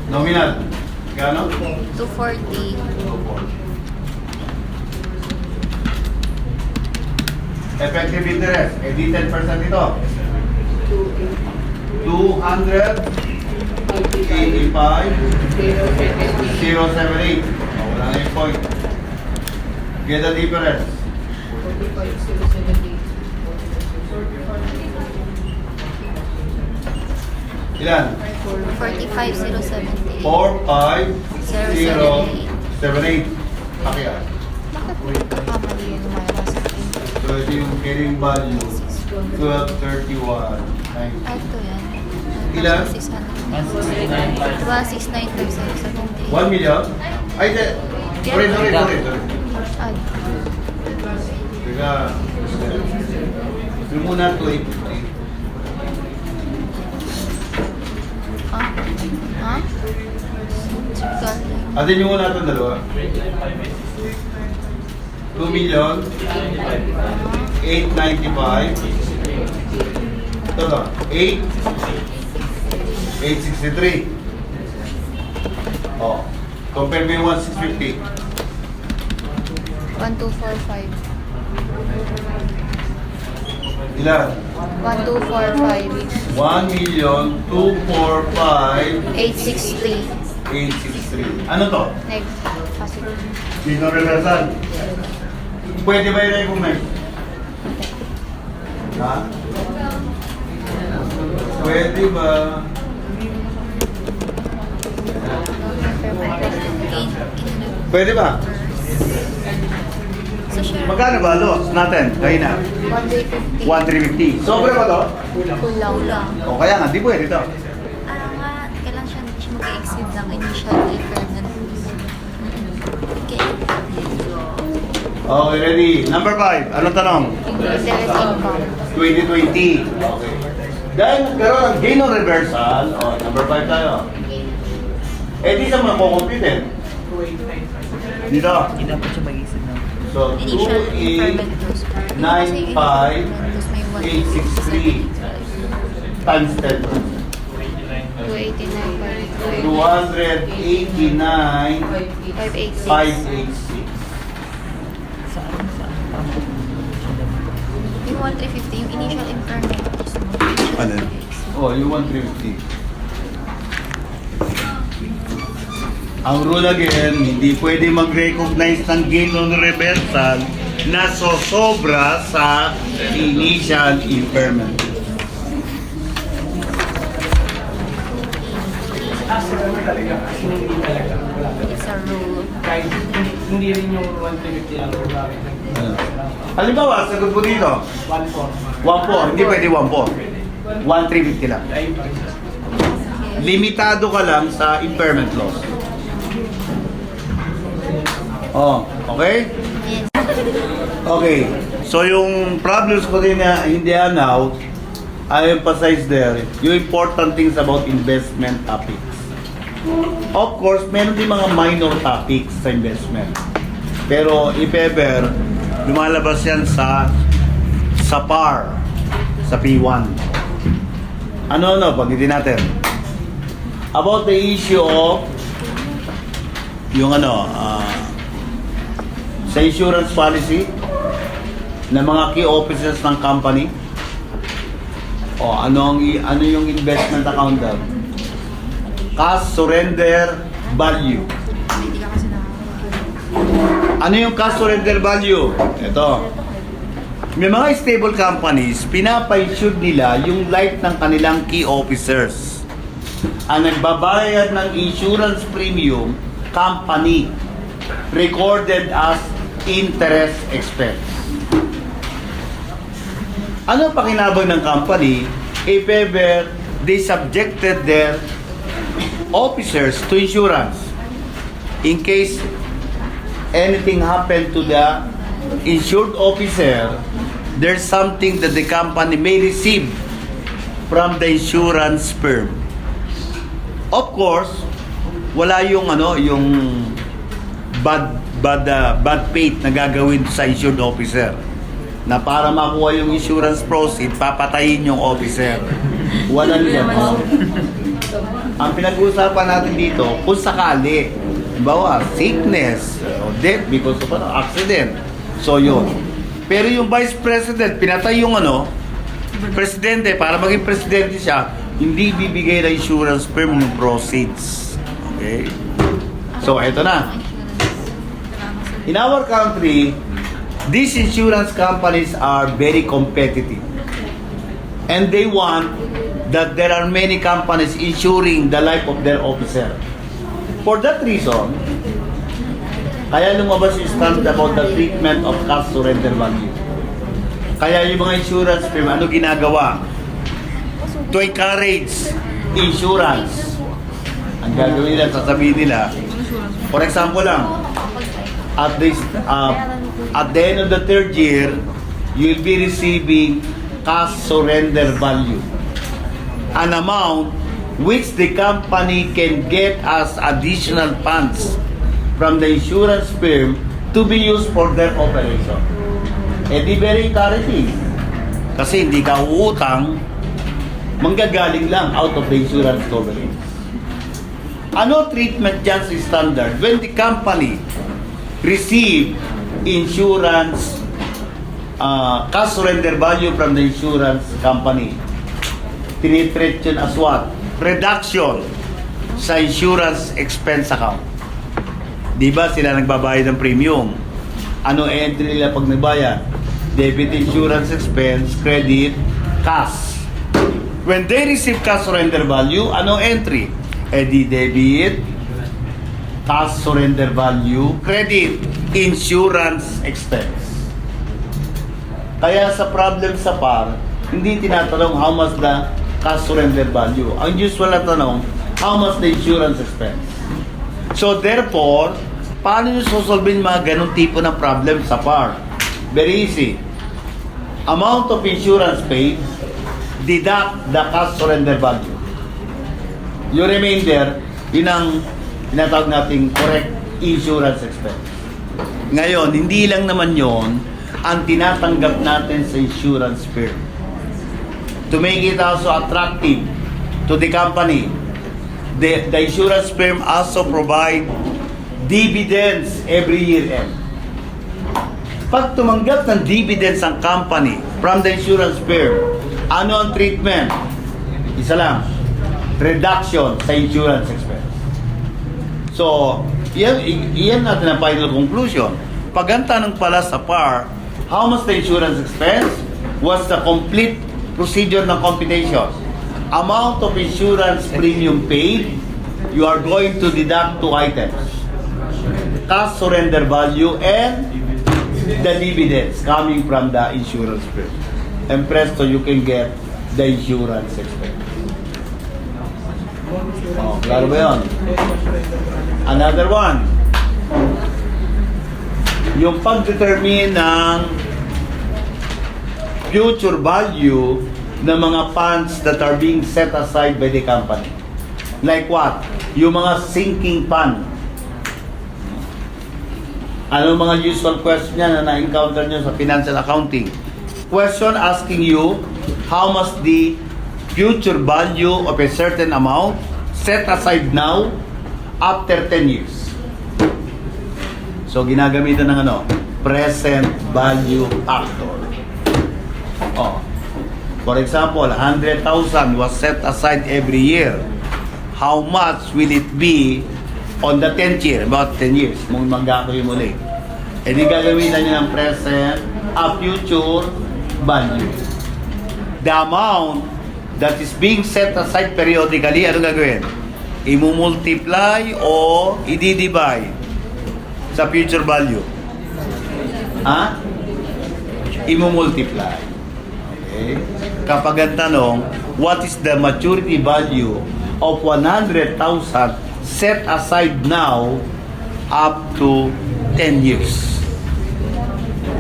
Nominal. Gano? 240. Effective interest. Eh, di 10% ito. 285,078. Wala na yung point. Get the difference. 45,070. Ilan? 45,070. 45078. Pakya. Bakit nagkakamali yung lumalabas sa akin? So ito yung carrying value. 1231. Ah, ito yan. Ilan? 600. 169,070. 1 million? Ay, sorry. Ay, Teka. Yung muna 280. ah? Ha? Galing. Atin yung muna itong dalawa. 2 million 895. Ito ba? 863. Oh. Compare mo yung 1650. 1245. Ilan? 1245. 1,245,863. 863. Ano to? Next. Positive. Dino reversal. Pwede ba i-recognize? Ha? Pwede ba? Pwede ba? So, share. Magkano ba loss natin? Kaya na. 150. 1,350. Sobra ba to? Kulang. O kaya nga, di pwede to. Nga, kailan siya hindi siya mag-exceed ng initial impairment. Okay. Okay, ready. Number 5. Anong tanong? Interest income. 2020. Okay. Dahil nagkaroon ng gain on reversal, number 5 tayo. Eh, di sa mga compute. Dito. Hindi dapat siya mag-isip ng So, Initial impairment loss. 2,895,863 times 10. 289. 289,586. saan. Yung 1,350, yung initial impairment loss mo. Ano? Oh, yung 150. Ang rule again, hindi pwede mag-recognize ng gain on reversal na sosobra sa initial impairment. Talaga, kasi hindi talaga. Wala talaga. It's a rule. Kahit hindi rin yung 150 lang. Ano? Halimbawa, sagot mo dito. 1-4. 1-4, hindi pwede 1-4. 1,350 lang. Ayun pa rin. Limitado ka lang sa impairment loss. Oh, okay? Yes. Okay. So yung problems ko din na hindi now, I emphasize there yung important things about investment topics. Of course, meron din mga minor topics sa investment. Pero if ever, lumalabas yan sa PAR, sa P1. Ano, pag-itin natin. About the issue of yung sa insurance policy ng mga key officers ng company. O ano yung investment account daw? Cash surrender value. Hindi ka kasi Ano yung cash surrender value? Ito. May mga stable companies, pinapa-insure nila yung life ng kanilang key officers. Ang nagbabayad ng insurance premium, company, recorded as interest expense. Ano pakinabang ng company if ever they subjected their officers to insurance in case anything happened to the insured officer? There's something that the company may receive from the insurance firm. Of course, wala yung yung bad faith na gagawin sa insured officer na para makuha yung insurance proceed, papatayin yung officer. Walang gano'n. Ang pinag-uusapan natin dito, kung sakali, bawa, sickness, or death because of accident. So yun. Pero yung vice president, pinatay yung presidente, para maging presidente siya, hindi bibigay na insurance firm yung proceeds. Okay? So, eto na. In our country, these insurance companies are very competitive. And they want that there are many companies insuring the life of their officer. For that reason, kaya lumabas yung stand about the treatment of cash surrender value. Kaya yung mga insurance firm, ano ginagawa? To encourage insurance. Ang gagawin nila, sasabihin nila, for example lang, at the end of the third year, you'll be receiving cash surrender value, an amount which the company can get as additional funds from the insurance firm to be used for their operation. Eh di very encouraging. Kasi hindi ka uutang, manggagaling lang out of the insurance coverage. Ano treatment dyan sa standard? When the company receive insurance cash surrender value from the insurance company, tinitreat yun as what? Reduction sa insurance expense account. Di ba sila nagbabayad ng premium? Ano entry nila pag nagbayad? Debit insurance expense, credit, cash. When they receive cash surrender value, ano entry? Di debit, cash surrender value, credit, insurance expense. Kaya sa problem sa PAR, hindi tinatanong how much the cash surrender value. Ang usual na tanong, how much the insurance expense. So therefore, paano nyo sosolvin mga ganong tipo ng problem sa PAR? Very easy. Amount of insurance paid, deduct the cash surrender value. Yung remainder, yun ang tinatawag nating correct insurance expense. Ngayon, hindi lang naman yon ang tinatanggap natin sa insurance firm. To make it also attractive to the company, the insurance firm also provide dividends every year end. Pag tumanggap ng dividends ang company from the insurance firm, ano ang treatment? Isa lang, reduction sa insurance expense. So, iyan natin ang final conclusion. Pag ang tanong pala sa PAR, how much the insurance expense? What's the complete procedure ng computation? Amount of insurance premium paid, you are going to deduct two items. Cash surrender value and the dividends coming from the insurance firm. And presto, you can get the insurance expense. Oh, klaro ba yun? Another one. Yung pag-determine ng future value ng mga funds that are being set aside by the company. Like what? Yung mga sinking fund. Ano mga usual question na na-encounter nyo sa financial accounting? Question asking you, how much the future value of a certain amount set aside now after 10 years? So, ginagamitan ng ano? Present value factor. Oh. For example, 100,000 was set aside every year. How much will it be on the 10th year? About 10 years. Mong mag-accumulate. E di gagamitan niya ng present a future value. The amount that is being set aside periodically, ano gagawin? Imu-multiply o i-divide sa future value? Ha? Imu-multiply. Okay? Kapag ang tanong, what is the maturity value of 100,000 set aside now up to 10 years?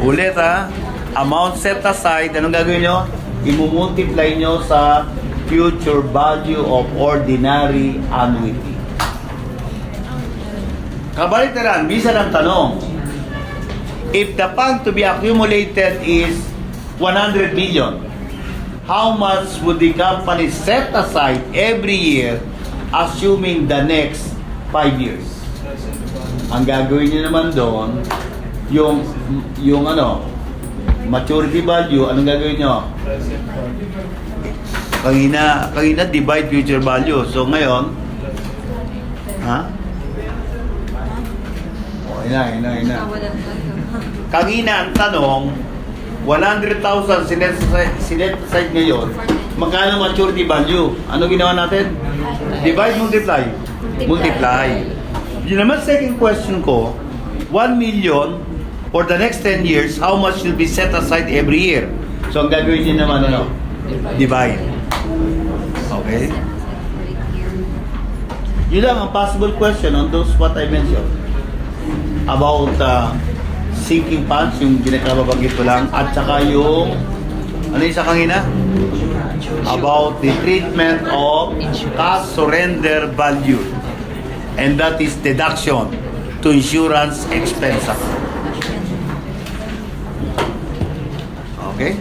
Ulit ha, amount set aside, anong gagawin nyo? Imu-multiply nyo sa future value of ordinary annuity. Kabalitaran, bisa ng tanong, if the fund to be accumulated is 100 million, how much would the company set aside every year assuming the next 5 years? Ang gagawin nyo naman doon, yung ano, maturity value, anong gagawin nyo? Kanina divide future value. So ngayon, ha? Oh, ina. Kanina ang tanong, 100,000 sinet aside ngayon, magkano maturity value? Ano ginawa natin? Divide, multiply. Multiply. Yun naman second question ko, 1 million for the next 10 years, how much will be set aside every year? So, ang gagawin niyo naman, ano? Divide. Okay? Yun lang ang possible question on those what I mentioned. About sinking funds, yung ginakababanggit ko lang, at saka yung, ano yung sa kanina? About the treatment of cash surrender value. And that is deduction to insurance expenses. Okay?